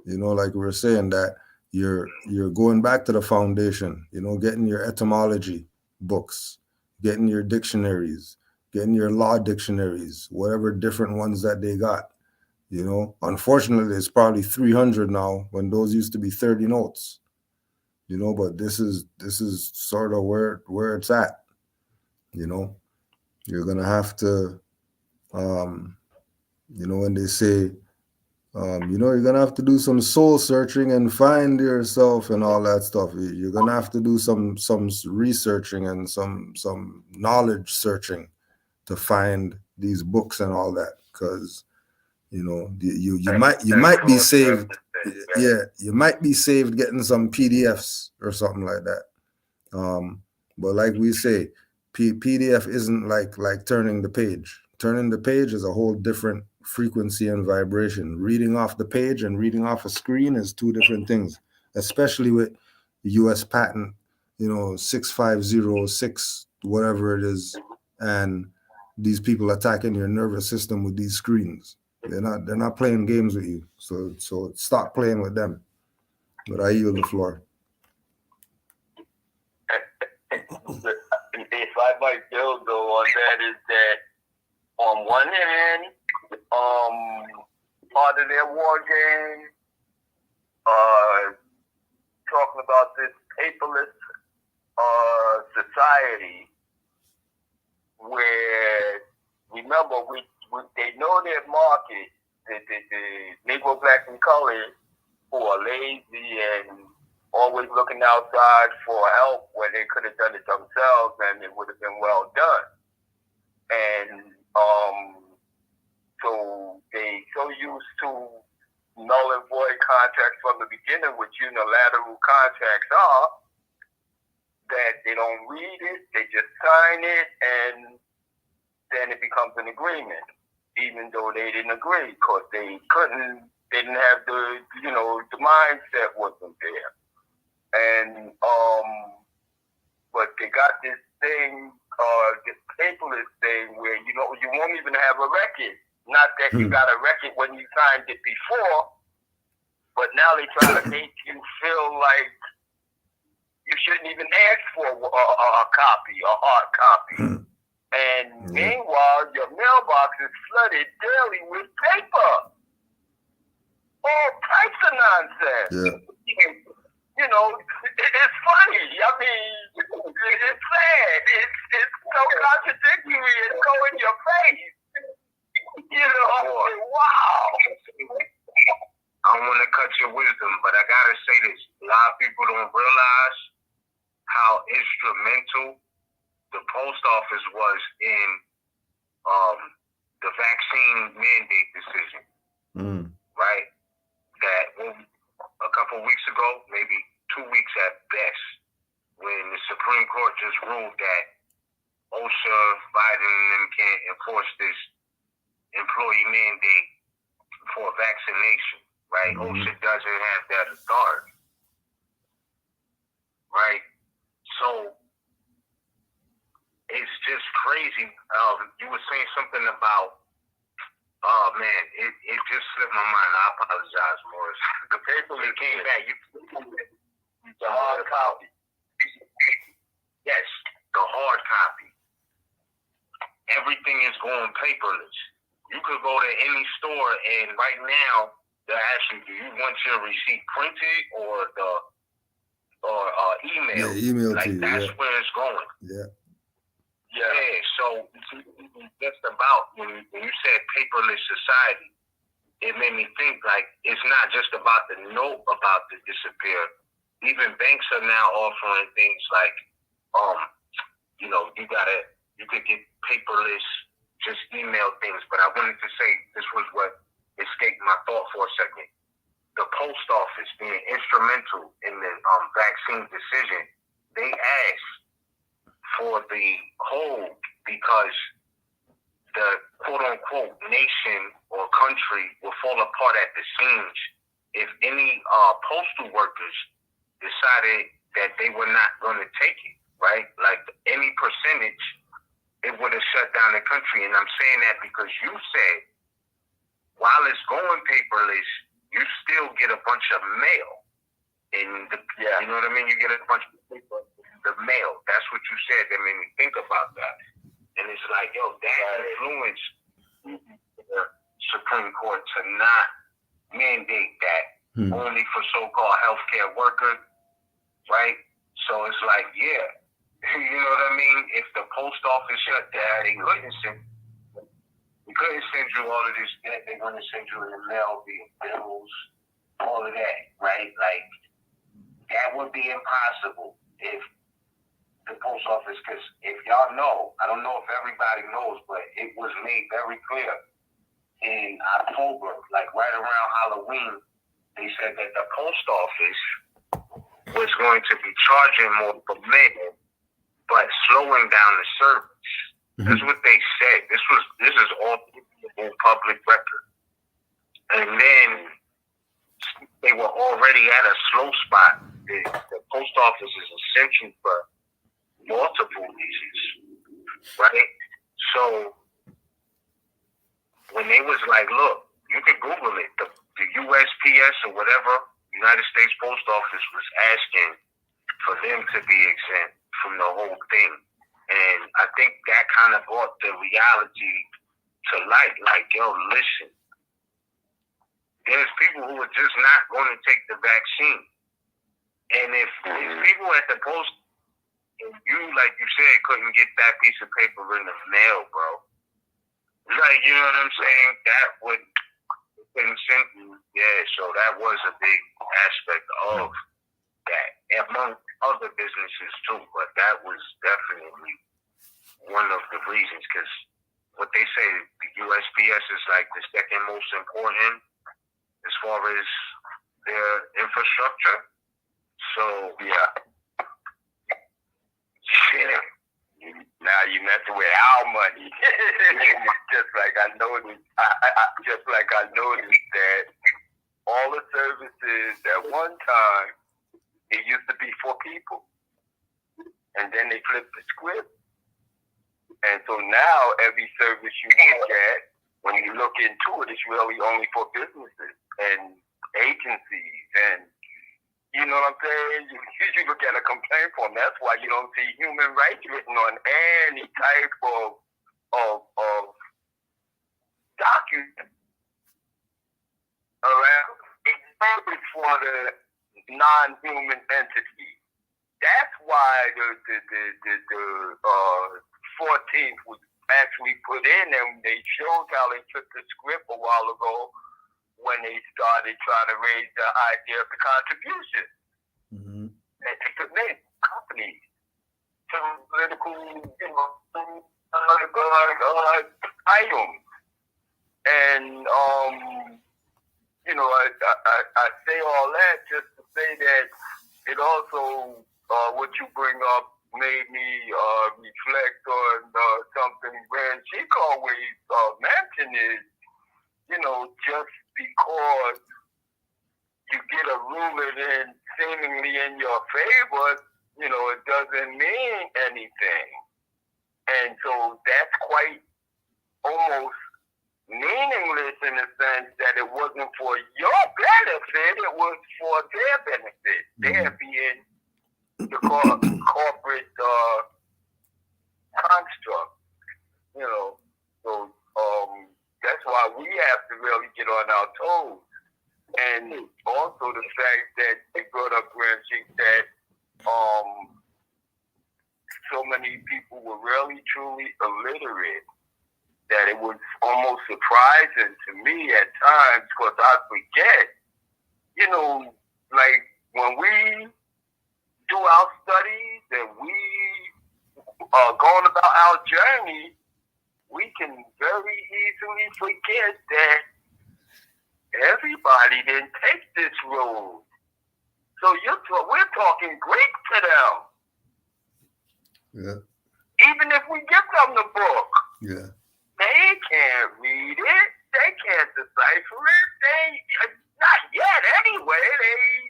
Like we were saying, that you're going back to the foundation, getting your etymology books, getting your dictionaries, getting your law dictionaries, whatever different ones that they got. Unfortunately, it's probably 300 now when those used to be 30 notes. But this is sort of where it's at. You're gonna have to, when they say, you're gonna have to do some soul searching and find yourself and all that stuff. You're gonna have to do some researching and some knowledge searching to find these books and all that, because you might be saved Yeah, you might be saved getting some PDFs or something like that. But like we say, PDF isn't like turning the page. Turning the page is a whole different frequency and vibration. Reading off the page and reading off a screen is two different things, especially with the US patent, 6506, whatever it is, and these people attacking your nervous system with these screens. They're not playing games with you. So stop playing with them. But I yield the floor. If I might build though on that, is that on one hand, part of their war game, talking about this paperless society, where remember they know their market, the Negro, Black, and Colored, who are lazy and always looking outside for help when they could have done it themselves and it would have been well done. And so they so used to null and void contracts from the beginning, which unilateral contracts are, that they don't read it, they just sign it, and then it becomes an agreement, even though they didn't agree because they didn't have the mindset wasn't there. And but they got this thing, this paperless thing where you won't even have a record. Not that you got a record when you signed it before, but now they try to make you feel like you shouldn't even ask for a copy, a hard copy. And meanwhile, your mailbox is flooded daily with paper. All types of nonsense. Yeah. It's funny. I mean, it's sad. It's so contradictory. It's so in your face. Wow. I don't want to cut your wisdom, but I gotta say this: a lot of people don't realize how instrumental the post office was in the vaccine mandate decision. Right? That a couple of weeks ago, maybe 2 weeks at best, when the Supreme Court just ruled that OSHA, Biden, and them can't enforce this employee mandate for vaccination, right? OSHA doesn't have that authority, right? So it's just crazy. You were saying something about, oh man, it just slipped my mind. I apologize, Morris. The paper that came back, the hard copy. Yes, the hard copy. Everything is going paperless. You could go to any store and right now they're asking, do you want your receipt printed or email? Yeah, email like to you. That's where it's going. Yeah. Yeah, so just about when you said paperless society, it made me think like it's not just about the note about to disappear. Even banks are now offering things like, you could get paperless, just email things. But I wanted to say this was what escaped my thought for a second. The post office being instrumental in the vaccine decision, they asked for the hold because the quote-unquote nation or country will fall apart at the seams if any postal workers decided that they were not going to take it, right? Like any percentage, it would have shut down the country. And I'm saying that because you said while it's going paperless, you still get a bunch of mail. You know what I mean? You get a bunch of paper, the mail. That's what you said that made me think about that. And it's like, yo, that influenced the Supreme Court to not mandate that only for so-called healthcare workers, right? So it's like, yeah, you know what I mean? If the post office shut down, they couldn't send you all of this debt. They're going to send you in the mail via bills, all of that, right? Like, that would be impossible if the post office, because if y'all know, I don't know if everybody knows, but it was made very clear in October, like right around Halloween, they said that the post office was going to be charging more for mail, but slowing down the service. That's what they said. This is all public record. And then they were already at a slow spot. The post office is essential for multiple reasons, right? So when they was like, look, you can Google it. The USPS or whatever, United States Post Office was asking for them to be exempt from the whole thing. And I think that kind of brought the reality to light. Like, yo, listen, there's people who are just not going to take the vaccine. And if people at the post, you, like you said, couldn't get that piece of paper in the mail, bro. Like, you know what I'm saying? That would been sent. Yeah, so that was a big aspect of that, among other businesses too. But that was definitely one of the reasons, because what they say, the USPS is like the second most important as far as their infrastructure. So yeah. Now you messing with our money. Just like I noticed, that all the services at one time, it used to be for people, and then they flipped the script, and so now every service you look at, when you look into it, it's really only for businesses and agencies, and you know what I'm saying? You look at a complaint form. That's why you don't see human rights written on any type of document around, especially for the non-human entity. That's why the 14th was actually put in, and they showed how they took the script a while ago when they started trying to raise the idea of the contribution. And they could name companies, some political, items. And, I say all that just to say that it also, what you bring up made me reflect on something Rand Sheik always mentioned is, just because you get a ruling in seemingly in your favor, it doesn't mean anything. And so that's quite almost meaningless in the sense that it wasn't for your benefit, it was for their benefit. They're being the corporate construct, So that's why we have to really get on our toes. And also the fact that they brought up Grand Chief that so many people were really truly illiterate that it was almost surprising to me at times, because I forget, like when we do our studies and we are going about our journey, we can very easily forget that everybody didn't take this road. So we're talking Greek to them. Yeah. Even if we give them the book, they can't read it. They can't decipher it. They not yet anyway.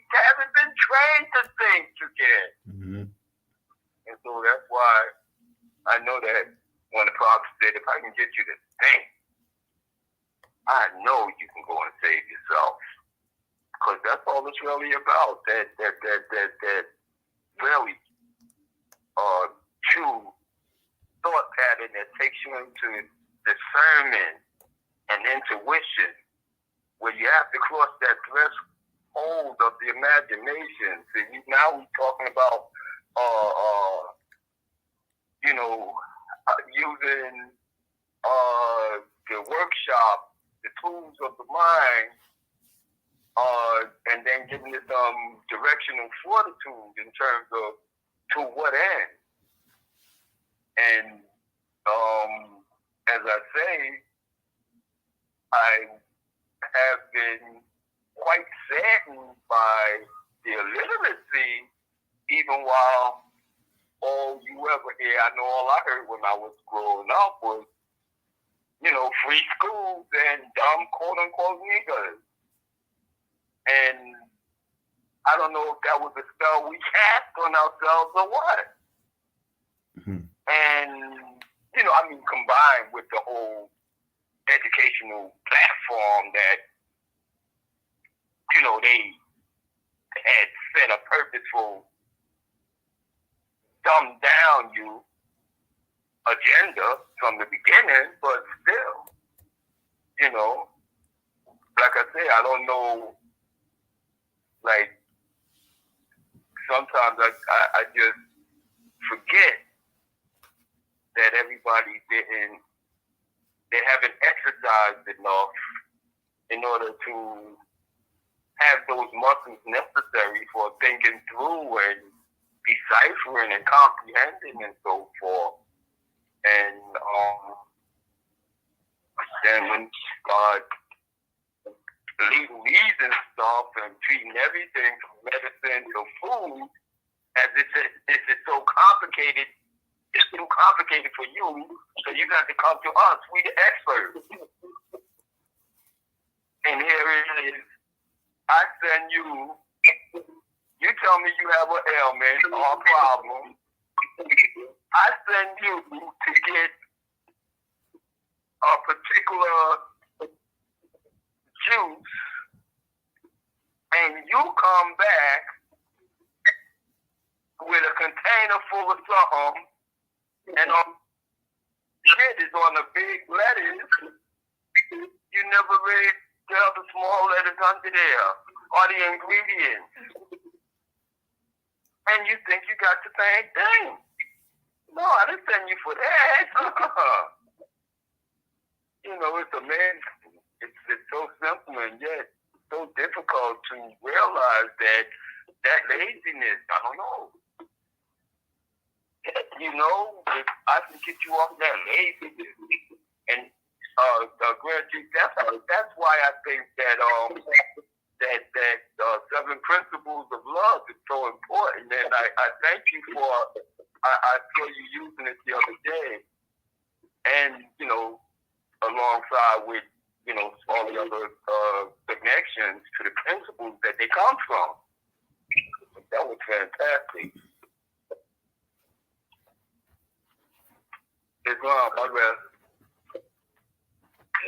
They haven't been trained to think again. And so that's why I know that when the prophet said, if I can get you to think, I know you can go and save yourself. Because that's all it's really about. That really true thought pattern that takes you into discernment and intuition, where you have to cross that threshold of the imagination. So now we're talking about using the workshop, the tools of the mind, and then giving it directional fortitude in terms of to what end. And as I say, I have been quite sad threatened by their literacy, even while all you ever hear, I know all I heard when I was growing up was, free schools and dumb quote-unquote niggers. And I don't know if that was a spell we cast on ourselves or what. Mm-hmm. And, combined with the whole educational platform that, they had set a purposeful dumb down you agenda from the beginning, but still, like I say, I don't know, like, sometimes I just forget that everybody they haven't exercised enough in order to have those muscles necessary for thinking through and deciphering and comprehending and so forth. And then when God legalese and stuff and treating everything from medicine to food as if it's so complicated, it's too complicated for you, so you got to come to us. We the experts. And here it is. I send you tell me you have an ailment or a problem. I send you to get a particular juice, and you come back with a container full of something, and shit is on the big letters. You never read the other small letters under there, or the ingredients. And you think you got the same thing. No, I didn't send you for that. It's amazing. It's so simple and yet so difficult to realize that laziness, I don't know. If I can get you off that laziness and gratitude, that's why I think that seven principles of love is so important. And I thank you for I saw you using it the other day, and alongside with all the other connections to the principles that they come from. That was fantastic. Islam, my bad.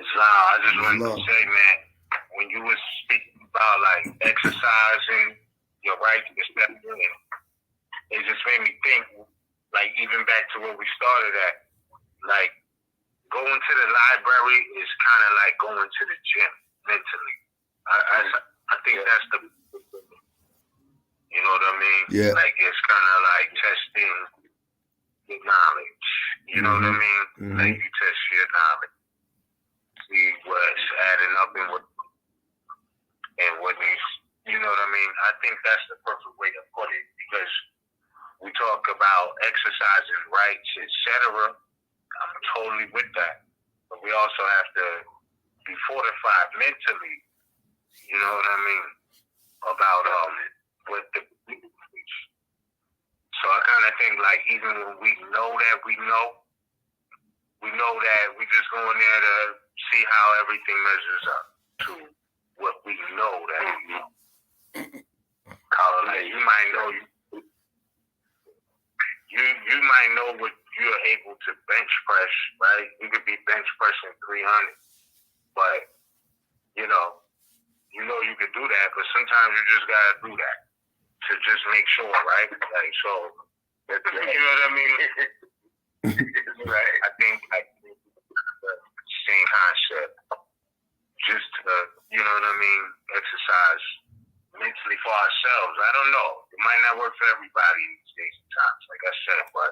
Islam, I just wanted to say, man, when you was speaking about like exercising your right to step in, it just made me think, like even back to where we started at, like going to the library is kind of like going to the gym mentally. I think that's the, you know what I mean? Yeah. Like it's kind of like testing your knowledge. You know what I mean? Mm-hmm. Like you test your knowledge, see what's adding up and what needs. You know what I mean? I think that's the perfect way to put it, because we talk about exercising rights, etc. I'm totally with that, but we also have to be fortified mentally. You know what I mean? About what the. So I kind of think like even when we know that we know that we just go in there to see how everything measures up to what we know that we know. Like you might know you might know what you're able to bench press, right? You could be bench pressing 300, but you know you could do that, but sometimes you just gotta do that to just make sure, right? Like so, you know what I mean? Right? I think like the same concept, just to, you know what I mean, exercise mentally for ourselves. I don't know. It might not work for everybody these days and times, like I said, but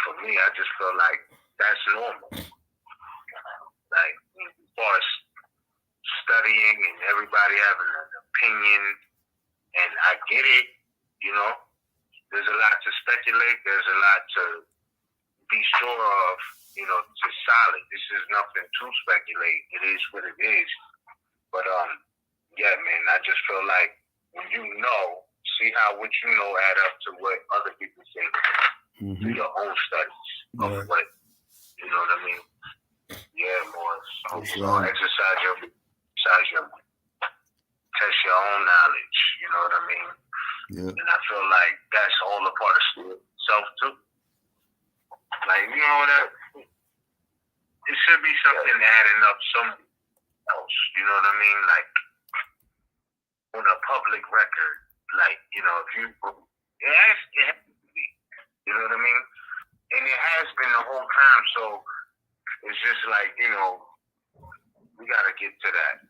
for me, I just feel like that's normal. Like, as far as studying and everybody having an opinion, and I get it, there's a lot to speculate, there's a lot to be sure of, just solid. This is nothing to speculate. It is what it is. But yeah, man, I just feel like when you know, see how what you know add up to what other people think to your own studies of Right. what, you know what I mean? Yeah, more. So, That's you know, right. exercise your, test your own knowledge, you know what I mean? Yeah. And I feel like that's all a part of self too. Like, you know, that it should be something adding up somewhere else, you know what I mean? Like, on a public record, like, you know, if you, it has to be, you know what I mean? And it has been the whole time, so it's just like, you know, we got to get to that.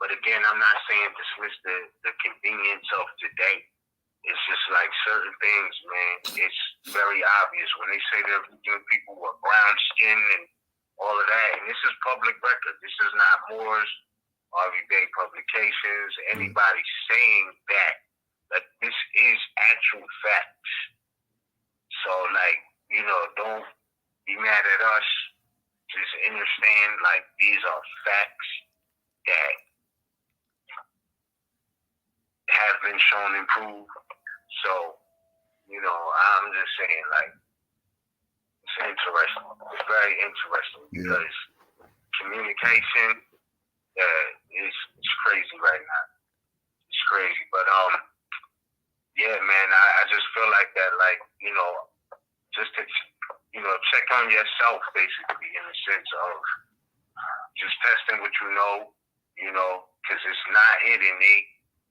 But again, I'm not saying dismiss the convenience of today. It's just like certain things, man, it's very obvious. When they say that people were brown skin and all of that, and this is public record. This is not Moore's, Harvey Bay Publications, anybody saying that this is actual facts. So, like, you know, don't be mad at us. Just understand, like, these are facts that have been shown and proved. So, you know, I'm just saying, like, it's interesting. It's very interesting because communication is crazy right now. It's crazy. But, yeah, man, I just feel like that, like, you know, just to, you know, check on yourself, basically, in the sense of just testing what you know, because it's not hidden.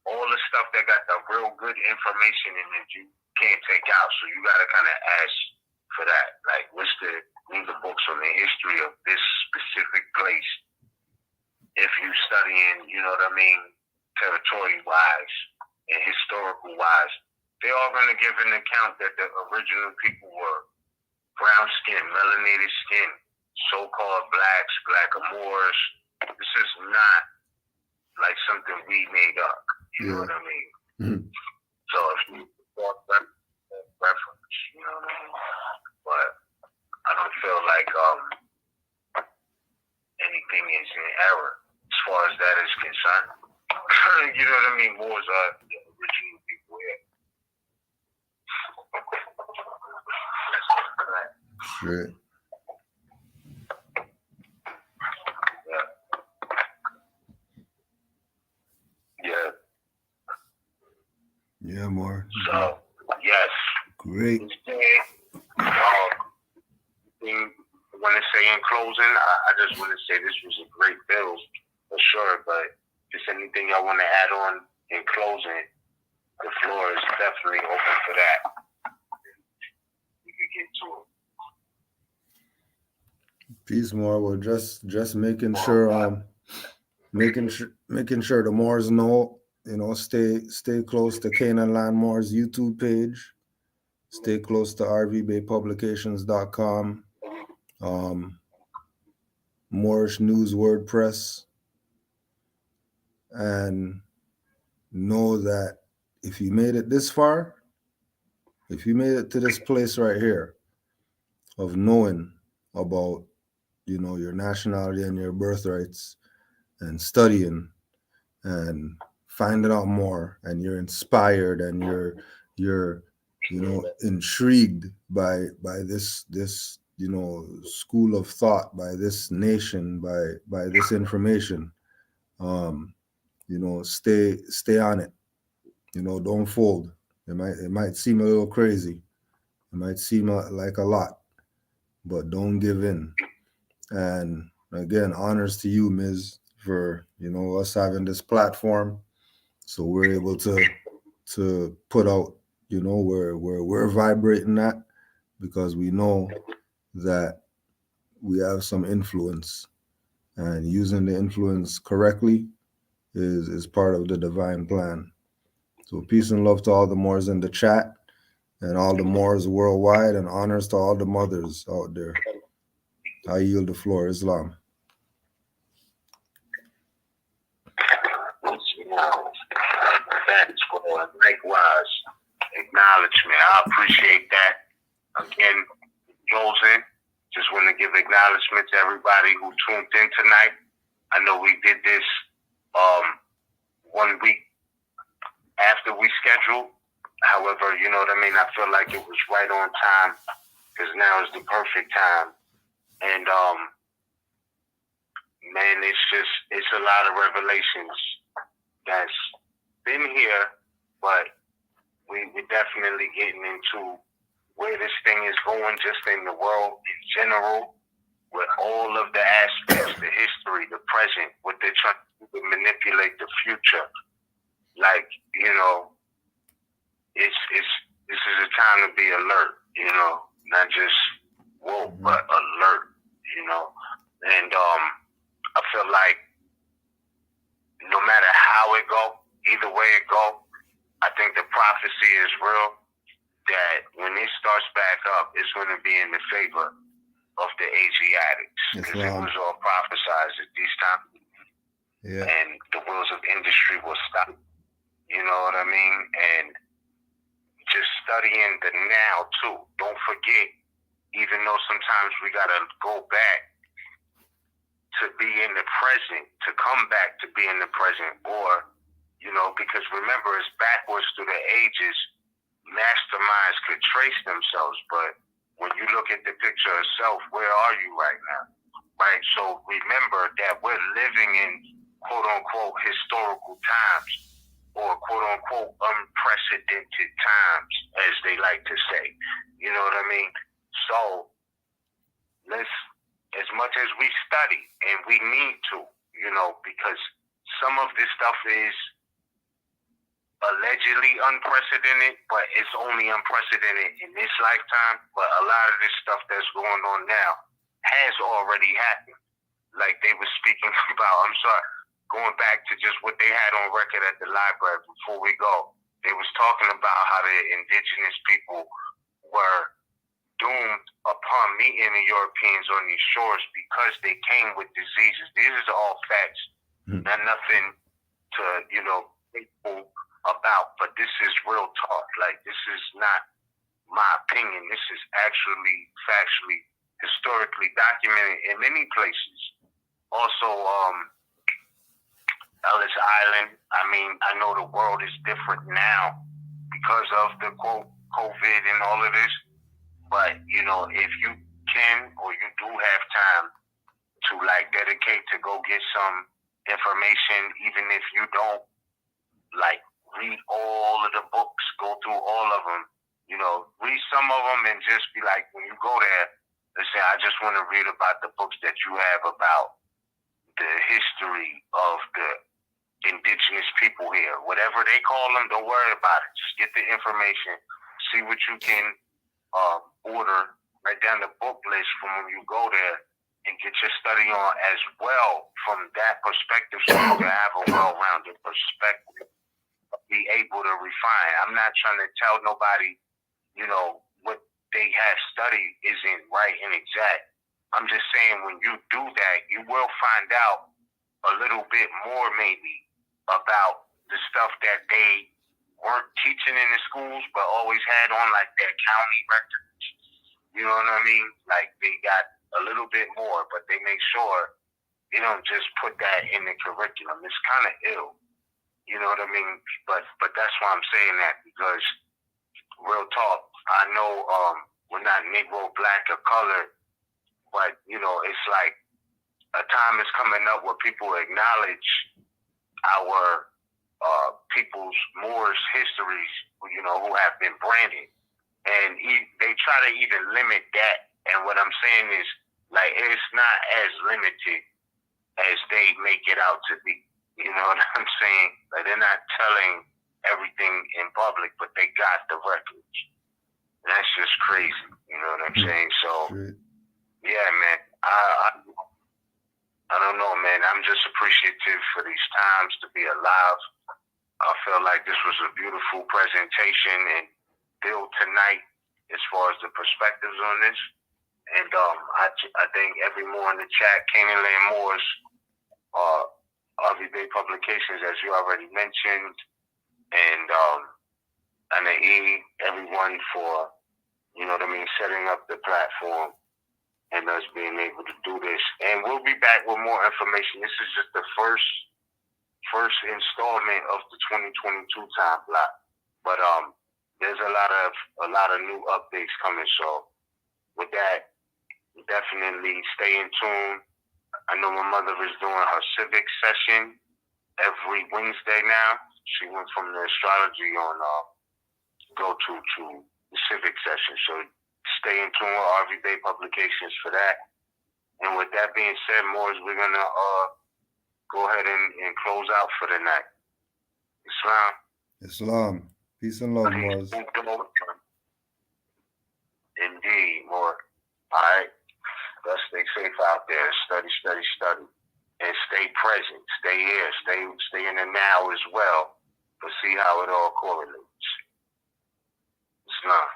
All the stuff that got the real good information in it, you can't take out. So you got to kind of ask for that. Like, read the books on the history of this specific place. If you studying, you know what I mean, territory-wise and historical-wise, they're all going to give an account that the original people were brown skin, melanated skin, so-called blacks, blackamoors. This is not like something we made up. You know what I mean? So if you want that reference, you know what I mean? But I don't feel like anything is in error as far as that is concerned. You know what I mean? Moors are the original people here. Shit. Yeah. Yeah, more. So, yes. Great. I want to say in closing, I just want to say this was a great bill for sure, but just anything I want to add on in closing, the floor is definitely open for that. We could get to it. Peace, more. Well, just making sure, making sure the Moors know, you know, stay close to Canaanland Moors YouTube page. Stay close to rvbaypublications.com. Moorish News WordPress, and know that if you made it this far, if you made it to this place right here of knowing about, you know, your nationality and your birthrights and studying and finding out more, and you're inspired and you're you know, intrigued by this you know, school of thought, by this nation, by this information, you know, stay on it. You know, don't fold. It might seem a little crazy. It might seem like a lot, but don't give in. And again, honors to you, Ms., for, you know, us having this platform, so we're able to put out, you know, where we're vibrating at, because we know that we have some influence, and using the influence correctly is part of the divine plan. So peace and love to all the Moors in the chat and all the Moors worldwide, and honors to all the mothers out there. I yield the floor. Islam. Thanks, likewise. Acknowledgement. I appreciate that. Again, Joseph, just want to give acknowledgement to everybody who tuned in tonight. I know we did this 1 week after we scheduled. However, you know what I mean? I feel like it was right on time because now is the perfect time. And, man, it's a lot of revelations that's been here, but we're definitely getting into where this thing is going just in the world in general, with all of the aspects, the history, the present, what they're trying to manipulate the future. Like, you know, this is a time to be alert, you know, not just woke, but alert, you know. And I feel like no matter how it go, either way it go, I think the prophecy is real that when it starts back up, it's going to be in the favor of the Asiatics, because it was all prophesized at these times. Yeah. And the wheels of industry will stop. You know what I mean? And just studying the now too. Don't forget, even though sometimes we gotta go back to be in the present, to come back to be in the present, or, you know, because remember, it's backwards through the ages. Masterminds could trace themselves, but when you look at the picture of self, where are you right now? Right? So remember that we're living in quote-unquote historical times, or quote-unquote unprecedented times, as they like to say. You know what I mean? So let's, as much as we study, and we need to, you know, because some of this stuff is allegedly unprecedented, but it's only unprecedented in this lifetime. But a lot of this stuff that's going on now has already happened. Like they were speaking about, I'm sorry, going back to just what they had on record at the library before we go. They was talking about how the indigenous people were doomed upon meeting the Europeans on these shores because they came with diseases. These are all facts, not nothing to, you know, people about, but this is real talk. Like, this is not my opinion. This is actually factually, historically documented in many places. Also, Ellis Island. I mean, I know the world is different now because of the quote COVID and all of this, but you know, if you can or you do have time to like dedicate to go get some information, even if you don't like read all of the books, go through all of them, you know, read some of them and just be like, when you go there, let's say, I just want to read about the books that you have about the history of the indigenous people here. Whatever they call them, don't worry about it. Just get the information, see what you can order, write down the book list from when you go there, and get your study on as well from that perspective, so you can have a well-rounded perspective, be able to refine. I'm not trying to tell nobody, you know, what they have studied isn't right and exact. I'm just saying, when you do that, you will find out a little bit more maybe about the stuff that they weren't teaching in the schools, but always had on like their county records. You know what I mean? Like, they got a little bit more, but they make sure they don't just put that in the curriculum. It's kind of ill. You know what I mean? But that's why I'm saying that, because real talk, I know we're not Negro, black, or colored, but, you know, it's like a time is coming up where people acknowledge our people's Moors histories, you know, who have been branded. And they try to even limit that. And what I'm saying is, like, it's not as limited as they make it out to be. You know what I'm saying? Like, they're not telling everything in public, but they got the records. And that's just crazy. You know what I'm saying? So, yeah, man. I don't know, man. I'm just appreciative for these times to be alive. I feel like this was a beautiful presentation and build tonight as far as the perspectives on this. And I think every more in the chat, Canaanland Moors, Everyday Publications, as you already mentioned, and Anna E, everyone for, you know what I mean, setting up the platform. and us being able to do this. And we'll be back with more information. This is just the first installment of the 2022 time block. But there's a lot of new updates coming. So with that, definitely stay in tune. I know my mother is doing her civic session every Wednesday now. She went from the astrology on go to the civic session. So stay in tune with RV Bay Publications for that. And with that being said, Morris, we're gonna go ahead and close out for the night. Islam. Islam. Peace and love, Morris. Indeed, more. All right. Let's stay safe out there. Study. And stay present. Stay here. Stay in the now as well. But see how it all correlates. Islam.